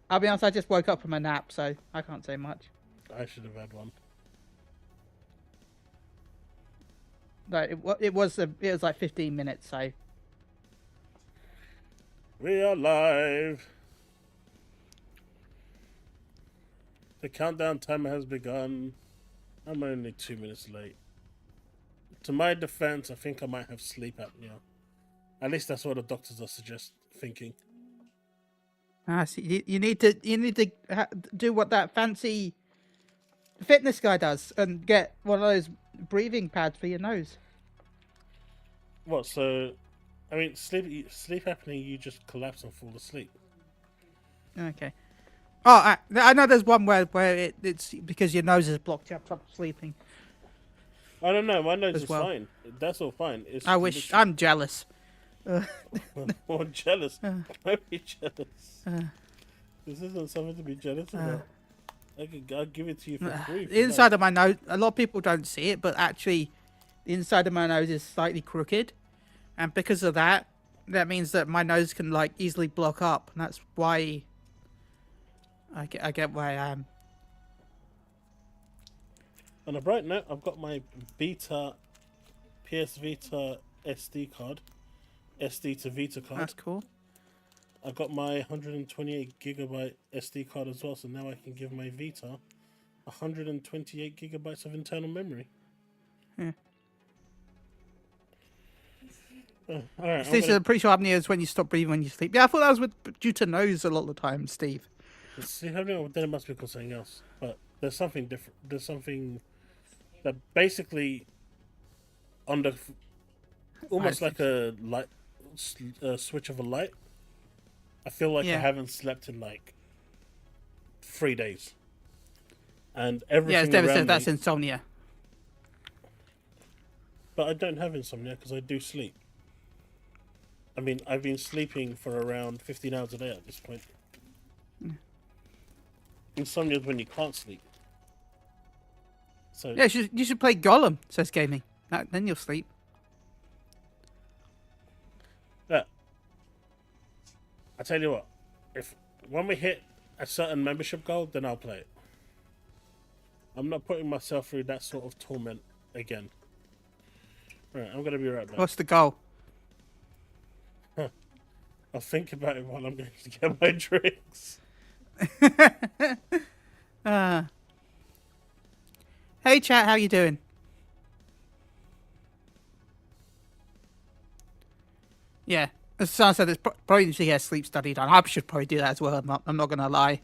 I'll be honest, I just woke up from a nap, so I can't say much. I should have had one. Like, it was like 15 minutes, so... We are live. The countdown timer has begun. I'm only 2 minutes late. To my defense, I think I might have sleep apnea. At least that's what the doctors are thinking. So you need to do what that fancy fitness guy does and get one of those breathing pads for your nose. What? So, I mean, sleep apnea. You just collapse and fall asleep. Okay. Oh, I know there's one where it's because your nose is blocked, you have trouble sleeping. I don't know. My nose is fine. That's all fine. I'm jealous. More jealous. Don't be jealous. This isn't something to be jealous about. I'll give it to you for free. The inside of my nose, a lot of people don't see it, but actually, the inside of my nose is slightly crooked, and because of that, that means that my nose can like easily block up, and that's why I get where I am. On a bright note, I've got my PS Vita SD card, SD to Vita card. That's cool. I got my 128 gigabyte SD card as well, so now I can give my Vita 128 gigabytes of internal memory. Yeah. Alright, Steve, I'm pretty sure apnea is when you stop breathing when you sleep. Yeah, I thought that was due to nose a lot of the time, Steve. See, then it must be called something else. But there's something different. There's something that basically, almost like a light, switch of a light. I feel like I haven't slept in like 3 days, and everything. Yeah, as Devin said, that's insomnia. But I don't have insomnia because I do sleep. I mean, I've been sleeping for around 15 hours a day at this point. Insomnia is when you can't sleep. So yeah, you should play Gollum, says Gaming. Then you'll sleep. Yeah. I tell you what, when we hit a certain membership goal, then I'll play it. I'm not putting myself through that sort of torment again. Right, I'm gonna be right back. What's the goal? I'll think about it while I'm going to get my drinks. Hey chat, how you doing? Yeah, as Sam said, it's probably need to get a sleep study done. I should probably do that as well. I'm not gonna lie.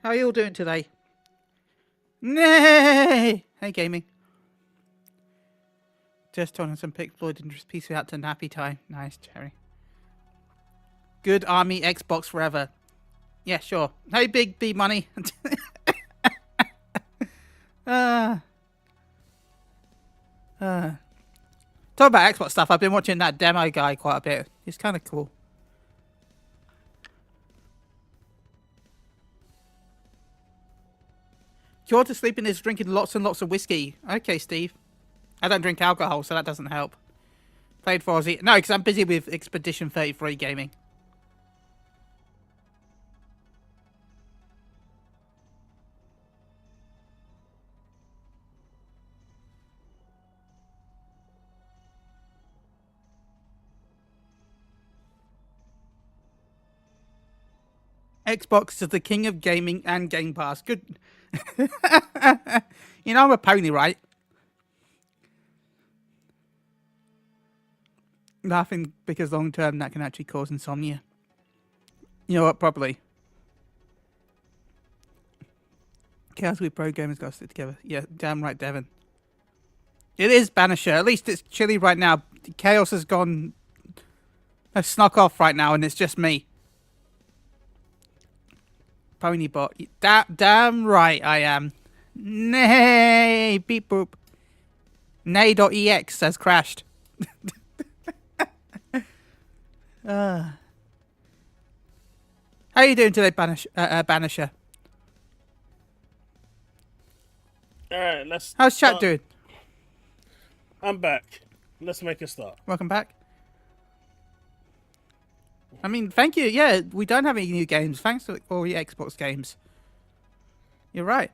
How are you all doing today? Nay! Hey, Gaming. Just turning some Pink Floyd and just piecing out to nappy time. Nice, Jerry. Good Army Xbox forever. Yeah, sure. Hey, Big B Money. Talk about Xbox stuff. I've been watching that demo guy quite a bit. He's kind of cool. Cure to sleeping is drinking lots and lots of whiskey. Okay, Steve. I don't drink alcohol, so that doesn't help. Played for Aussie. No, because I'm busy with Expedition 33 gaming. Xbox is the king of gaming and Game Pass. Good. You know I'm a pony, right? Laughing because long term that can actually cause insomnia. You know what? Probably. Chaos with pro gamers got to stick together. Yeah, damn right, Devin. It is Banisher. At least it's chilly right now. Chaos has gone. Has snuck off right now, and it's just me. Ponybot. Damn right I am. Nay, beep boop. Nay.ex has crashed. How are you doing today, Banisher? Alright, let's. How's chat doing? I'm back. Let's make a start. Welcome back. I mean, thank you. Yeah, we don't have any new games. Thanks for all your Xbox games. You're right.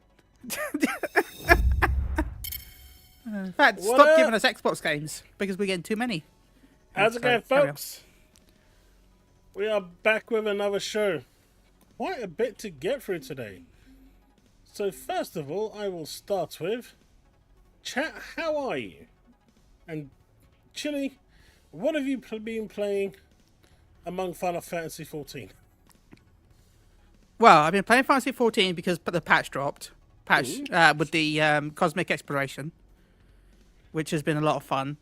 In fact, What stop up? giving us Xbox games because we're getting too many. How's it Sorry, going, carry on. folks? We are back with another show. Quite a bit to get through today. So first of all, I will start with... Chat, how are you? And Chili, what have you been playing among Final Fantasy 14? Well, I've been playing Fantasy 14 because the patch dropped. With the Cosmic Exploration, which has been a lot of fun.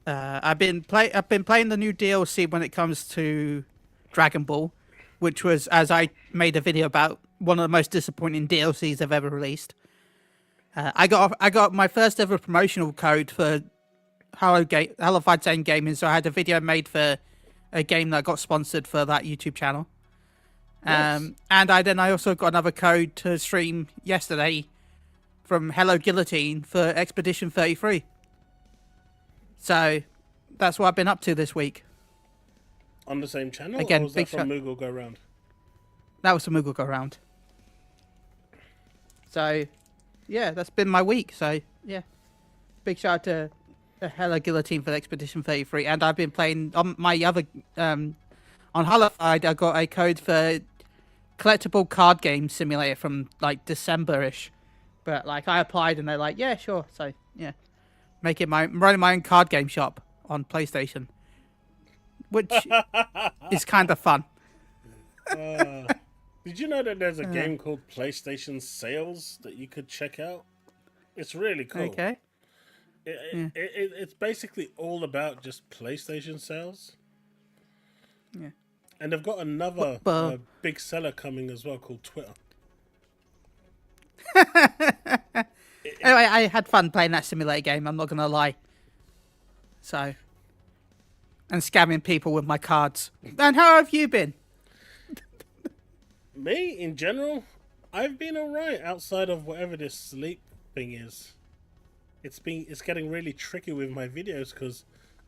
I've been playing the new DLC when it comes to Dragon Ball, which was, as I made a video about, one of the most disappointing DLCs I've ever released. I got my first ever promotional code for Hellified Zane Gaming, so I had a video made for a game that got sponsored for that YouTube channel. Nice. And I also got another code to stream yesterday from Hello Guillotine for Expedition 33. So that's what I've been up to this week. On the same channel? Again, or was big that from shout- Moogle Go Round? That was the Moogle Go Round. So, yeah, that's been my week. So, yeah. Big shout out to Hello Guillotine for Expedition 33. And I've been playing on my other... on Hellified, I got a code for collectible card game simulator from, like, December-ish. But, like, I applied and they're like, yeah, sure. So, yeah. Running my own card game shop on PlayStation. Which is kind of fun. Did you know that there's a game called PlayStation Sales that you could check out? It's really cool. Okay. It's basically all about just PlayStation sales. Yeah. And they've got another big seller coming as well called Twitter. Anyway, I had fun playing that simulator game, I'm not going to lie. So. And scamming people with my cards. And how have you been? Me, in general, I've been alright outside of whatever this sleep thing is. It's getting really tricky with my videos because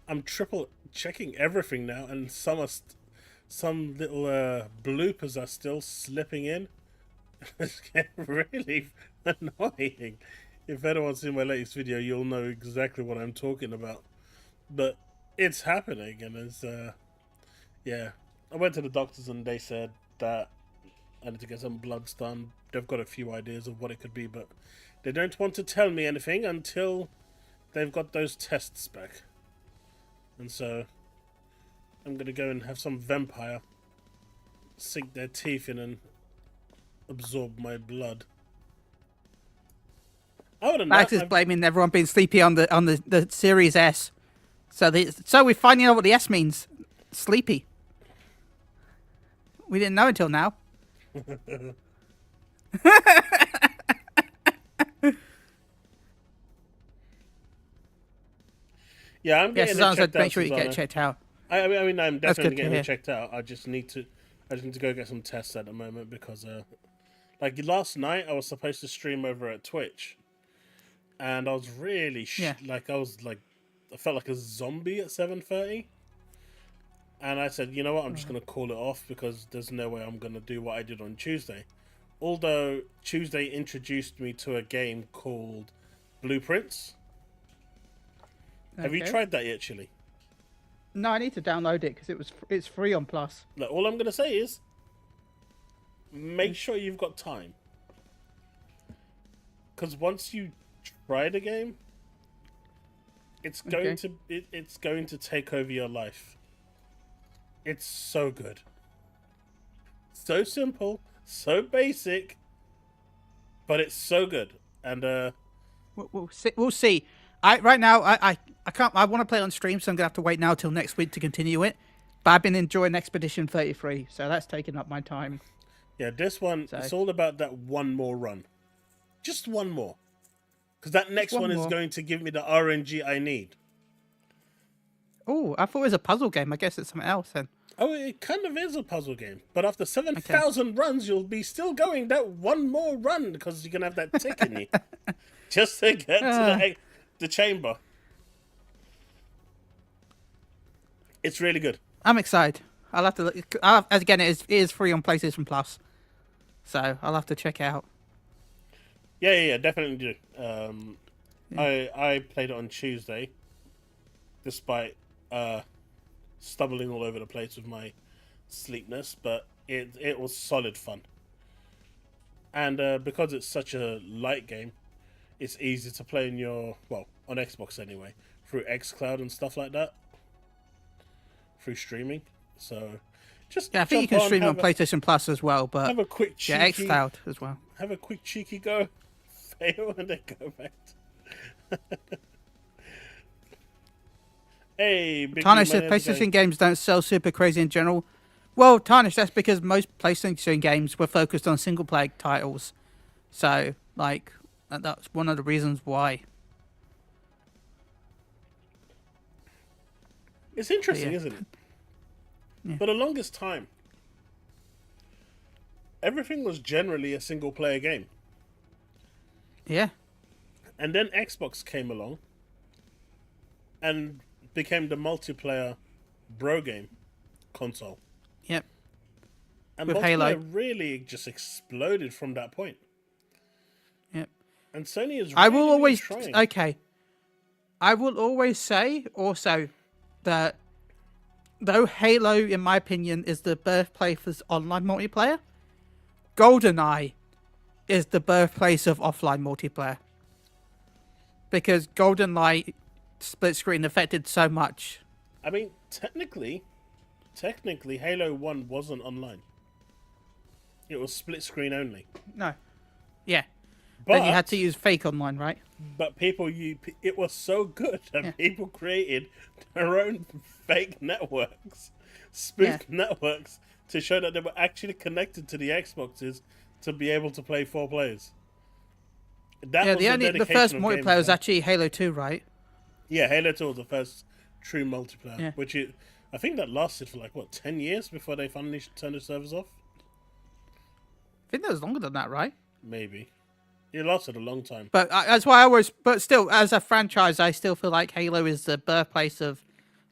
I'm triple checking everything now, and some little bloopers are still slipping in. It's getting really annoying. If anyone's seen my latest video, you'll know exactly what I'm talking about. But it's happening, and it's yeah. I went to the doctors and they said that I need to get some bloods done. They've got a few ideas of what it could be, but they don't want to tell me anything until they've got those tests back. And so I'm gonna go and have some vampire sink their teeth in and absorb my blood. Other than Alex that, is blaming everyone being sleepy on the Series S. So we're finding out what the S means. Sleepy. We didn't know until now. yeah, I'm getting Yes, it checked out. make sure you get Susanna. it checked out. I mean, I'm That's definitely good to getting hear. it checked out. I just need to go get some tests at the moment because, like last night, I was supposed to stream over at Twitch, and I was really I felt like a zombie at 7:30, and I said, you know what, I'm just gonna call it off because there's no way I'm gonna do what I did on Tuesday. Although Tuesday introduced me to a game called Blueprints. Have you Okay. tried that yet, Chili? No, I need to download it because it's free on Plus. Look, all I'm going to say is make sure you've got time. Because once you try the game, it's going to take over your life. It's so good. So simple, so basic, but it's so good. And We'll see. We'll see. Right now I can't. I want to play it on stream, so I'm gonna have to wait now till next week to continue it. But I've been enjoying Expedition 33, so that's taking up my time. yeah, this one, it's all about that one more run. Just one more. Because that next one is more. going to give me the RNG I need. Oh, I thought it was a puzzle game. I guess it's something else then. Oh, it kind of is a puzzle game. But after 7,000 runs, you'll be still going that one more run because you're going to have that tick in you. Just to get to the chamber. It's really good. I'm excited. I'll have to look. As again, it is free on PlayStation Plus, so I'll have to check it out. Yeah, definitely do. Yeah. I played it on Tuesday, despite stumbling all over the place with my sleepness, but it was solid fun. And because it's such a light game, it's easy to play in on Xbox anyway, through XCloud and stuff like that, through streaming. So just Yeah, I think you can stream on PlayStation Plus as well, but have a quick cheeky, yeah, XCloud as well. Have a quick cheeky go, fail, and then go back. Hey, Tarnish says PlayStation games don't sell super crazy in general. Well, Tarnish, that's because most PlayStation games were focused on single player titles. So, like, that's one of the reasons why. It's interesting, isn't it? Yeah. For the longest time, everything was generally a single player game. Yeah. And then Xbox came along and became the multiplayer bro game console. Yep. And with multiplayer Halo really just exploded from that point. Yep. And Sony is really I will always trying. Okay. I will always say also that though Halo, in my opinion, is the birthplace of online multiplayer, GoldenEye is the birthplace of offline multiplayer. Because GoldenEye split screen affected so much. I mean, technically, Halo 1 wasn't online. It was split screen only. No. Yeah. But Then you had to use fake online, right? But it was so good that people created their own fake networks, spoofed networks, to show that they were actually connected to the Xboxes to be able to play 4 players. That was the first multiplayer was actually Halo 2, right? Yeah, Halo 2 was the first true multiplayer, Yeah. I think that lasted for 10 years before they finally turned the servers off? I think that was longer than that, right? Maybe. It lasted a long time. But that's why but still, as a franchise, I still feel like Halo is the birthplace of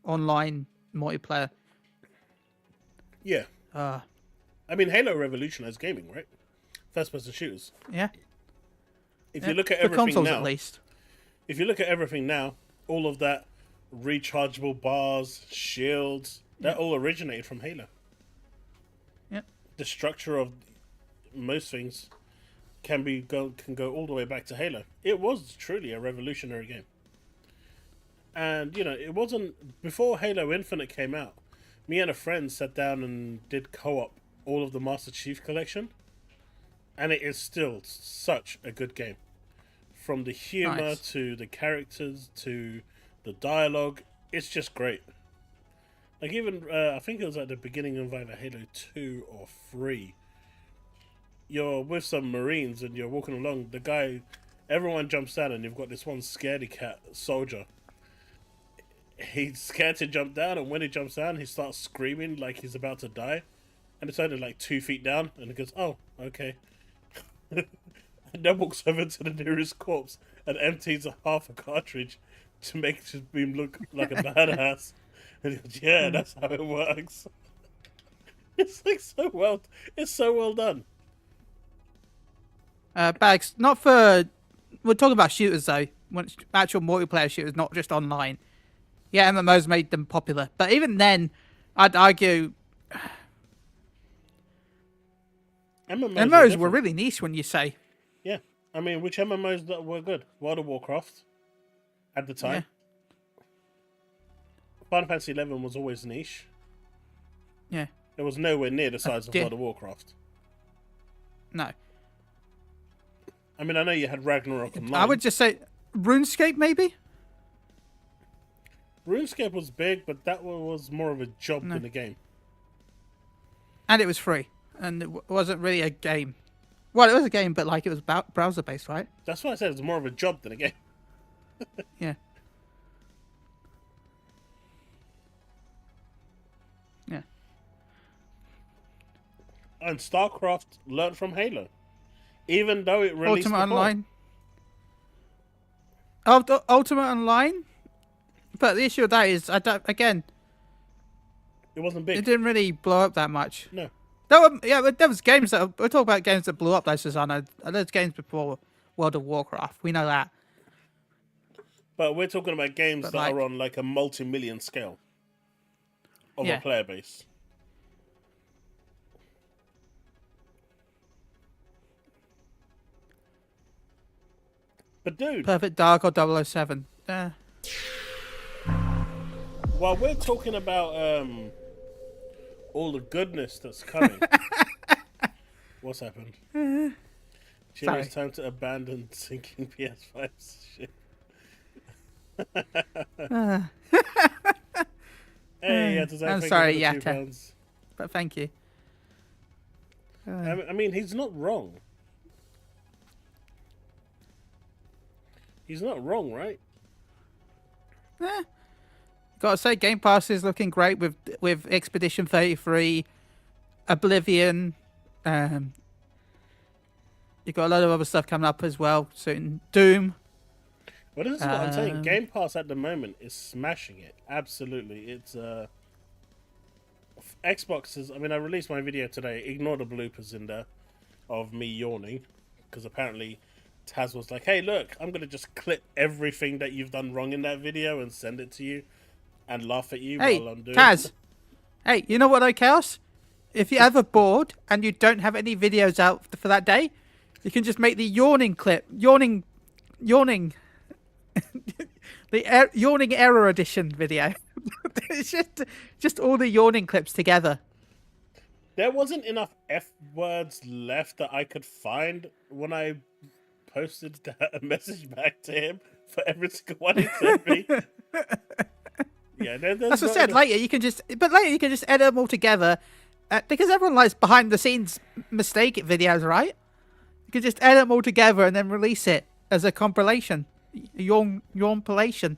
online multiplayer. Yeah. I mean, Halo revolutionized gaming, right? First-person shooters. Yeah. If you look at for everything consoles, now, at least. If you look at everything now, all of that rechargeable bars, shields, that all originated from Halo. Yep. The structure of most things can go all the way back to Halo. It was truly a revolutionary game. And, it wasn't... Before Halo Infinite came out, me and a friend sat down and did co-op all of the Master Chief Collection. And it is still such a good game. From the humor to the characters to the dialogue, it's just great. Like even, I think it was at the beginning of either Halo 2 or 3. You're with some Marines and you're walking along. Everyone jumps down and you've got this one scaredy cat soldier. He's scared to jump down, and when he jumps down, he starts screaming like he's about to die. And it's only 2 feet down, and he goes, "Oh, okay." And then walks over to the nearest corpse and empties half a cartridge to make him look like a badass. And he goes, "Yeah, that's how it works." It's so well done. Bags, not for... We're talking about shooters, though. When it's actual multiplayer shooters, not just online. Yeah, MMOs made them popular. But even then, I'd argue... MMOs were really niche when you say... Yeah. I mean, which MMOs that were good? World of Warcraft at the time. Yeah. Final Fantasy 11 was always niche. Yeah. It was nowhere near the size of World of Warcraft. No. I mean, I know you had Ragnarok Online. I would just say RuneScape, maybe? RuneScape was big, but that was more of a job than a game. And it was free. And it wasn't really a game. Well, it was a game, but it was browser-based, right? That's why I said it was more of a job than a game. Yeah. Yeah. And StarCraft learned from Halo. Even though it released Ultimate before. Online. Ultimate Online? But the issue with that is, It wasn't It big. didn't really blow up that much. No. But there was games that we're talking about games that blew up. Those is I know there's games before World of Warcraft. We know that. But we're talking about games But that are like, on like a multi-million scale of a yeah, player base. But dude, Perfect Dark or 007. while we're talking about all the goodness that's coming, what's happened? Chile, it's Sorry. time to abandon sinking PS5 shit. Hey, yeah, does I I'm thank sorry, you for the Yatta. £2? But thank you. I mean, he's not wrong. He's not wrong, right? Gotta say, Game Pass is looking great with Expedition 33, Oblivion. You've got a lot of other stuff coming up as well soon. Doom. Well, this is what I'm saying. Game Pass at the moment is smashing it. Absolutely. It's Xbox is. I mean, I released my video today. Ignore the bloopers in there of me yawning, because apparently Taz was like, "Hey, look, I'm gonna just clip everything that you've done wrong in that video and send it to you, and laugh at you Hey, while I'm doing." Taz. Hey, you know what, though, Chaos? If you're ever bored and you don't have any videos out for that day, you can just make the yawning clip. Yawning. Yawning error edition video. It's just all the yawning clips together. There wasn't enough F words left that I could find when I posted a message back to him for every single one he sent me. Yeah, there's That's what I not said. enough. Later you can just edit them all together, because everyone likes behind the scenes mistake videos, right? You can just edit them all together and then release it as a compilation, yawnpilation.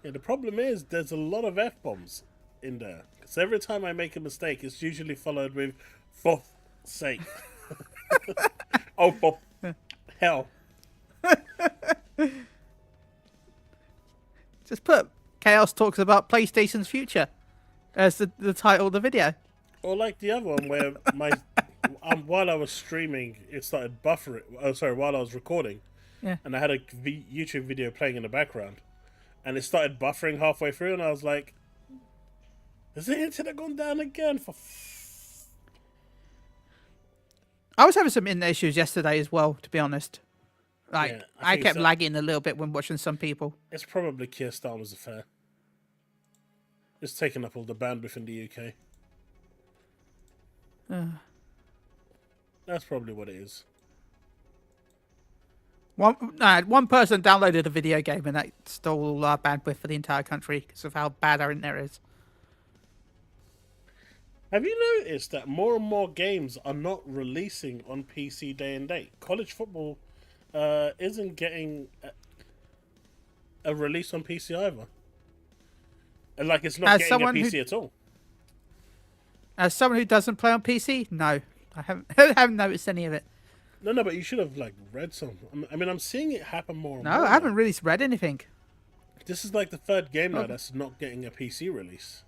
Yeah, the problem is there's a lot of F-bombs in there. Because every time I make a mistake, it's usually followed with, for sake. Oh, for hell. Just put Chaos talks about PlayStation's future as the title of the video. Or like the other one where my while I was streaming, it started buffering. Oh, sorry, while I was recording. Yeah. And I had a YouTube video playing in the background. And it started buffering halfway through, and I was like, has the internet gone down again? I was having some internet issues yesterday as well, to be honest. Like, Yeah, I think kept so. lagging a little bit when watching some people. It's probably Keir Starmer's affair. It's taking up all the bandwidth in the UK. That's probably what it is. One person downloaded a video game and that stole all our bandwidth for the entire country because of how bad our internet is. Have you noticed that more and more games are not releasing on PC day and date? College football isn't getting a release on PC either. And like, it's not getting a PC at all. As someone who doesn't play on PC, no, I haven't, I haven't noticed any of it. No, but you should have like read some. I mean, I'm seeing it happen more and more. No, I haven't really read anything. This is like the third game now that's not getting a PC release.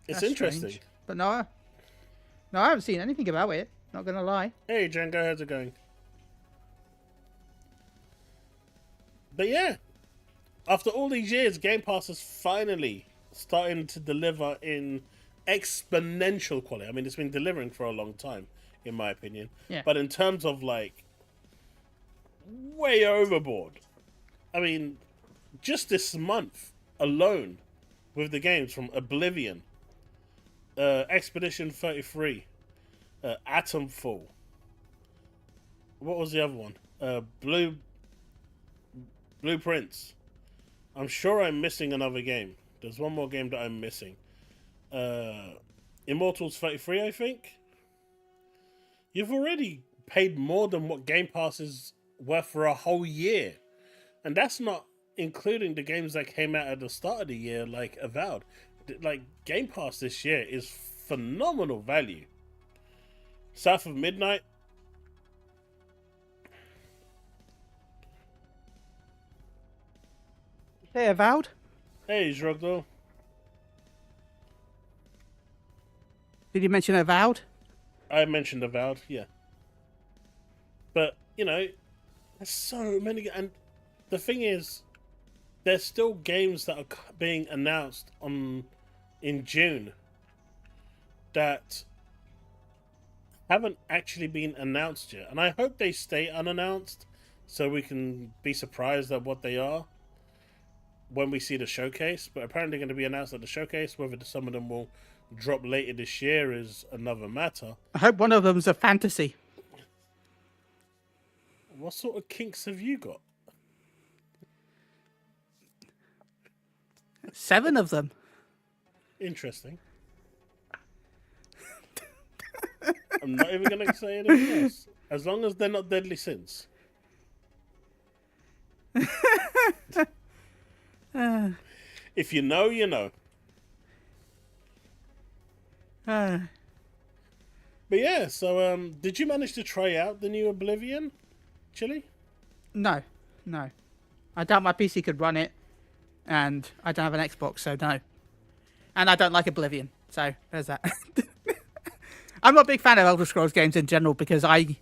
It's That's interesting. strange. But no, I haven't seen anything about it. Not gonna lie. Hey, Django, how's it going? But yeah, after all these years, Game Pass is finally starting to deliver in exponential quality. I mean, it's been delivering for a long time, in my opinion. Yeah. But in terms of like, way overboard. I mean, just this month alone, with the games from Oblivion, Expedition 33, Atomfall. What was the other one? Blueprints. I'm sure I'm missing another game. There's one more game that I'm missing. Immortals 33, I think. You've already paid more than what Game Pass is worth for a whole year. And that's not including the games that came out at the start of the year, like Avowed. Like, Game Pass this year is phenomenal value. South of Midnight. Hey, Avowed. Hey, Jrogdo. Did you mention Avowed? I mentioned Avowed, yeah. But, you know, there's so many... And the thing is, there's still games that are being announced in June that haven't actually been announced yet. And I hope they stay unannounced so we can be surprised at what they are when we see the showcase. But apparently they're going to be announced at the showcase. Whether some of them will drop later this year is another matter. I hope one of them's a fantasy. What sort of kinks have you got? 7 of them. Interesting. I'm not even going to say anything else. As long as they're not deadly sins. If you know, you know. But yeah, so did you manage to try out the new Oblivion, Chili? No. I doubt my PC could run it, and I don't have an Xbox, so no. And I don't like Oblivion, so there's that. I'm not a big fan of Elder Scrolls games in general because I'm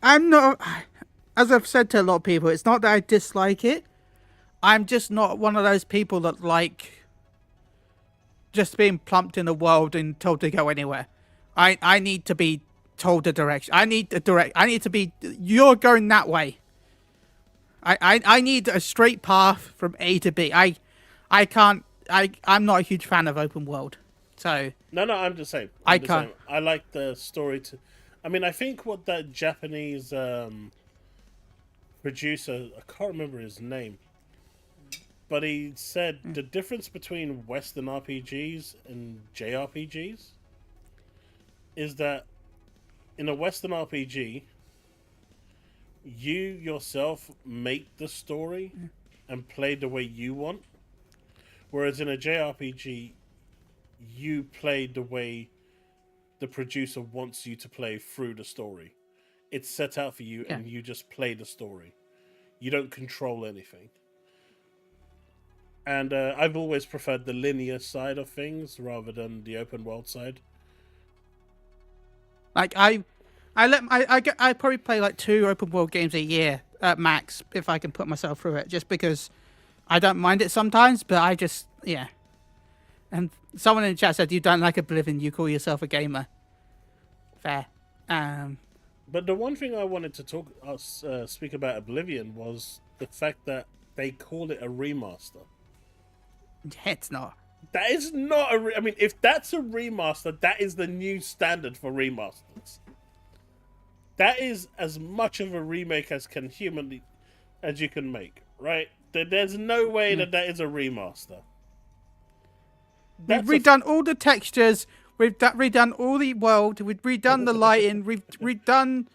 not, as I've said to a lot of people, it's not that I dislike it. I'm just not one of those people that like just being plumped in the world and told to go anywhere. I need to be told the direction. I need to be, you're going that way. I need a straight path from A to B. I'm not a huge fan of open world. So No, I'm just saying. I can't. I like the story to. I mean, I think what that Japanese producer, I can't remember his name, but he said the difference between Western RPGs and JRPGs is that in a Western RPG, you yourself make the story and play the way you want, whereas in a JRPG, you play the way the producer wants you to play through the story. It's set out for you, and you just play the story. You don't control anything. And I've always preferred the linear side of things rather than the open world side. Like I probably play like 2 open world games a year at max if I can put myself through it, just because I don't mind it sometimes, but I just And someone in the chat said, you don't like Oblivion, you call yourself a gamer. Fair. But the one thing I wanted to speak about Oblivion was the fact that they call it a remaster. It's not. That is not I mean, if that's a remaster, that is the new standard for remasters. That is as much of a remake as you can make, right? There's no way that is a remaster. We've redone all the textures. We've redone all the world. We've redone the lighting. We've redone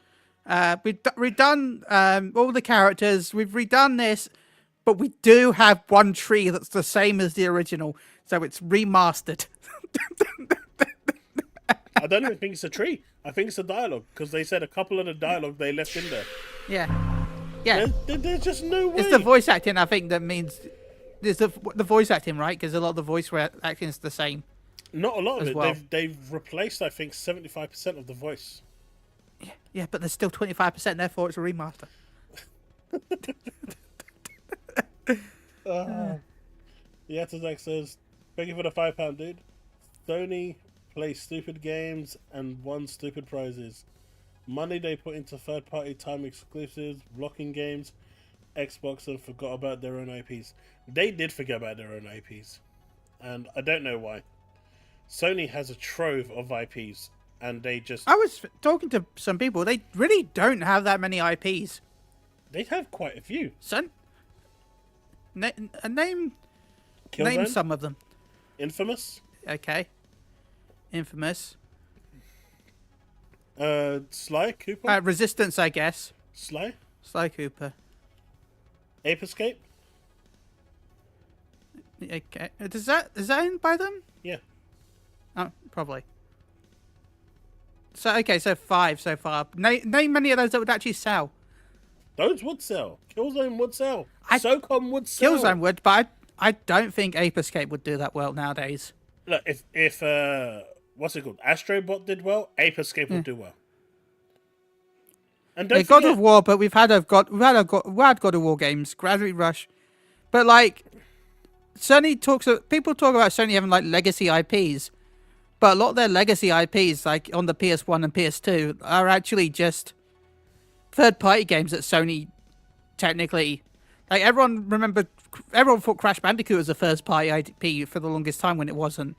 all the characters. We've redone this, but we do have one tree that's the same as the original, so it's remastered. I don't even think it's a tree. I think it's a dialogue, because they said a couple of the dialogue they left in there. Yeah. There's just no way. It's the voice acting, I think, that means. There's the voice acting, right? Because a lot of the voice acting is the same. Not a lot of it. Well. They've replaced, I think, 75% of the voice. Yeah, but there's still 25%. Therefore, it's a remaster. Yeah, Tazak says, thank you for the £5, dude. Sony plays stupid games and won stupid prizes. Money they put into third-party time exclusives, blocking games, Xbox, and forgot about their own IPs. They did forget about their own IPs, and I don't know why. Sony has a trove of IPs, and they just... I was talking to some people. They really don't have that many IPs. They have quite a few. Name Killzone? some of them. Infamous. Okay. Infamous. Sly Cooper. Resistance, I guess. Sly Cooper. Ape Escape. Okay. Is that owned by them? Yeah. Oh, probably. So 5 so far. Name many of those that would actually sell. Those would sell. Killzone would sell. SOCOM would sell. Killzone would, but I don't think Ape Escape would do that well nowadays. Look, if what's it called? Astrobot did well. Ape Escape will do well. And Yeah, don't God forget, of War, but we've had God of War games, Gravity Rush, but like people talk about Sony having like legacy IPs, but a lot of their legacy IPs, like on the PS1 and PS2, are actually just third-party games that Sony technically, like everyone thought Crash Bandicoot was a first-party IP for the longest time when it wasn't.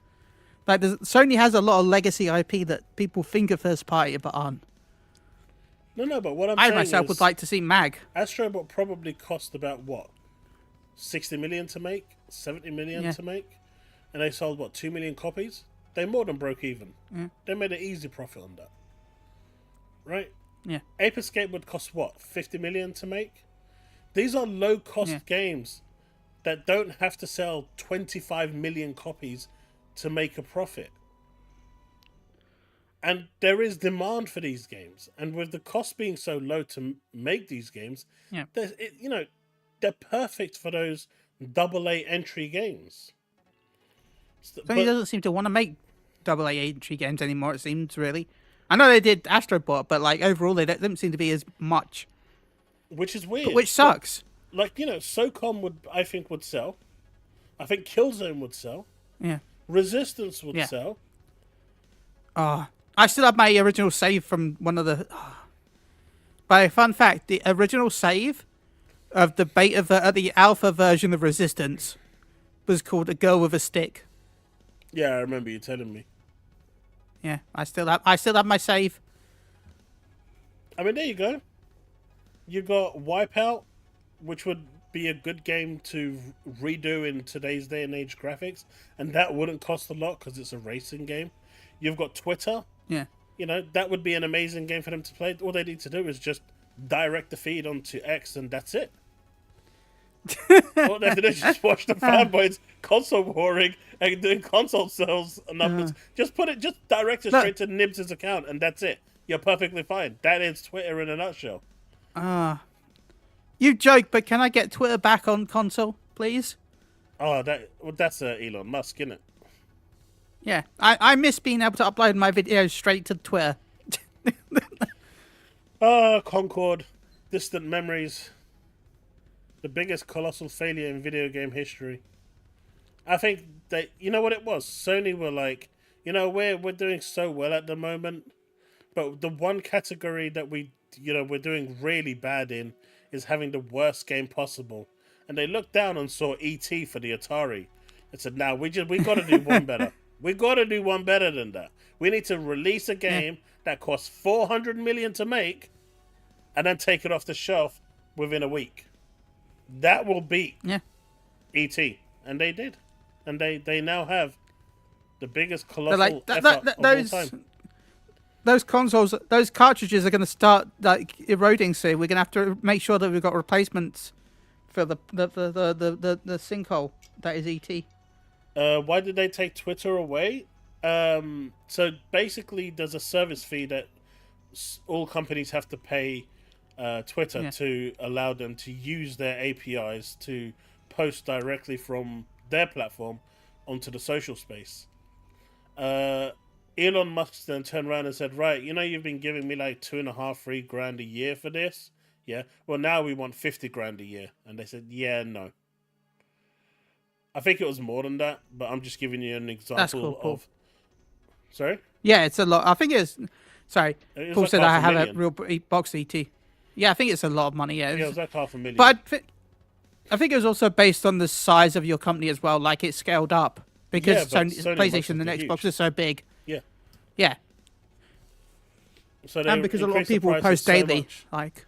Like Sony has a lot of legacy IP that people think are first-party but aren't. no, but what I saying myself is, would like to see Mag. Astrobot probably cost about what, 60 million to make, 70 million to make, and they sold what, 2 million copies. They more than broke even. They made an easy profit on that, right? Yeah. Ape Escape would cost what, 50 million to make. These are low cost games that don't have to sell 25 million copies to make a profit. And there is demand for these games, and with the cost being so low to make these games, they're perfect for those AA entry games. Sony doesn't seem to want to make AA entry games anymore. It seems really. I know they did Astrobot, but like overall, they don't seem to be as much. Which is weird. But which sucks. Like SOCOM would sell. I think Killzone would sell. Yeah. Resistance would sell. I still have my original save from one of the. By fun fact, the original save of the the alpha version of Resistance was called "A Girl with a Stick." Yeah, I remember you telling me. Yeah, I still have my save. I mean, there you go. You got Wipeout, which would be a good game to redo in today's day and age graphics, and that wouldn't cost a lot because it's a racing game. You've got Twitter. Yeah. That would be an amazing game for them to play. All they need to do is just direct the feed onto X, and that's it. All they have to do is just watch the fanboys console warring and doing console sales numbers. Just direct it straight to Nibs' account, and that's it. You're perfectly fine. That is Twitter in a nutshell. You joke, but can I get Twitter back on console, please? Oh, that's Elon Musk, isn't it? Yeah, I miss being able to upload my videos straight to Twitter. Concord, distant memories. The biggest colossal failure in video game history. I think you know what it was? Sony were like, we're doing so well at the moment, but the one category that we're doing really bad in is having the worst game possible. And they looked down and saw E.T. for the Atari and said, "Now we got to do one better. We got to do one better than that. We need to release a game that costs 400 million to make, and then take it off the shelf within a week. That will beat E.T." And they did, and they now have the biggest colossal effort of all time. Those consoles, those cartridges are going to start like eroding soon. We're going to have to make sure that we've got replacements for the sinkhole that is ET. Why did they take Twitter away? So basically, there's a service fee that all companies have to pay Twitter to allow them to use their APIs to post directly from their platform onto the social space. Elon Musk then turned around and said, "Right, you've been giving me like $2.5-3 grand a year for this. Yeah. Well, now we want 50 grand a year." And they said, "Yeah, no." I think it was more than that, but I'm just giving you an example of. Sorry? Yeah, it's a lot. I think it's. Sorry, it Paul like said I have a real box ET. Yeah, I think it's a lot of money. Yeah, it was like $500,000. But I think it was also based on the size of your company as well. Like it scaled up because Sony PlayStation and Xbox are so big. Yeah. Yeah. So and because a lot of people post daily, like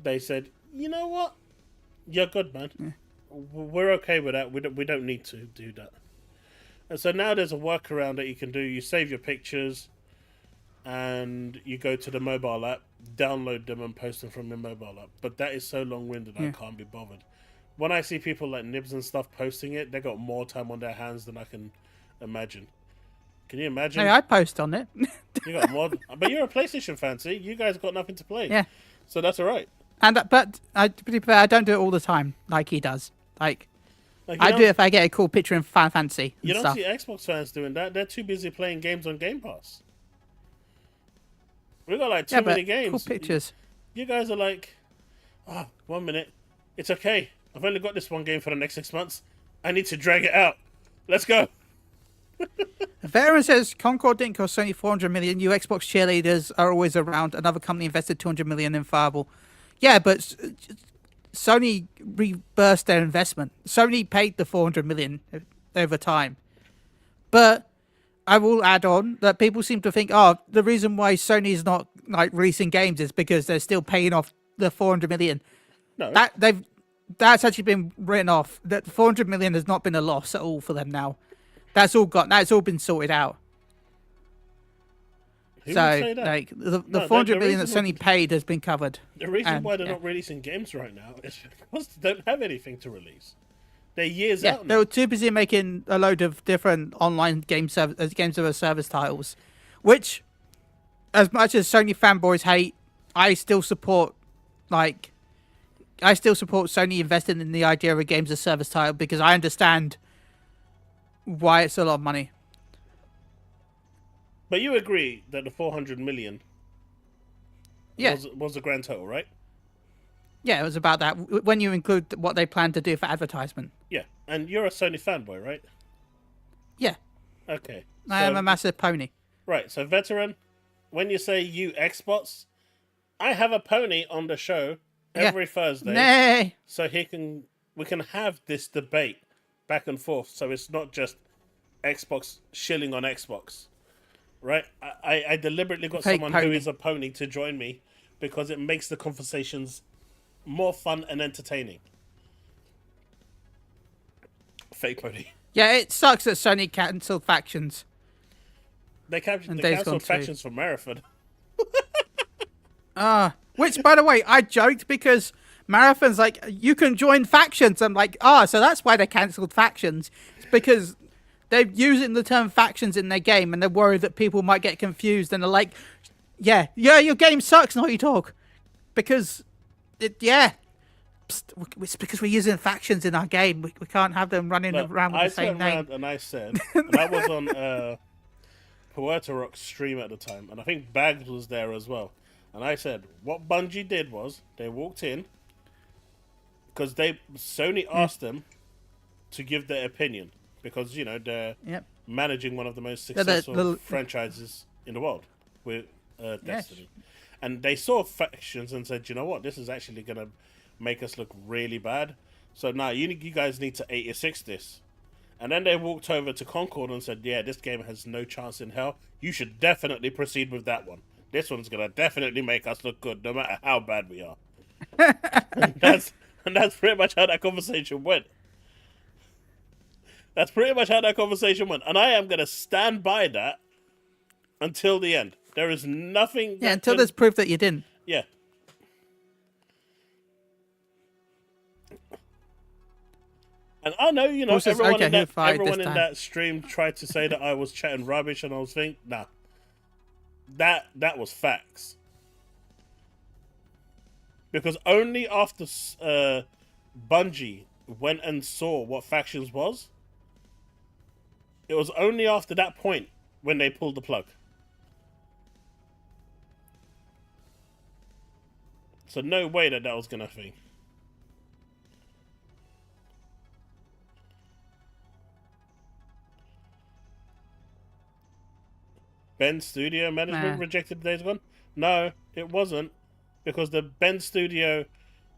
they said, "You know what? You're good, man. Yeah. We're okay with that. We don't need to do that." And so now there's a workaround that you can do. You save your pictures, and you go to the mobile app, download them, and post them from your mobile app. But that is so long-winded, I can't be bothered. When I see people like Nibs and stuff posting it, they got more time on their hands than I can imagine. Can you imagine? Hey, I post on it. You got more, but you're a PlayStation fan, see? You guys got nothing to play. Yeah. So that's all right. And but to be fair, I don't do it all the time like he does. Like, Like I do if I get a cool picture in Final Fantasy and you don't stuff. see Xbox fans doing that. They're too busy playing games on Game Pass. We got like too Yeah, many but games. cool pictures. You guys are like, 1 minute. It's okay. I've only got this one game for the next 6 months. I need to drag it out. Let's go. Veteran says Concord didn't cost Sony 400 million. You Xbox cheerleaders are always around. Another company invested 200 million in Fireball. Yeah, but Sony reversed their investment. Sony paid the 400 million over time. But I will add on that people seem to think, the reason why Sony is not like releasing games is because they're still paying off the 400 million. No. That's actually been written off. That 400 million has not been a loss at all for them now. That's all been sorted out. Who would So say that? like the No, 400 million that reason Sony paid has been covered. The reason And, why they're yeah. not releasing games right now is because they don't have anything to release. They're years Yeah, out they now. were too busy making a load of different online games of a service titles, which, as much as Sony fanboys hate, I still support. I still support Sony investing in the idea of a games as service title because I understand why it's a lot of money. But you agree that the 400 million Yeah, was the grand total, right? yeah, it was about that. When you include what they plan to do for advertisement. Yeah. And you're a Sony fanboy, right? Yeah, Okay. I am a massive pony. Right, so veteran, when you say you Xbox, I have a pony on the show every Thursday. Nay. So we can have this debate back and forth. So it's not just Xbox shilling on Xbox. Right? I deliberately got Fake someone who pony. is a pony to join me because it makes the conversations more fun and entertaining. Fake pony. Yeah, it sucks that Sony cancelled factions. They Days Gone cancelled 2. factions for Marathon. Which, by the way, I joked because Marathon's like, you can join factions. I'm like, so that's why they cancelled factions. It's because they're using the term factions in their game and they're worried that people might get confused and they're like, yeah, your game sucks, not you talk. Because, it's because we're using factions in our game. We can't have them running Look, around with the same turned name. around and I said, and I was on Puerto Rock's stream at the time, and I think Bags was there as well. And I said, what Bungie did was they walked in because Sony asked them to give their opinion because they're managing one of the most successful franchises in the world with Destiny, and they saw factions and said, you know what, this is actually going to make us look really bad. So now you guys need to 86 this. And then they walked over to Concord and said, yeah, this game has no chance in hell. You should definitely proceed with that one. This one's going to definitely make us look good no matter how bad we are. and that's pretty much how that conversation went. That's pretty much how that conversation went. And I am going to stand by that until the end. There is nothing... Yeah, until there's proof that you didn't. Yeah. And I know, everyone in that stream tried to say that I was chatting rubbish, and I was thinking, nah, that was facts. Because only after Bungie went and saw what factions was, it was only after that point when they pulled the plug. So no way that was gonna be. Ben Studio management rejected Days Gone? No, it wasn't. Because the Ben Studio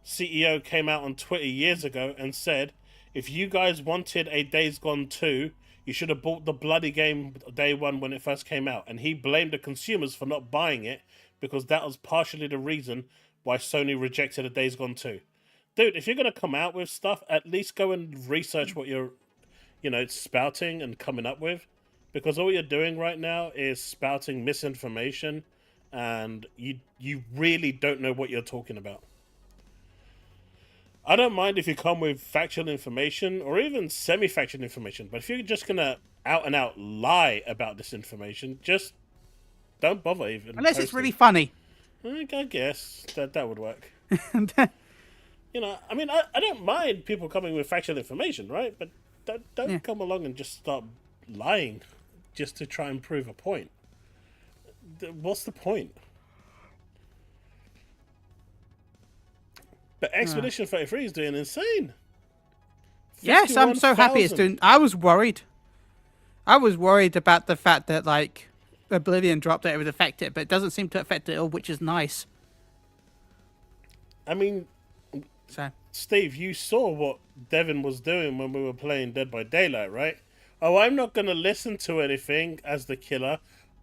CEO came out on Twitter years ago and said, if you guys wanted a Days Gone 2, you should have bought the bloody game day one when it first came out. And he blamed the consumers for not buying it because that was partially the reason why Sony rejected a Days Gone 2. Dude, if you're going to come out with stuff, at least go and research what you're, spouting and coming up with. Because all you're doing right now is spouting misinformation, and you really don't know what you're talking about. I don't mind if you come with factual information or even semi-factual information, but if you're just going to out and out lie about this information, just don't bother even. Unless it's really funny. I guess that would work. You know, I mean, I don't mind people coming with factual information, right? But don't Yeah. come along and just start lying just to try and prove a point. What's the point? But Expedition 33 is doing insane. Yes, I'm so happy it's 51,000. doing. I was worried. I was worried about the fact that like Oblivion dropped it would affect it, but it doesn't seem to affect it at all, which is nice. I mean, So Steve, you saw what Devin was doing when we were playing Dead by Daylight, right? Oh, I'm not going to listen to anything as the killer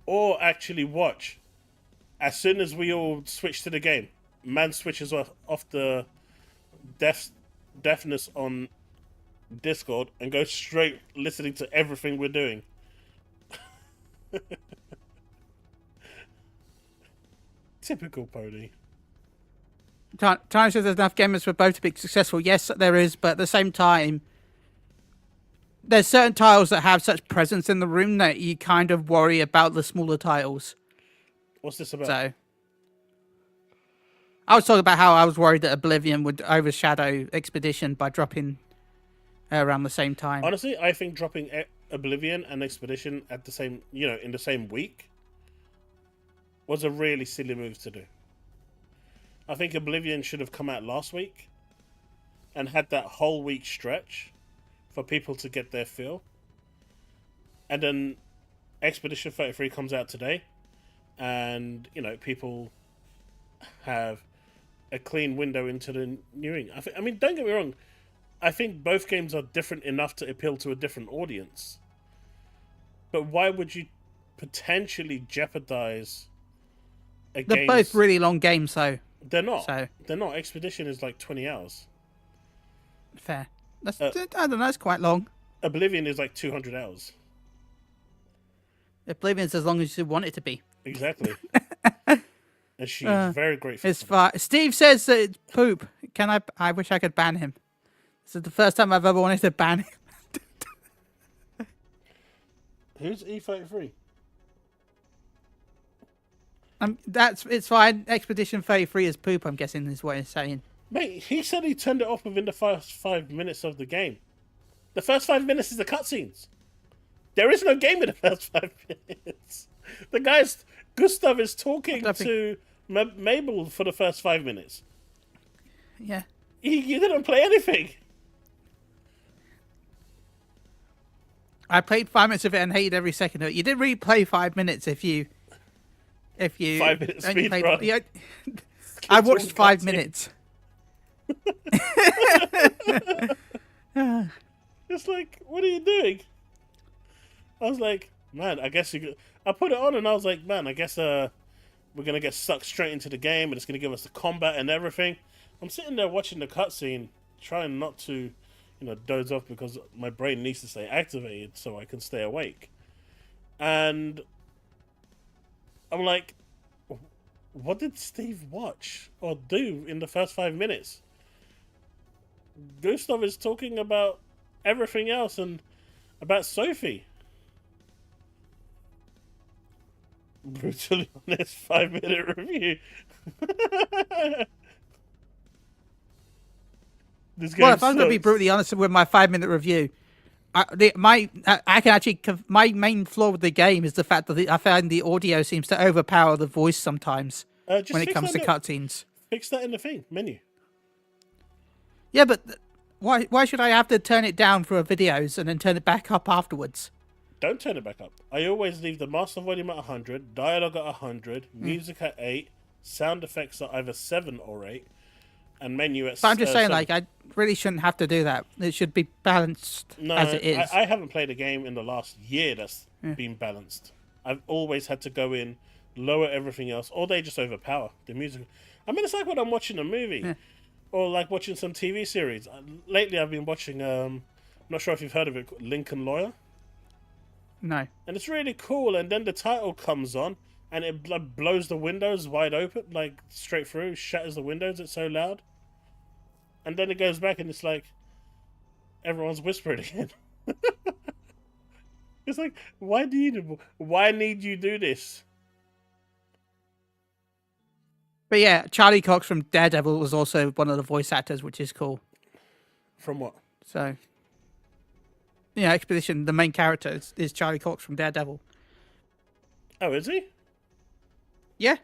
or actually watch. As soon as we all switch to the game, man switches off the deafness on Discord and goes straight listening to everything we're doing. Typical pony. Time says there's enough gamers for both to be successful. Yes, there is, but at the same time, there's certain titles that have such presence in the room that you kind of worry about the smaller titles. What's this about? So, I was talking about how I was worried that Oblivion would overshadow Expedition by dropping around the same time. Honestly, I think dropping Oblivion and Expedition at the same, in the same week was a really silly move to do. I think Oblivion should have come out last week and had that whole week stretch for people to get their feel. And then Expedition 33 comes out today and, people have a clean window into the new ring. I mean, don't get me wrong. I think both games are different enough to appeal to a different audience. But why would you potentially jeopardize a game? They're both really long games, though. They're not. So They're not. Expedition is like 20 hours. fair. That's I don't know. It's quite long. Oblivion is like 200 hours. Oblivion's as long as you want it to be. Exactly. And she's very grateful. It's fine. Steve says that it's poop. Can I? I wish I could ban him. This is the first time I've ever wanted to ban him. Who's E33? It's fine. Expedition 33 is poop. I'm guessing is what he's saying. Mate, he said he turned it off within the first 5 minutes of the game. The first 5 minutes is the cutscenes. There is no game in the first 5 minutes. The guy's Gustav is talking to Mabel for the first 5 minutes. Yeah. You didn't play anything. I played 5 minutes of it and hated every second of it. You did really play 5 minutes if you 5 minutes speed run. Yeah, I watched 5 minutes. It's like, what are you doing? I was like, man, I guess I put it on and I was like, man, I guess we're gonna get sucked straight into the game and it's gonna give us the combat and everything. I'm sitting there watching the cutscene, trying not to, doze off because my brain needs to stay activated so I can stay awake. And I'm like, what did Steve watch or do in the first 5 minutes? Gustav is talking about everything else and about Sophie. Brutally honest 5-minute review. Well, if I'm going to be brutally honest with my 5-minute review, my main flaw with the game is the fact that I find the audio seems to overpower the voice sometimes when it comes to cutscenes. Fix that in the menu. Yeah, but why should I have to turn it down for videos and then turn it back up afterwards? Don't turn it back up. I always leave the master volume at 100, dialogue at 100, music at 8, sound effects at either 7 or 8, and menu at 7. But I'm just saying, I really shouldn't have to do that. It should be balanced as it is. I haven't played a game in the last year that's been balanced. I've always had to go in, lower everything else, or they just overpower the music. I mean, it's like when I'm watching a movie, or like watching some TV series. Lately, I've been watching, I'm not sure if you've heard of it, Lincoln Lawyer. No. And it's really cool, and then the title comes on, and it blows the windows wide open, like straight through, shatters the windows, it's so loud. And then it goes back, and it's like, everyone's whispering again. It's like, why need you do this? But yeah, Charlie Cox from Daredevil was also one of the voice actors, which is cool. From what? So, yeah, Expedition, the main character is Charlie Cox from Daredevil. Oh, is he? Yeah.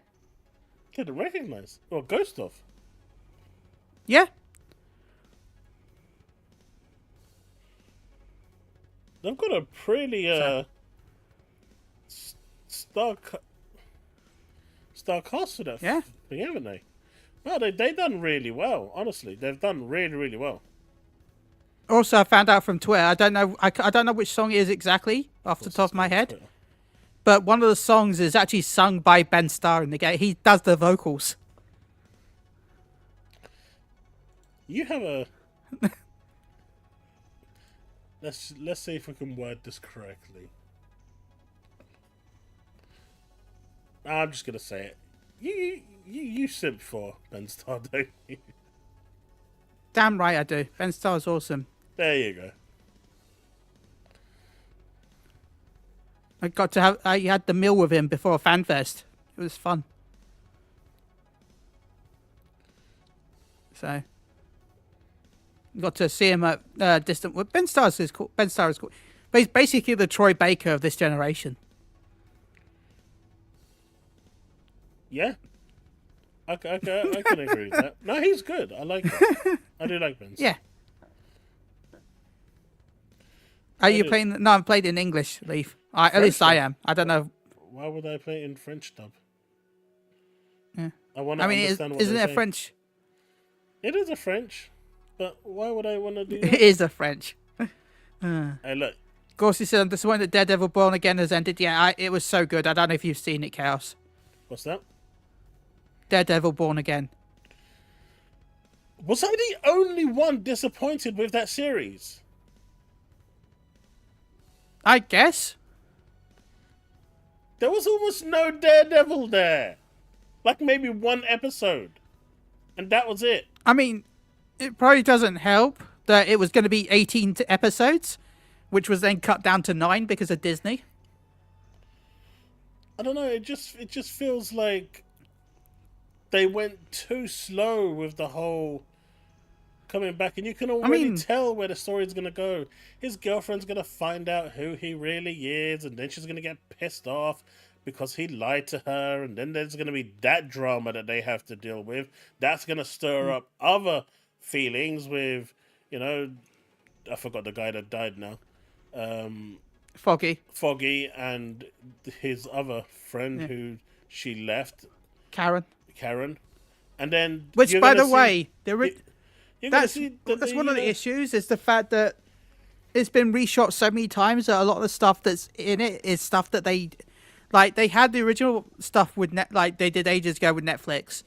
Didn't recognize. Well, Ghost of. Yeah. They've got a pretty star cast for that thing, haven't they? No, they done really well. Honestly, they've done really, really well. Also, I found out from Twitter. I don't know. I don't know which song it is exactly off the top of my head. Twitter. But one of the songs is actually sung by Ben Starr in the game. He does the vocals. You have a. Let's see if we can word this correctly. I'm just gonna say it. You simp for Ben Starr, don't you? Damn right I do. Ben Starr's awesome. There you go. I got to have. I had the meal with him before a fan fest. It was fun. So, got to see him at distant. Well, Ben Starr is cool. Ben Starr is cool. But he's basically the Troy Baker of this generation. Yeah. I can agree with that. No, he's good. I like him. I do like Ben Starr. Yeah. Are you playing? No, I'm playing in English, Leaf. At least I am. I don't know. Why would I play in French dub? Yeah. I want to understand what isn't they're it saying. French? It is a French, but why would I want to do that? It is a French. Hey, look. Gorsey said, I'm disappointed that Daredevil Born Again has ended. Yeah, it was so good. I don't know if you've seen it, Chaos. What's that? Daredevil Born Again. Was I the only one disappointed with that series? I guess. There was almost no Daredevil there. Like maybe one episode. And that was it. I mean, it probably doesn't help that it was going to be 18 episodes, which was then cut down to 9 because of Disney. I don't know, it just feels like they went too slow with the whole coming back, and you can already tell where the story's going to go. His girlfriend's going to find out who he really is, and then she's going to get pissed off because he lied to her, and then there's going to be that drama that they have to deal with. That's going to stir up other feelings with, I forgot the guy that died now. Foggy and his other friend who she left. Karen. And then... Which, by the way, that's one of the issues, is the fact that it's been reshot so many times that a lot of the stuff that's in it is stuff that they had the original stuff with they did ages ago with Netflix,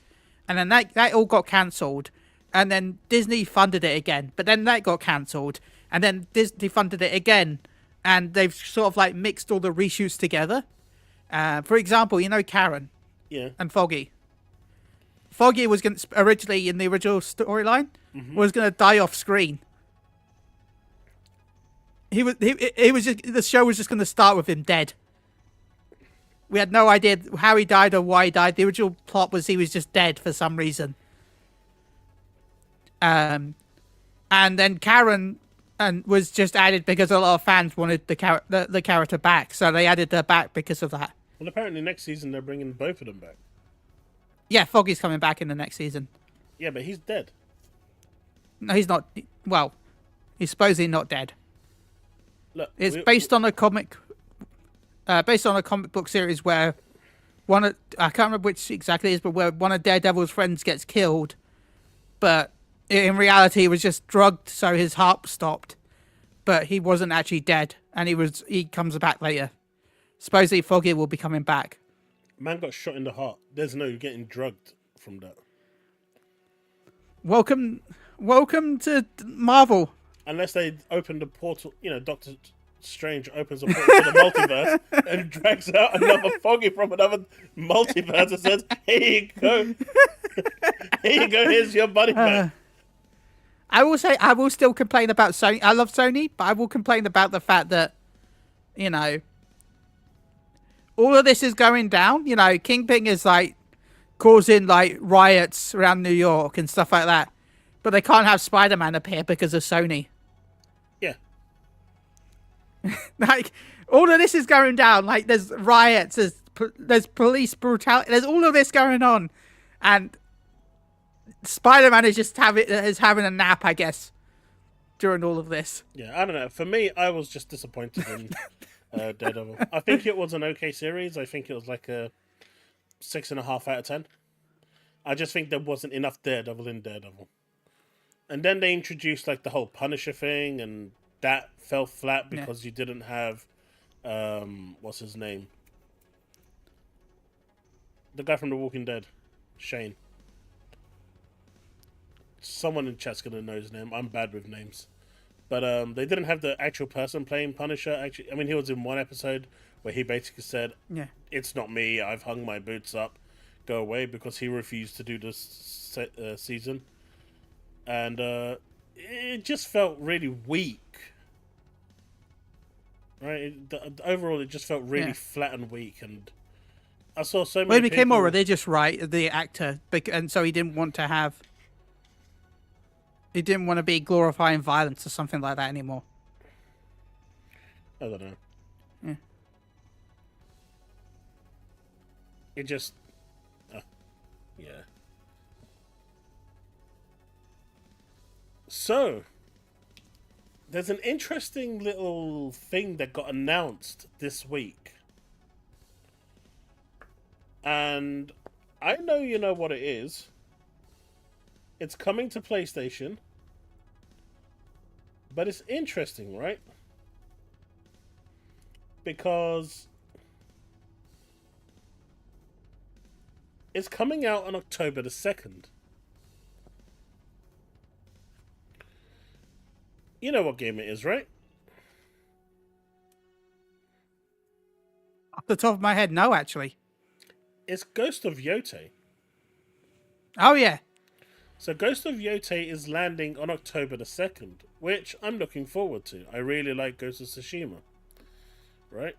and then that all got cancelled, and then Disney funded it again, but then that got cancelled, and then Disney funded it again, and they've sort of mixed all the reshoots together. For example, Karen and Foggy. Foggy was originally in the original storyline was going to die off screen. He was just, the show was just going to start with him dead. We had no idea how he died or why he died. The original plot was he was just dead for some reason. And then Karen was just added because a lot of fans wanted the character back, so they added her back because of that. Well, apparently next season they're bringing both of them back. Yeah, Foggy's coming back in the next season. Yeah, but he's dead. No, he's not. Well, he's supposedly not dead. Look, it's based on a comic book series where I can't remember which exactly it is, but where one of Daredevil's friends gets killed, but in reality he was just drugged so his heart stopped, but he wasn't actually dead, and he comes back later. Supposedly Foggy will be coming back. Man got shot in the heart. There's no getting drugged from that. Welcome to Marvel. Unless they open the portal, Doctor Strange opens a portal to the multiverse and drags out another Foggy from another multiverse and says, "Here you go. Here you go. Here's your buddy back." I will say, I will still complain about Sony. I love Sony, but I will complain about the fact that, all of this is going down. Kingpin is causing like riots around New York and stuff like that. But they can't have Spider-Man appear because of Sony. Yeah. Like, all of this is going down. Like, there's riots, there's police brutality, there's all of this going on, and Spider-Man is just having a nap, I guess, during all of this. Yeah, I don't know. For me, I was just disappointed in Daredevil. I think it was an okay series. I think it was like a 6.5 out of 10. I just think there wasn't enough Daredevil in Daredevil. And then they introduced like the whole Punisher thing, and that fell flat because you didn't have what's his name? The guy from The Walking Dead, Shane. Someone in chat's gonna know his name. I'm bad with names, but they didn't have the actual person playing Punisher. Actually, I mean, he was in one episode where he basically said, Yeah. "It's not me. I've hung my boots up. Go away," because he refused to do this season, and it just felt really weak. Right? Overall, it just felt really flat and weak, and I saw so many. Well, he became people... more religious, right? The actor, and so he didn't want to have. He didn't want to be glorifying violence or something like that anymore. I don't know. Yeah. It just, yeah. So, there's an interesting little thing that got announced this week. And I know you know what it is. It's coming to PlayStation. But it's interesting, right? Because it's coming out on October the 2nd. You know what game it is, right? Off the top of my head, no, actually. It's Ghost of Yote. Oh, yeah. So Ghost of Yote is landing on October the 2nd, which I'm looking forward to. I really like Ghost of Tsushima. Right?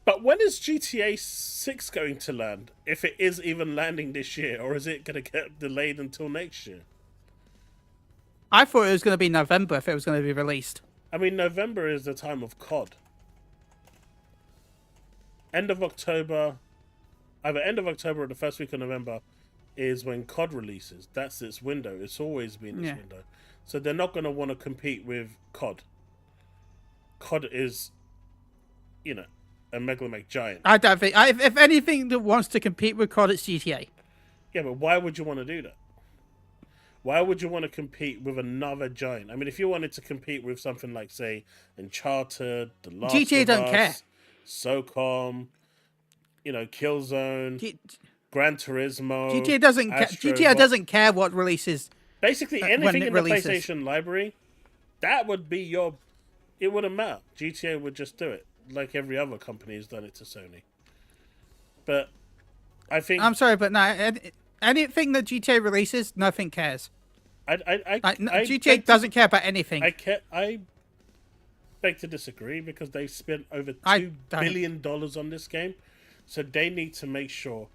But when is GTA 6 going to land? If it is even landing this year, or is it going to get delayed until next year? I thought it was going to be November if it was going to be released. I mean, November is the time of COD. End of October, either end of October or the first week of November is when COD releases. That's its window. It's always been its window. So they're not going to want to compete with COD. COD is, you know, a megalomaniac giant. I don't think... if anything that wants to compete with COD, it's GTA. Yeah, but why would you want to do that? Why would you want to compete with another giant? I mean, if you wanted to compete with something like, say, Uncharted, The Last GTA of don't Us, care. SOCOM, you know, Killzone, Gran Turismo, GTA doesn't care. GTA doesn't care what releases. Basically, anything in the releases. PlayStation library, that would be your... It wouldn't matter. GTA would just do it, like every other company has done it to Sony. But I think... I'm sorry, but no, anything that GTA releases, nothing cares. GTA doesn't care about anything. I beg to disagree, because they've spent over $2 billion on this game, so they need to make sure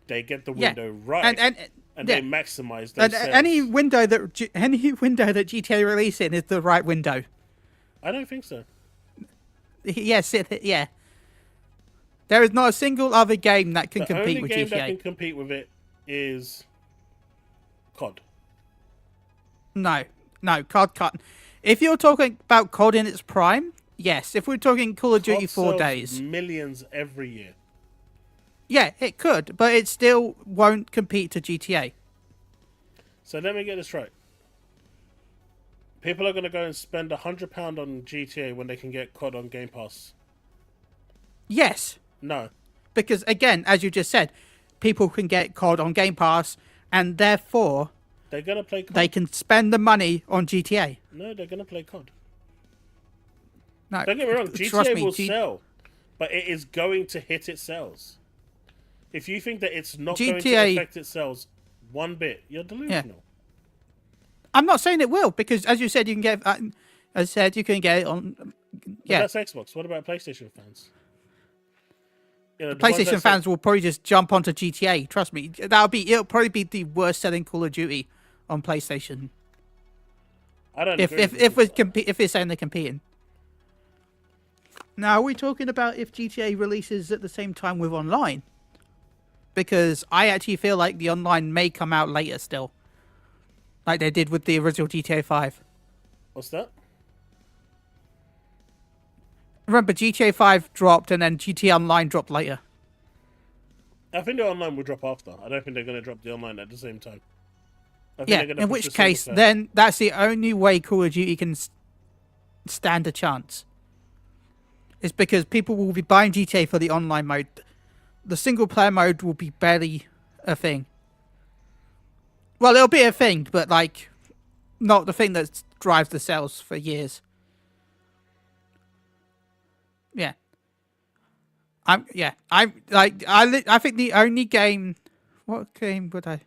they get the window right and they maximize those sales. Any window that GTA release in is the right window. I don't think so. Yes, yeah. There is not a single other game that can compete with GTA. The only game that can compete with it is COD. No, COD can't. If you're talking about COD in its prime, yes. If we're talking Call of Duty 4 days, millions every year. Yeah, it could, but it still won't compete to GTA. So let me get this right. People are going to go and spend £100 on GTA when they can get COD on Game Pass. Yes. No. Because again, as you just said, people can get COD on Game Pass, and therefore they're going to play COD. They can spend the money on GTA. No, they're going to play COD. No, don't get me wrong, GTA will sell, but it is going to hit its sales. If you think that it's not going to affect its sales one bit, you're delusional. Yeah. I'm not saying it will, because as you said, you can get. As I said, you can get it on. Yeah, but that's Xbox. What about PlayStation fans? You know, The the ones that PlayStation say, fans will probably just jump onto GTA. Trust me, it'll probably be the worst selling Call of Duty on PlayStation. I don't If agree. if we're saying they're competing. Now, are we talking about if GTA releases at the same time with online? Because I actually feel like the online may come out later still, like they did with the original GTA 5. What's that? Remember, GTA 5 dropped and then GTA Online dropped later. I think the online will drop after. I don't think they're going to drop the online at the same time. I think Yeah, they're gonna in push which the single case, player. then that's the only way Call of Duty can stand a chance. It's because people will be buying GTA for the online mode. The single player mode will be barely a thing. Well, it'll be a thing, but like not the thing that drives the sales for years. Yeah. I'm I think the only game. What game would I?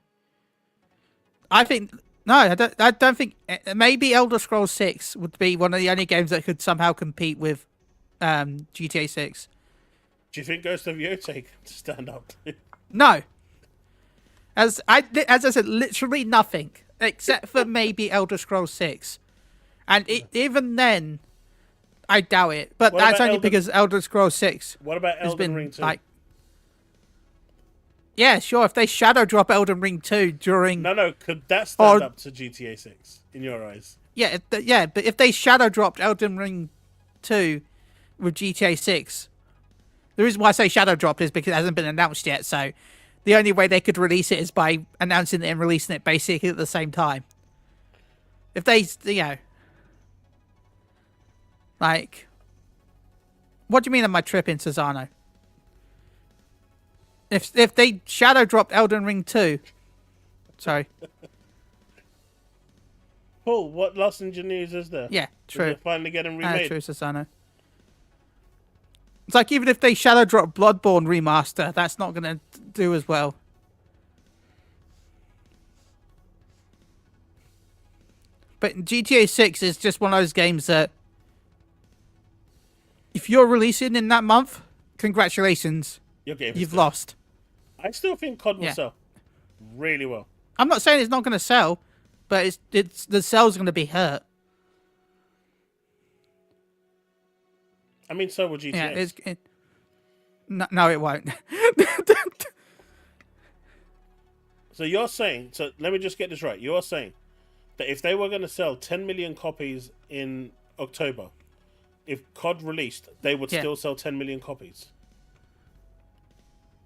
I think no, I don't think. Maybe Elder Scrolls 6 would be one of the only games that could somehow compete with GTA 6. Do you think Ghost of Yotei can stand up? No, as I said, literally nothing except for maybe Elder Scrolls 6, and even then, I doubt it. But What that's about only Elden- because Elder Scrolls 6 What about has Elden been Ring 2? like. Yeah, sure. If they shadow drop Elden Ring 2 during No. Could that stand Or- up to GTA 6 in your eyes? yeah, but if they shadow dropped Elden Ring 2 with GTA 6, the reason why I say shadow dropped is because it hasn't been announced yet. So the only way they could release it is by announcing it and releasing it basically at the same time. If they, like, what do you mean am I tripping, Susano? If they shadow dropped Elden Ring 2, sorry, Paul, what Lost Ninja news is there? yeah, Is true. it finally getting remade? True, Susano. It's like even if they shadow drop Bloodborne remaster, that's not going to do as well. But GTA 6 is just one of those games that if you're releasing in that month, congratulations, Your game is you've dead. lost. I still think COD will Yeah. sell really well. I'm not saying it's not going to sell, but it's the sales going to be hurt. I mean, so will GTA. Yeah, no, it won't. So you're saying, so let me just get this right. You're saying that if they were going to sell 10 million copies in October, if COD released, they would Yeah. still sell 10 million copies?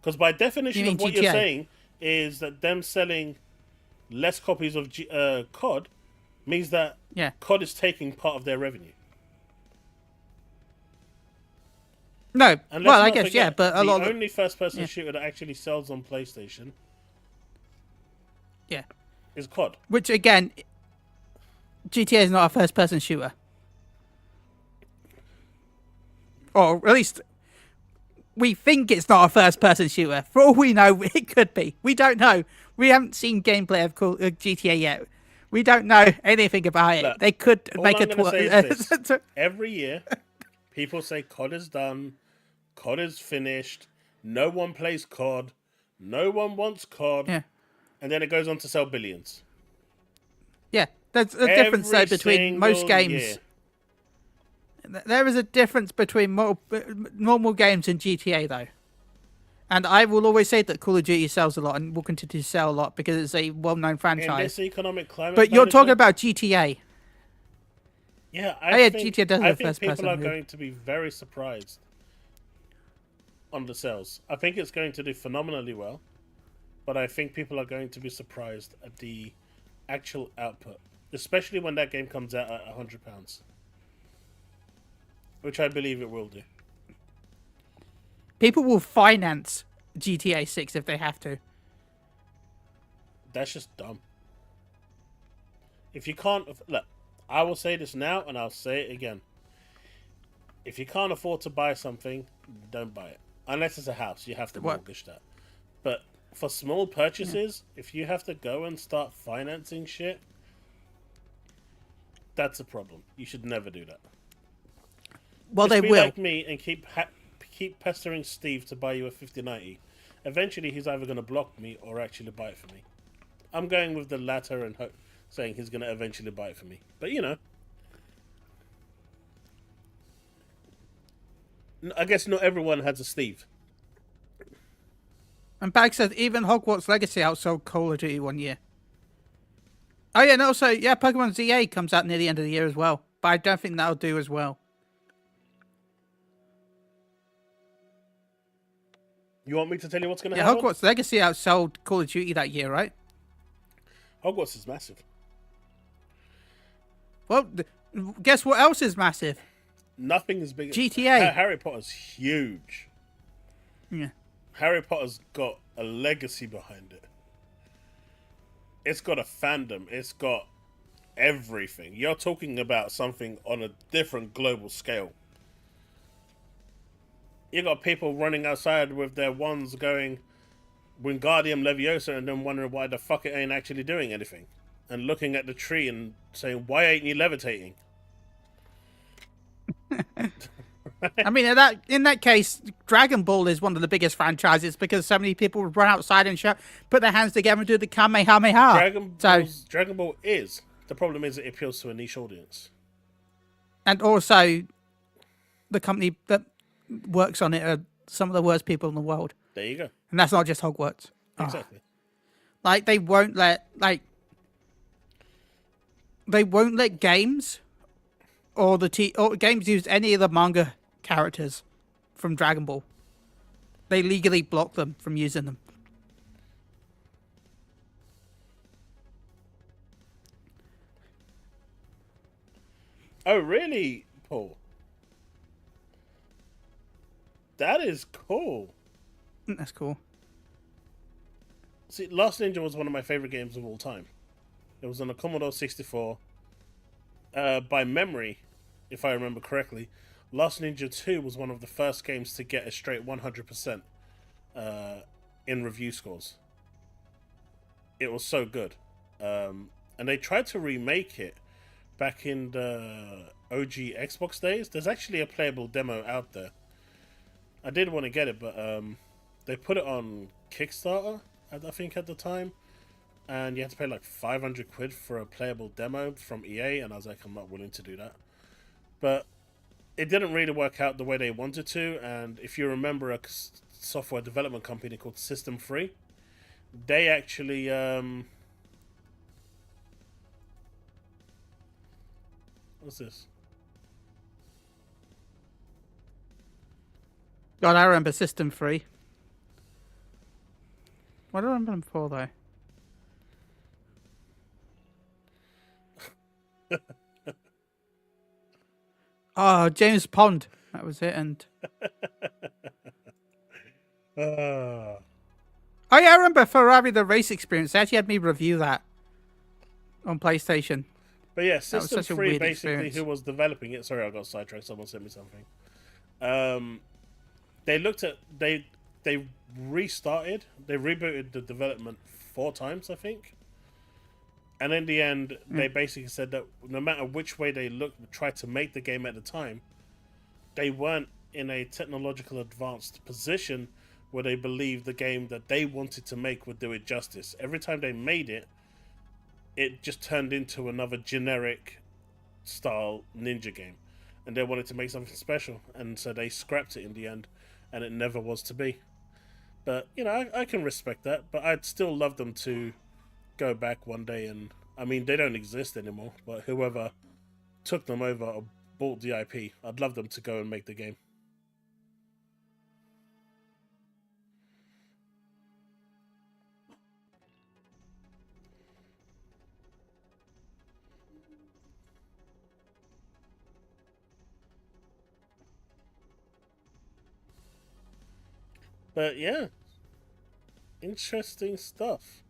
Because by definition You mean of what GTA? you're saying is that them selling less copies of COD means that Yeah. COD is taking part of their revenue. No, And well, let's I not guess, forget, yeah, but a the lot of... only first-person shooter that actually sells on PlayStation Yeah. is COD. Which, again, GTA is not a first-person shooter. Or at least we think it's not a first-person shooter. For all we know, it could be. We don't know. We haven't seen gameplay of GTA yet. We don't know anything about it. Look, They could all make I'm a gonna say is this. twerk. Every year, people say COD is done, COD is finished, no one plays COD, no one wants COD, Yeah. and then it goes on to sell billions. Yeah. There's a difference, though, Every between most single games. year. There is a difference between normal games and GTA, though. And I will always say that Call of Duty sells a lot and will continue to sell a lot because it's a well-known In franchise. this economic climate, But you're talking manager, about GTA. yeah, yeah, I think, GTA does have I think first people person are view. going to be very surprised on the sales. I think it's going to do phenomenally well, but I think people are going to be surprised at the actual output, especially when that game comes out at £100, which I believe it will do. People will finance GTA 6 if they have to. That's just dumb. If you can't... Look, I will say this now and I'll say it again. If you can't afford to buy something, don't buy it. Unless it's a house, you have to mortgage that. But for small purchases, if you have to go and start financing shit, that's a problem. You should never do that. Well, Just they be will. like me and keep pestering Steve to buy you a 5090. Eventually, he's either going to block me or actually buy it for me. I'm going with the latter and saying he's going to eventually buy it for me. But, you know. I guess not everyone has a Steve. And Bag said even Hogwarts Legacy outsold Call of Duty 1 year. Oh yeah, and also, yeah, Pokemon ZA comes out near the end of the year as well. But I don't think that'll do as well. You want me to tell you what's going to happen? Yeah, Hogwarts Legacy outsold Call of Duty that year, right? Hogwarts is massive. Well, guess what else is massive? Nothing is bigger. GTA. Harry Potter's huge. Yeah. Harry Potter's got a legacy behind it. It's got a fandom. It's got everything. You're talking about something on a different global scale. You got people running outside with their wands going Wingardium Leviosa and then wondering why the fuck it ain't actually doing anything. And looking at the tree and saying, why ain't you levitating? I mean, in that case, Dragon Ball is one of the biggest franchises because so many people would run outside and shout, put their hands together and do the Kamehameha. Dragon Ball is. The problem is it appeals to a niche audience. And also, the company that works on it are some of the worst people in the world. There you go. And that's not just Hogwarts. Exactly. Like, they won't let games or games use any of the manga characters from Dragon Ball. They legally block them from using them. Oh, really, Paul? That is cool. That's cool. See, Last Ninja was one of my favorite games of all time. It was on a Commodore 64. By memory, if I remember correctly, Last Ninja 2 was one of the first games to get a straight 100% in review scores. It was so good. And they tried to remake it back in the OG Xbox days. There's actually a playable demo out there. I did want to get it, but they put it on Kickstarter, I think, at the time. And you had to pay like 500 quid for a playable demo from EA, and I was like, I'm not willing to do that. But it didn't really work out the way they wanted to, and if you remember a software development company called System Free, they actually what's this? God, I remember System Free. What do I remember them for, though? Oh, James Pond. That was it, and... Oh, yeah, I remember Ferrari the Race Experience. They actually had me review that on PlayStation. But yeah, System Free, basically, who was developing it... Sorry, I got sidetracked. Someone sent me something. They looked at... They restarted. They rebooted the development 4 times, I think. And in the end, they basically said that no matter which way they tried to make the game at the time, they weren't in a technological advanced position where they believed the game that they wanted to make would do it justice. Every time they made it, it just turned into another generic style ninja game. And they wanted to make something special. And so they scrapped it in the end, and it never was to be. But, you know, I can respect that, but I'd still love them to go back one day and... I mean, they don't exist anymore, but whoever took them over or bought the IP, I'd love them to go and make the game. But yeah, interesting stuff.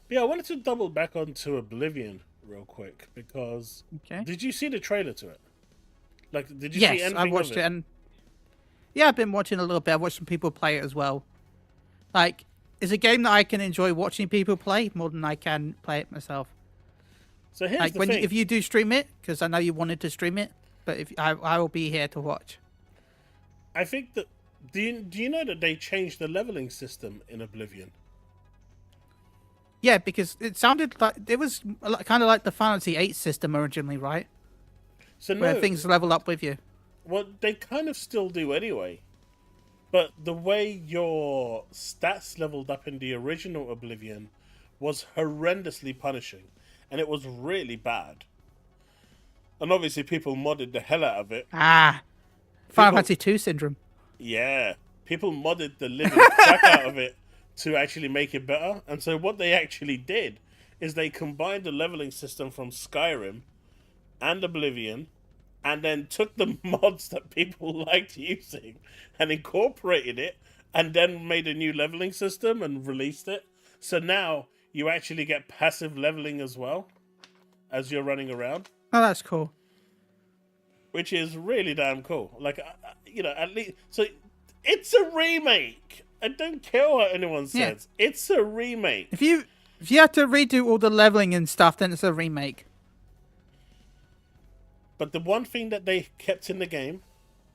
But yeah, I wanted to double back onto Oblivion real quick because did you see the trailer to it? Like, did you see anything? Yes, I watched it, and yeah, I've been watching a little bit. I've watched some people play it as well. Like, it's a game that I can enjoy watching people play more than I can play it myself. So here's Like the when thing. if you do stream it, because I know you wanted to stream it, but if I will be here to watch. I think that do you know that they changed the leveling system in Oblivion? Yeah, because it sounded like it was kind of like the Fantasy 8 system originally, right? So Where no, things level up with you. well they kind of still do anyway. But the way your stats leveled up in the original Oblivion was horrendously punishing, and it was really bad. And obviously, people modded the hell out of it. Ah, Final People, Fantasy 2 syndrome. yeah, people modded the living crap out of it to actually make it better. And so, what they actually did is they combined the leveling system from Skyrim and Oblivion, and then took the mods that people liked using and incorporated it, and then made a new leveling system and released it. So now you actually get passive leveling as well as you're running around, Oh, that's cool. which is really damn cool. Like, at least so it's a remake. I don't care what anyone says. Yeah. It's a remake. If you have to redo all the leveling and stuff, then it's a remake. But the one thing that they kept in the game,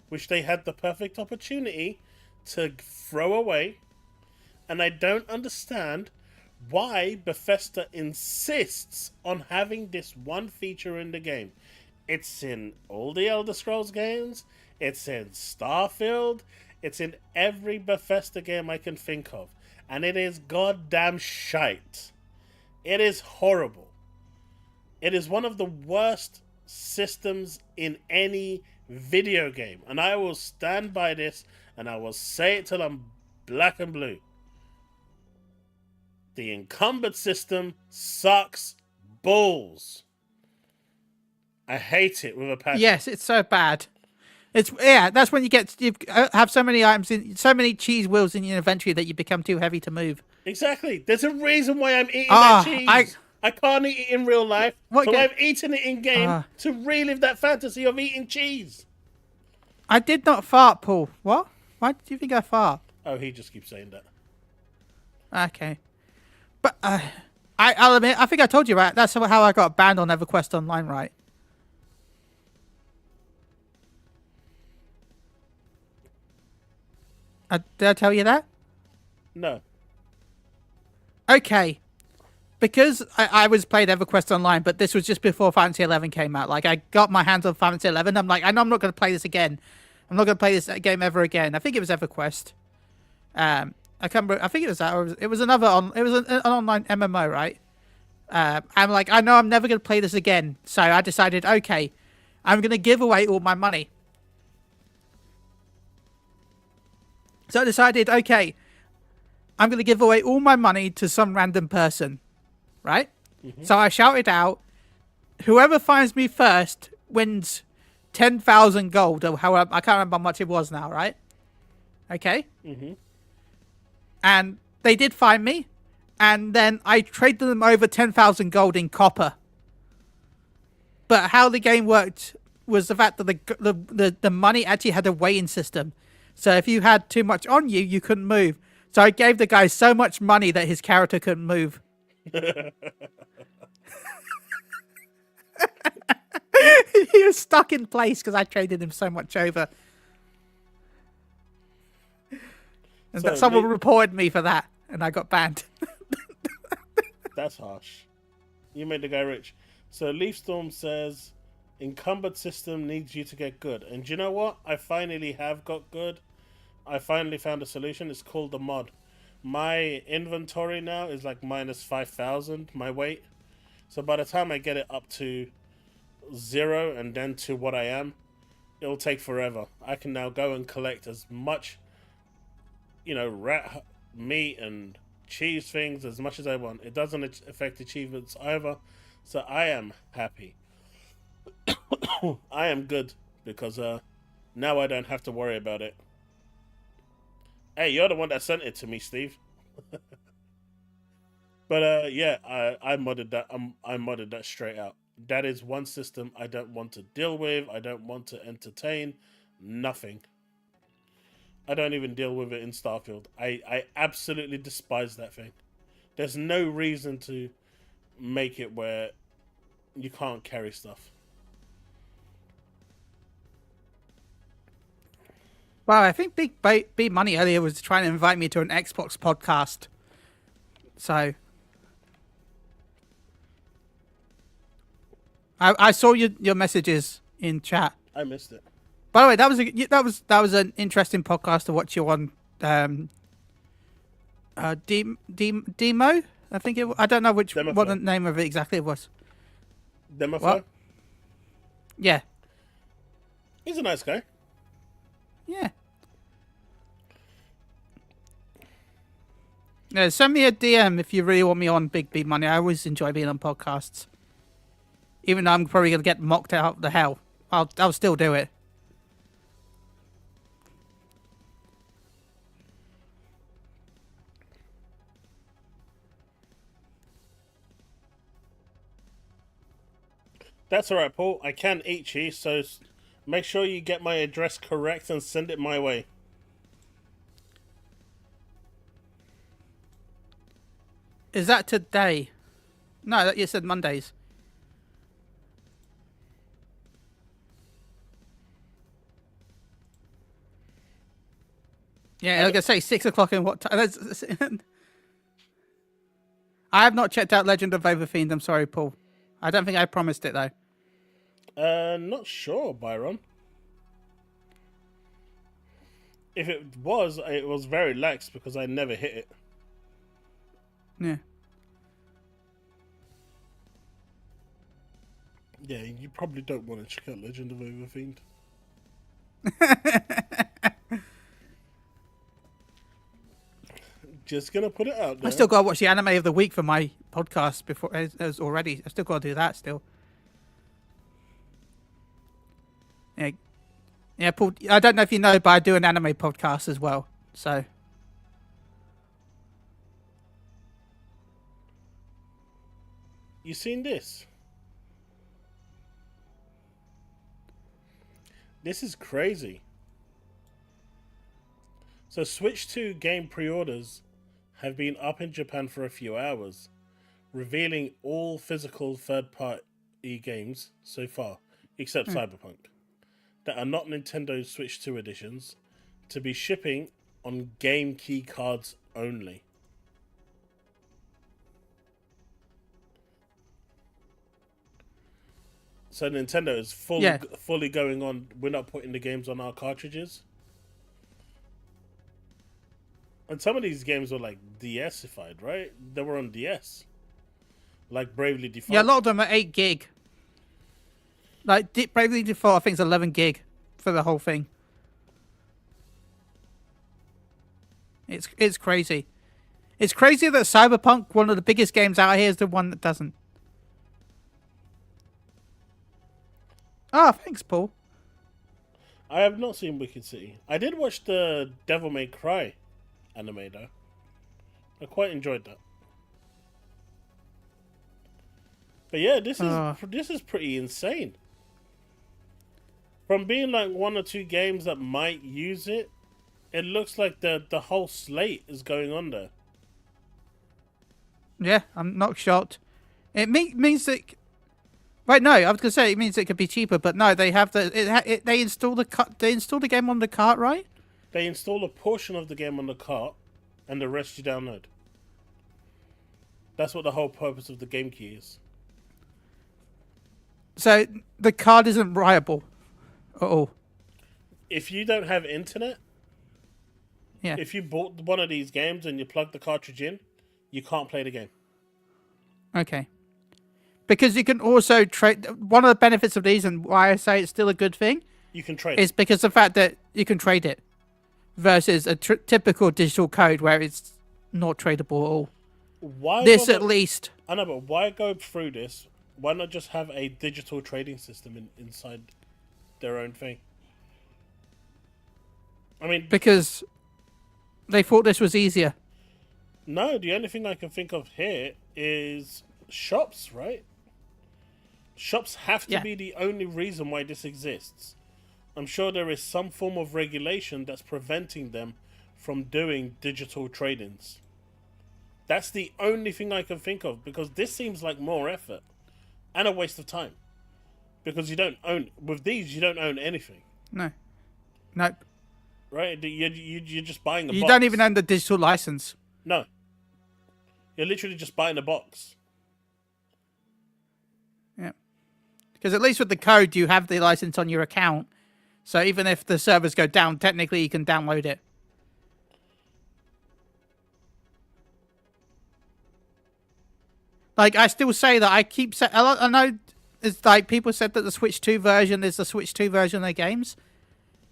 which they had the perfect opportunity to throw away, and I don't understand why Bethesda insists on having this one feature in the game. It's in all the Elder Scrolls games, it's in Starfield, it's in every Bethesda game I can think of, and it is goddamn shite. It is horrible. It is one of the worst systems in any video game, and I will stand by this, and I will say it till I'm black and blue. The incumbent system sucks balls. I hate it with a passion. Yes, it's so bad. That's when you have so many items in so many cheese wheels in your inventory that you become too heavy to move. Exactly. There's a reason why I'm eating that cheese. I can't eat it in real life, I've eaten it in game to relive that fantasy of eating cheese. I did not fart, Paul. What? Why do you think I fart? Oh, he just keeps saying that. Okay. But I'll admit, I think I told you, right? That's how I got banned on EverQuest Online, right? Did I tell you that? No. Okay. Because I was playing EverQuest Online, but this was just before Fantasy 11 came out. Like, I got my hands on Fantasy 11. I'm like, I know I'm not going to play this again. I'm not going to play this game ever again. I think it was EverQuest. I can't remember. I think it was that. Or it was another. It was an online MMO, right? I'm like, I know I'm never going to play this again. So I decided, okay, I'm going to give away all my money. So I decided, okay, I'm going to give away all my money to some random person. Right? Mm-hmm. So I shouted out, whoever finds me first wins 10,000 gold, or however, I can't remember how much it was now, right? Okay? Mm-hmm. And they did find me, and then I traded them over 10,000 gold in copper. But how the game worked was the fact that the money actually had a weighing system. So if you had too much on you, you couldn't move. So I gave the guy so much money that his character couldn't move. He was stuck in place because I traded him so much over. And so someone reported me for that, and I got banned. That's harsh. You made the guy rich. So Leafstorm says, incumbent system needs you to get good. And do you know what? I finally have got good. I finally found a solution. It's called the mod. My inventory now is like minus 5,000, my weight. So by the time I get it up to 0 and then to what I am, it'll take forever. I can now go and collect as much, rat meat and cheese things as much as I want. It doesn't affect achievements either. So I am happy. I am good because now I don't have to worry about it. Hey, you're the one that sent it to me, Steve. But yeah, I modded that. I modded that straight out. That is one system I don't want to deal with. I don't want to entertain. Nothing. I don't even deal with it in Starfield. I absolutely despise that thing. There's no reason to make it where you can't carry stuff. Well, I think Big Money earlier was trying to invite me to an Xbox podcast. So I saw your messages in chat. I missed it. By the way, that was an interesting podcast to watch you on. Demo. I think it. I don't know what the name of it exactly was. Demofo? What? Yeah. He's a nice guy. Yeah. Yeah, send me a DM if you really want me on Big Money. I always enjoy being on podcasts. Even though I'm probably going to get mocked out of the hell. I'll still do it. That's alright, Paul. I can eat cheese, so make sure you get my address correct and send it my way. Is that today? No, you said Mondays. Yeah, I was going to say 6 o'clock in what time? I have not checked out Legend of Overfiend. I'm sorry, Paul. I don't think I promised it, though. Not sure, Byron. If it was very lax because I never hit it. Yeah. Yeah, you probably don't want to check out Legend of Overfiend. Just gonna put it out there. I still got to watch the anime of the week for my podcast before as already. I still got to do that still. Yeah, Paul. I don't know if you know, but I do an anime podcast as well. So. You seen this? This is crazy. So Switch 2 game pre-orders have been up in Japan for a few hours, revealing all physical third-party games so far, except Cyberpunk, that are not Nintendo Switch 2 editions, to be shipping on game key cards only. So Nintendo is fully going on, we're not putting the games on our cartridges. And some of these games were like DS-ified, right? They were on DS. Like Bravely Default. Yeah, a lot of them are 8 gig. Like Bravely Default, I think it's 11 gig for the whole thing. It's crazy. It's crazy that Cyberpunk, one of the biggest games out here, is the one that doesn't. Oh, thanks, Paul. I have not seen Wicked City. I did watch the Devil May Cry anime though. I quite enjoyed that. But yeah, this is pretty insane. From being like 1 or 2 games that might use it, it looks like the whole slate is going on there. Yeah, I'm not shocked. It means that. Right, no, I was gonna say it means it could be cheaper, but no, they have they install the game on the cart, right? They install a portion of the game on the cart, and the rest you download. That's what the whole purpose of the game key is. So the card isn't viable at all. If you don't have internet, yeah. If you bought one of these games and you plug the cartridge in, you can't play the game. Okay. Because you can also trade. One of the benefits of these, and why I say it's still a good thing, you can trade. Is because of the fact that you can trade it, versus a typical digital code where it's not tradable at all. Why this at least? I know, but why go through this? Why not just have a digital trading system inside their own thing? I mean, because they thought this was easier. No, the only thing I can think of here is shops, right? Shops have to be the only reason why this exists. I'm sure there is some form of regulation that's preventing them from doing digital trade-ins. That's the only thing I can think of, because this seems like more effort. and a waste of time because you don't own with these. You don't own anything, No. Nope. right? You're just buying a box. You don't even own the digital license. No, you're literally just buying a box. Yeah. Because at least with the code, you have the license on your account. So even if the servers go down, technically you can download it. Like, I still say that I keep saying... I know it's like people said that the Switch 2 version is the Switch 2 version of the games.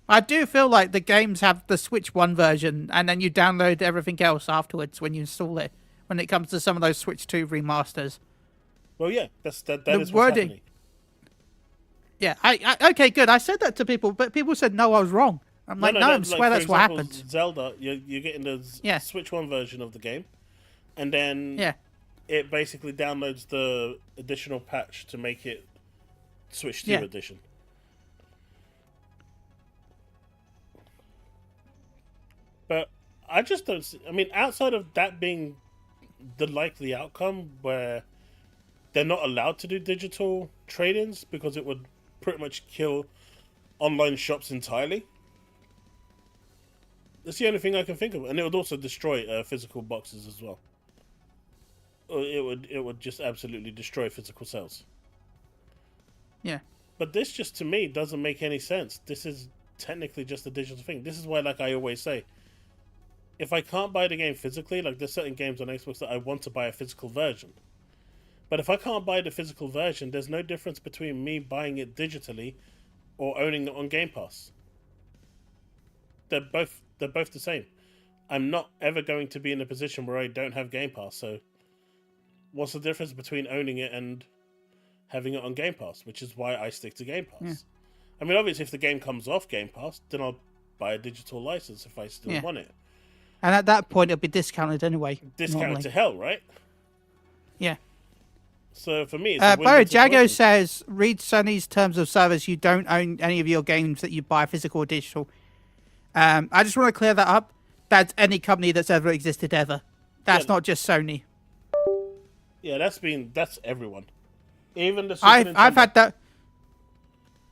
I do feel like the games have the Switch 1 version, and then you download everything else afterwards when you install it, when it comes to some of those Switch 2 remasters. Well, yeah, that The is what's wording. happening. Yeah, okay, good. I said that to people, but people said, no, I was wrong. I'm like, no, I swear for that's what example, happened. Zelda, you're getting the Switch 1 version of the game, and then it basically downloads the additional patch to make it Switch 2 edition. But I just don't see... I mean, outside of that being the likely outcome where they're not allowed to do digital trade-ins because it would pretty much kill online shops entirely. That's the only thing I can think of. And it would also destroy physical boxes as well. It would just absolutely destroy physical sales. Yeah. But this just, to me, doesn't make any sense. This is technically just a digital thing. This is why, like I always say, if I can't buy the game physically, like there's certain games on Xbox that I want to buy a physical version. But if I can't buy the physical version, there's no difference between me buying it digitally or owning it on Game Pass. They're both the same. I'm not ever going to be in a position where I don't have Game Pass, so what's the difference between owning it and having it on Game Pass, which is why I stick to Game Pass. Yeah. I mean, obviously, if the game comes off Game Pass, then I'll buy a digital license if I still want it. And at that point, it'll be discounted anyway. Discounted normally. to hell, right? Yeah. So for me, it's a Barry win-win Jago situation. says, read Sony's terms of service. You don't own any of your games that you buy physical or digital. I just want to clear that up. That's any company that's ever existed ever. That's not just Sony. Yeah, that's everyone. Even the I've had that.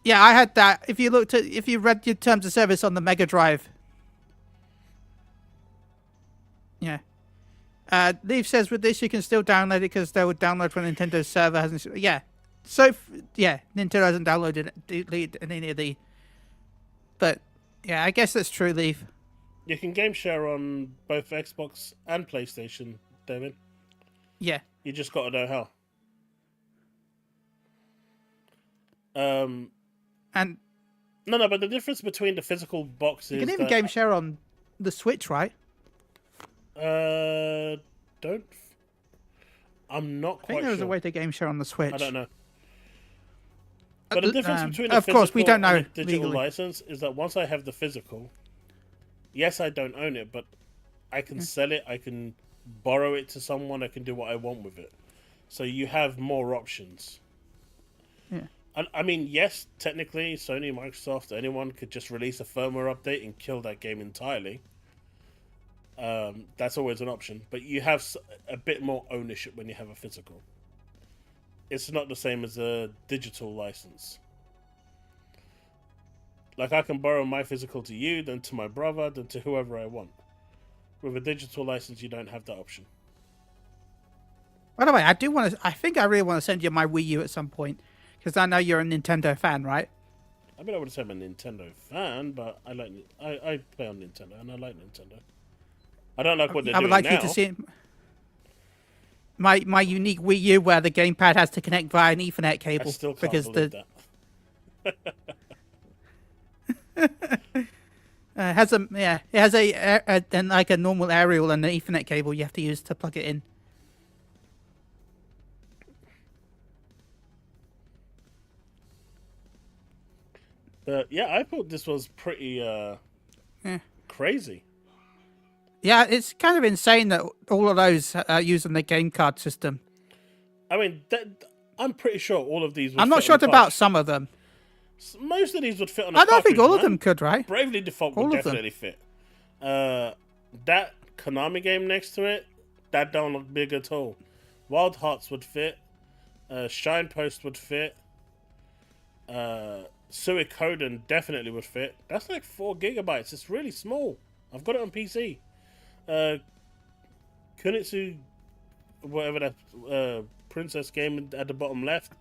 Yeah, I had that. If you read your terms of service on the Mega Drive. Yeah. Leaf says with this you can still download it because they would download from Nintendo's server. Hasn't. Yeah. So Nintendo hasn't downloaded deleted any of the. But yeah, I guess that's true, Leaf. You can game share on both Xbox and PlayStation, David. Yeah. You just got to know how. And No, but the difference between the physical box is you can even game share on the Switch, right? I'm not I think quite there was sure. a way to game share on the Switch. I don't know. But the difference between a of physical course, we don't know and a digital legally. license is that once I have the physical, yes, I don't own it, but I can sell it, I can borrow it to someone, I can do what I want with it. So you have more options. Yeah. And I mean, yes, technically, Sony, Microsoft, anyone could just release a firmware update and kill that game entirely. That's always an option, but you have a bit more ownership when you have a physical. It's not the same as a digital license. Like, I can borrow my physical to you, then to my brother, then to whoever I want. With a digital license, you don't have that option. By the way, I think I really want to send you my Wii U at some point, because I know you're a Nintendo fan, right? I mean, I wouldn't say I'm a Nintendo fan, but I play on Nintendo, and I like Nintendo. I don't like what they're I doing would like now. you to see my unique Wii U where the gamepad has to connect via an Ethernet cable. I still can't because believe that. it has a normal aerial and an Ethernet cable you have to use to plug it in. But yeah, I thought this was pretty crazy. Yeah, it's kind of insane that all of those are using the game card system. I mean, I'm pretty sure all of these would I'm not fit sure on the about cartridge. some of them. Most of these would fit on a I don't think all of cartridge, them man. could, right? Bravely Default All would of them. definitely fit. That Konami game next to it, that don't look big at all. Wild Hearts would fit. Shine Post would fit. Suikoden definitely would fit. That's like 4 gigabytes. It's really small. I've got it on PC. Kunitsu, whatever that princess game at the bottom left.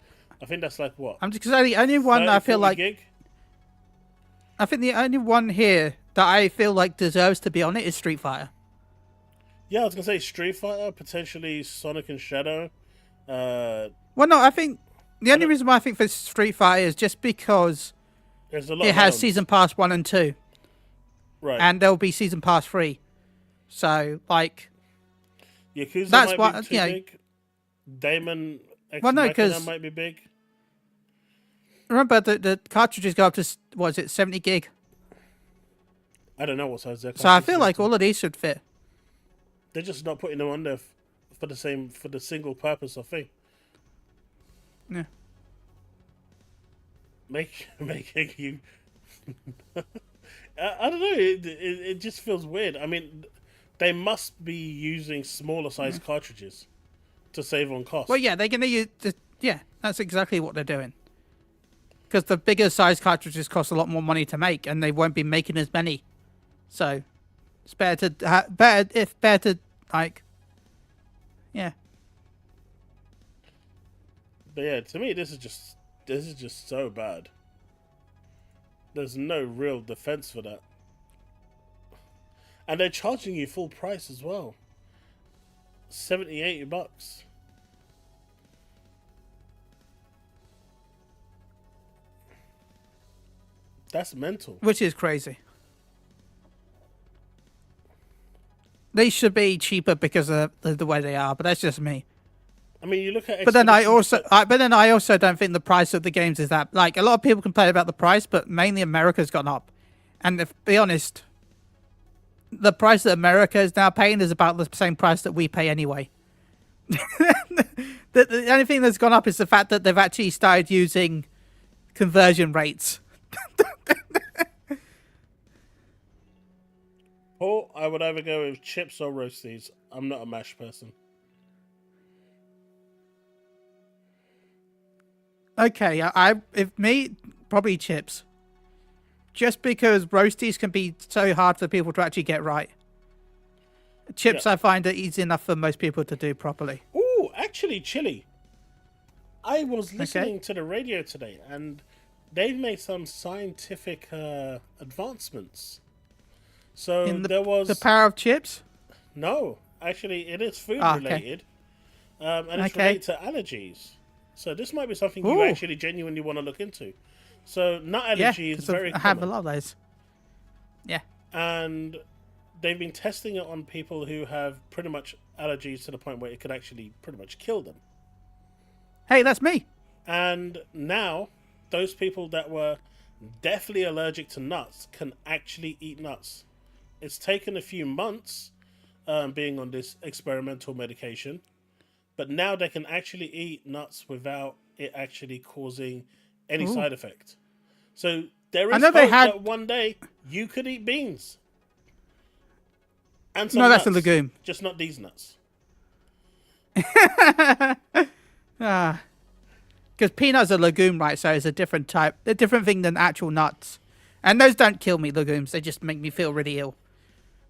I think that's like what? I'm just saying the only one 30, I feel 40 like gig? I think the only one here that I feel like deserves to be on it is Street Fighter. Yeah, I was gonna say Street Fighter, potentially Sonic and Shadow. Well, no, I think the only reason why I think for Street Fighter is just because There's a lot. it of has add-ons. Season Pass 1 and 2, Right. and there'll be Season Pass 3. So, like, Yakuza that's might what- be too yeah. big. Damon X Well, no, Machina 'cause- might be big. remember the cartridges go up to, what is it, 70 gig? I don't know what size they're. So I feel like all of these should fit. They're just not putting them on there for the single purpose of thing. Yeah. Making you. I don't know. It just feels weird. I mean, they must be using smaller size cartridges to save on cost. Well, yeah, they're going to use... Yeah, that's exactly what they're doing. Because the bigger size cartridges cost a lot more money to make, and they won't be making as many. So, it's better to, like... Yeah. But yeah, to me, this is just so bad. There's no real defense for that. And they're charging you full price as well. $70-80. That's mental. Which is crazy. They should be cheaper because of the way they are, but that's just me. I mean, you look at. But then I also don't think the price of the games is that, like, a lot of people complain about the price, but mainly America's gone up. And if be honest, the price that America is now paying is about the same price that we pay anyway. The only thing that's gone up is the fact that they've actually started using conversion rates. Or I would either go with chips or roasties. I'm not a mash person. Okay, if me, probably chips. Just because roasties can be so hard for people to actually get right. Chips, Yeah. I find are easy enough for most people to do properly. Ooh, actually, chili. I was listening to the radio today, and they've made some scientific advancements. So In there was the power of chips? no. Actually, it is food Ah, okay. related, and it's Okay. related to allergies. So this might be something you Ooh. actually genuinely want to look into. So nut allergy is 'cause very I have a common, lot of those. Yeah. and they've been testing it on people who have pretty much allergies to the point where it could actually pretty much kill them. Hey, that's me. And now, those people that were deathly allergic to nuts can actually eat nuts. It's taken a few months being on this experimental medication, but now they can actually eat nuts without it actually causing any side effect. So there is I know hope they had- that one day you could eat beans. And some No, that's a nuts, legume. just not these nuts. Because peanuts are legume, right? So it's a different type, a different thing than actual nuts. And those don't kill me, legumes. They just make me feel really ill.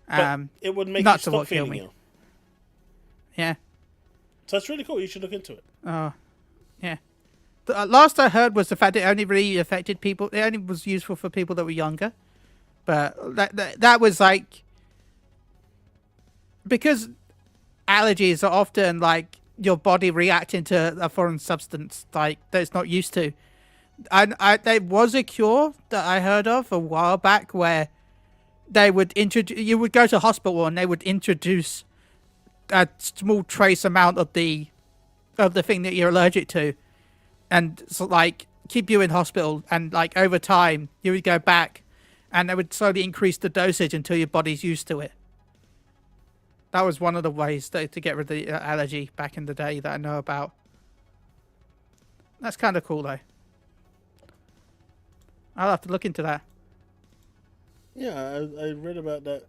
But it would make you nuts are stop what kill feeling me. ill. Yeah. So it's really cool. You should look into it. Oh, yeah. The last I heard was the fact it only really affected people. It only was useful for people that were younger. But that was like, because allergies are often like your body reacting to a foreign substance like that it's not used to. There was a cure that I heard of a while back where they would you would go to hospital and they would introduce a small trace amount of the thing that you're allergic to, and so, like, keep you in hospital, and like over time you would go back and they would slowly increase the dosage until your body's used to it. That was one of the ways to get rid of the allergy back in the day that I know about. That's kind of cool though. I'll have to look into that. Yeah, I read about that.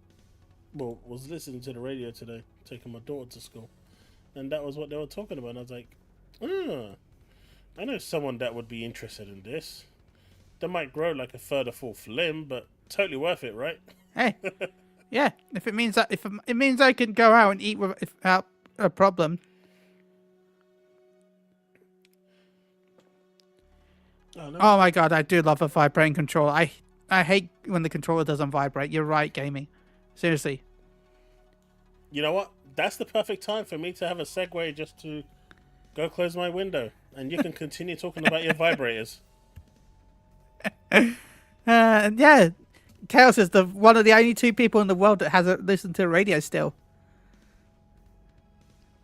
Well, was listening to the radio today, taking my daughter to school, and that was what they were talking about. And I was like, I know someone that would be interested in this. They might grow like a third or fourth limb, but totally worth it, right? Hey, yeah. If it means that, if it means I can go out and eat without a problem. Oh, no. Oh my god, I do love a vibrating controller. I hate when the controller doesn't vibrate. You're right, gaming. Seriously. You know what? That's the perfect time for me to have a segue just to go close my window, and you can continue talking about your vibrators. Yeah. Chaos is one of the only two people in the world that hasn't listened to radio still.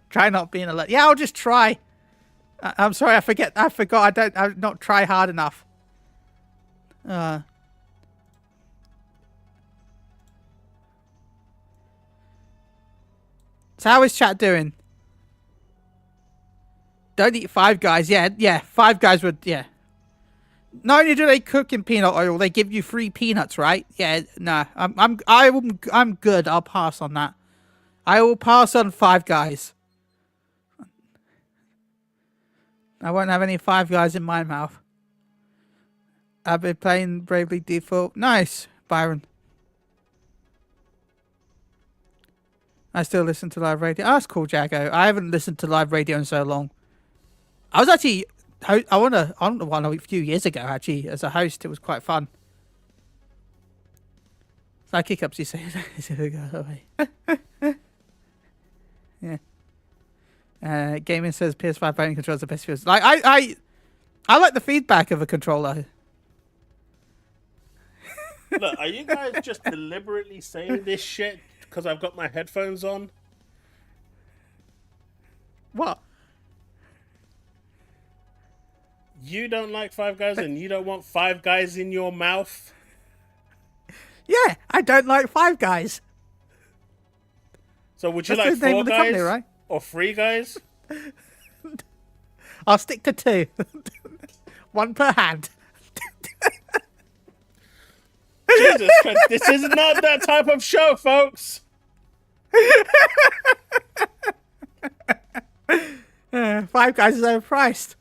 Try not being alert. Yeah, I'll just try. I'm sorry, I forgot. I not try hard enough. So how is chat doing? Don't eat Five Guys. Yeah. Five Guys would. Yeah. Not only do they cook in peanut oil, they give you free peanuts, right? Yeah. No, I'm good. I'll pass on that. I will pass on Five Guys. I won't have any Five Guys in my mouth. I've been playing Bravely Default. Nice, Byron. I still listen to live radio. Oh, that's cool, Jago. I haven't listened to live radio in so long. I was actually on one a few years ago, actually, as a host. It was quite fun. Psychic ups, you say. Yeah. Gaming says PS5 voting controller is the best feels. Like I like the feedback of a controller. Look, are you guys just deliberately saying this shit because I've got my headphones on? What? You don't like Five Guys and you don't want Five Guys in your mouth? Yeah, I don't like Five Guys. So would you That's like the name Four of the Guys company, right? or Three Guys? I'll stick to two. One per hand. Jesus Christ, this is not that type of show, folks. Five Guys is overpriced.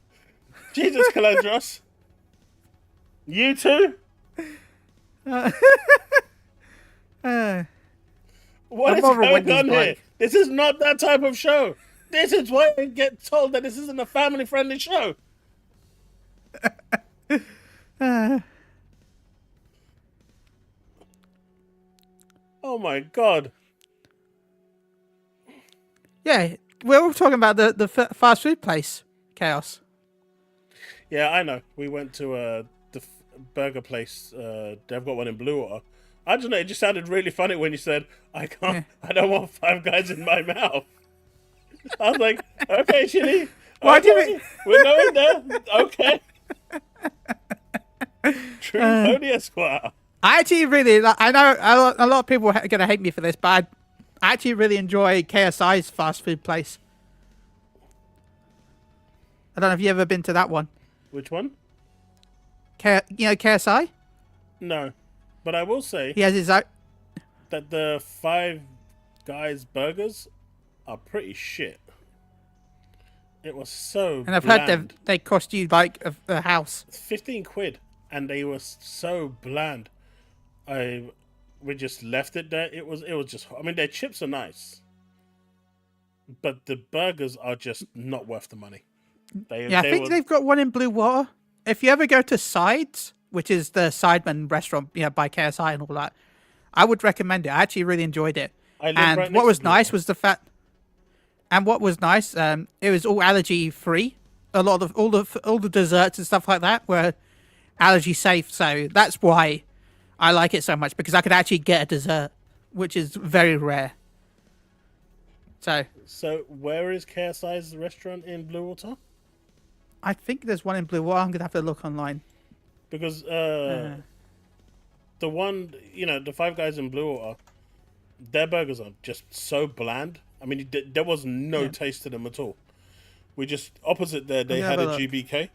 Jesus, Calandros. You too? What is going on here? This is not that type of show. This is why I get told that this isn't a family-friendly show. Oh my god. Yeah, we're all talking about the fast food place, Chaos. Yeah, I know. We went to the burger place. They've got one in Bluewater. I don't know. It just sounded really funny when you said, "I can't. Yeah. I don't want Five Guys in my mouth." I was like, "Okay, Chili. Why do you think we're going there? Okay." True Pony Esquire. I actually really. I know a lot of people are gonna hate me for this, but I actually really enjoy KSI's fast food place. I don't know if you ever been to that one. Which one? KSI? No. But I will say he has his own... that the Five Guys burgers are pretty shit. It was so And I've bland. heard they cost you like a house. 15 quid. And they were so bland. We just left it there. It was just... I mean, their chips are nice. But the burgers are just not worth the money. I think they've got one in Bluewater. If you ever go to Sides, which is the Sidemen restaurant, by KSI and all that, I would recommend it. I actually really enjoyed it. And what was nice was the fact, and what was nice, it was all allergy free. A lot of all the desserts and stuff like that were allergy safe. So that's why I like it so much, because I could actually get a dessert, which is very rare. So where is KSI's restaurant in Bluewater? I think there's one in Bluewater. I'm gonna have to look online. Because the one, the Five Guys in Bluewater, their burgers are just so bland. I mean, there was no taste to them at all. We just, opposite there, they had a GBK.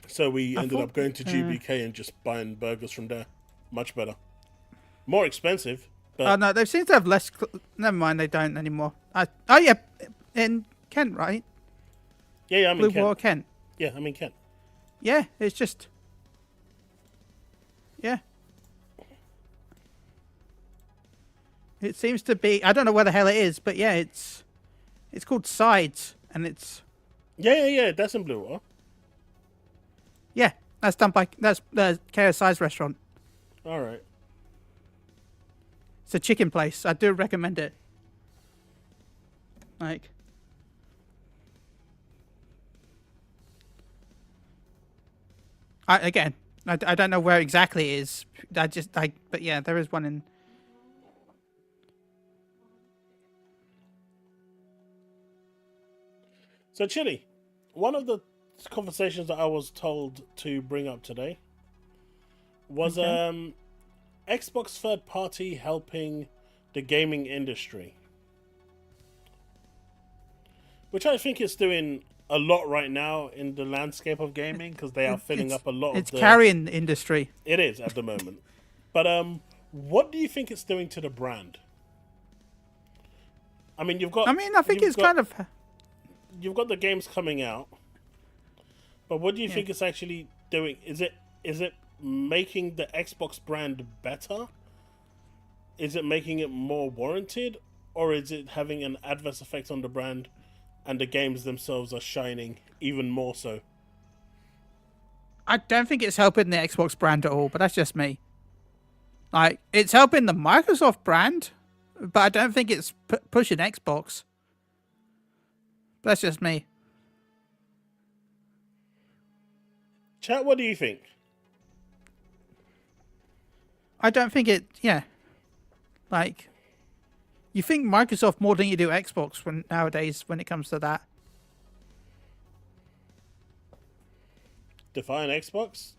So we ended up going to GBK and just buying burgers from there. Much better. More expensive. But... Oh, no, they seem to have less... Never mind, they don't anymore. In Kent, right? Yeah, I'm in Kent. Yeah, I mean Kent. Yeah, it's just. Yeah. It seems to be. I don't know where the hell it is, but yeah, it's called Sides, and it's. Yeah. That's in Blue Water. Yeah, that's done by that's the KSI's restaurant. All right. It's a chicken place. I do recommend it. Like. I don't know where exactly it is. But yeah, there is one in. So, Chili, one of the conversations that I was told to bring up today was Okay. Xbox third party helping the gaming industry, which I think is doing a lot right now in the landscape of gaming because they are filling up a lot of It's the. carrying the industry. It is at the moment, but what do you think it's doing to the brand? I mean, I mean, I think it's kind of. you've got the games coming out, but what do you Yeah. think it's actually doing? Is it making the Xbox brand better? Is it making it more warranted, or is it having an adverse effect on the brand, and the games themselves are shining even more so? I don't think it's helping the Xbox brand at all, but that's just me. Like, it's helping the Microsoft brand, but I don't think it's pushing Xbox. That's just me. Chat, what do you think? I don't think it. Yeah, like, you think Microsoft more than you do Xbox nowadays when it comes to that. Define Xbox.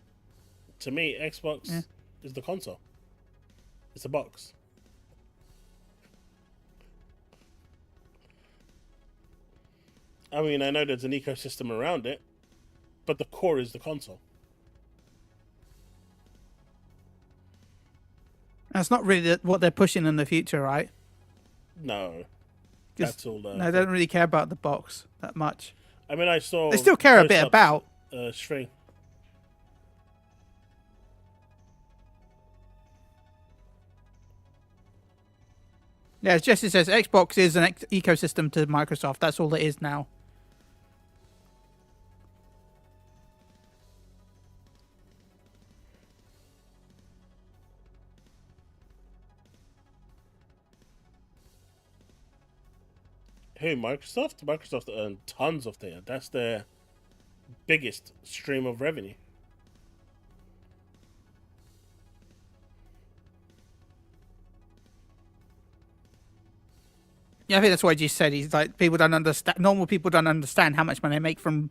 To me, Xbox Yeah. is the console. It's a box. I mean, I know there's an ecosystem around it, but the core is the console. That's not really what they're pushing in the future, right? No, 'Cause that's all. they don't really care about the box that much. I mean, I saw. They still care a bit post-ups, about. string. Yeah, as Jesse says, Xbox is an ecosystem to Microsoft. That's all it is now. Who, Microsoft? Microsoft earn tons of data. That's their biggest stream of revenue. Yeah, I think that's what he said. He's like, people don't understand. Normal people don't understand how much money they make from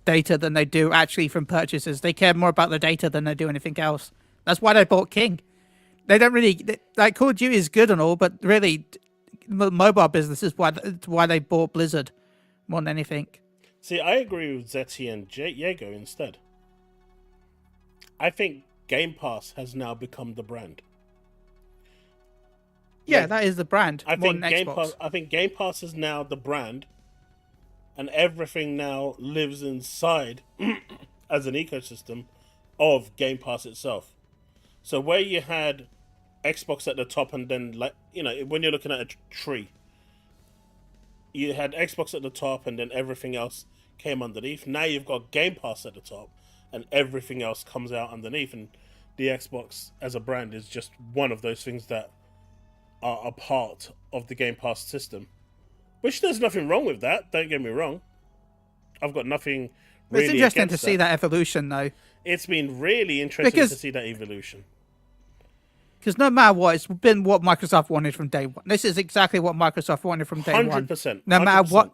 data than they do actually from purchases. They care more about the data than they do anything else. That's why they bought King. They don't really like Call of Duty is good and all, but really, mobile business is why they bought Blizzard more than anything. See, I agree with Zetty and Jago instead. I think Game Pass has now become the brand. Yeah, Like, that is the brand. I more think than Game Xbox. Pass. I think Game Pass is now the brand, and everything now lives inside as an ecosystem of Game Pass itself. So where you had Xbox at the top, and then when you're looking at a tree, you had Xbox at the top, and then everything else came underneath. Now you've got Game Pass at the top, and everything else comes out underneath. And the Xbox as a brand is just one of those things that are a part of the Game Pass system. Which there's nothing wrong with that. Don't get me wrong. I've got nothing really. It's interesting to against see that evolution, though, It's been really interesting Because- to see that evolution. because no matter what, it's been what Microsoft wanted from day one. This is exactly what Microsoft wanted from day one. 100%. No matter 100%. what,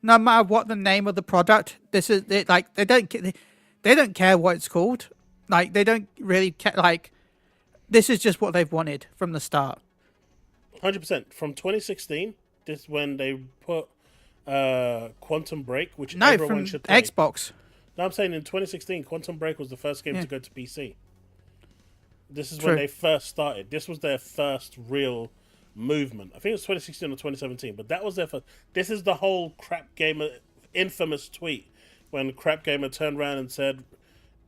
no matter what the name of the product, this is it. Like they don't care what it's called. Like they don't really care. Like this is just what they've wanted from the start. 100%. From 2016, this is when they put Quantum Break, which No, everyone from should play. Xbox. No, I'm saying in 2016, Quantum Break was the first game Yeah. to go to PC. This is True. when they first started. This was their first real movement. I think it was 2016 or 2017, but that was their first. This is the whole crap gamer infamous tweet when Crap Gamer turned around and said,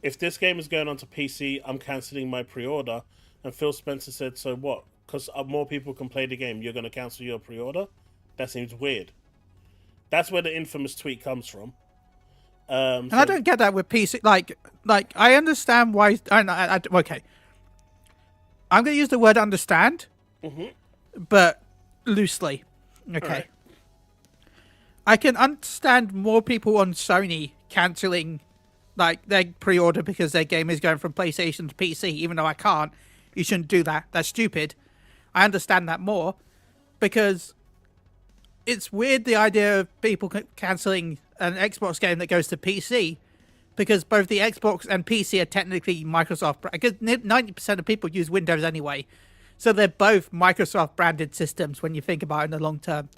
if this game is going on to PC, I'm cancelling my pre-order. And Phil Spencer said, so what? Because more people can play the game, you're going to cancel your pre-order? That seems weird. That's where the infamous tweet comes from. And I don't get that with PC. Like I understand why. Okay. I'm going to use the word understand, but loosely. Okay. Right. I can understand more people on Sony cancelling like their pre-order because their game is going from PlayStation to PC, even though I can't. You shouldn't do that. That's stupid. I understand that more because it's weird the idea of people cancelling an Xbox game that goes to PC because both the Xbox and PC are technically Microsoft. Because 90% of people use Windows anyway. So they're both Microsoft branded systems when you think about it in the long term.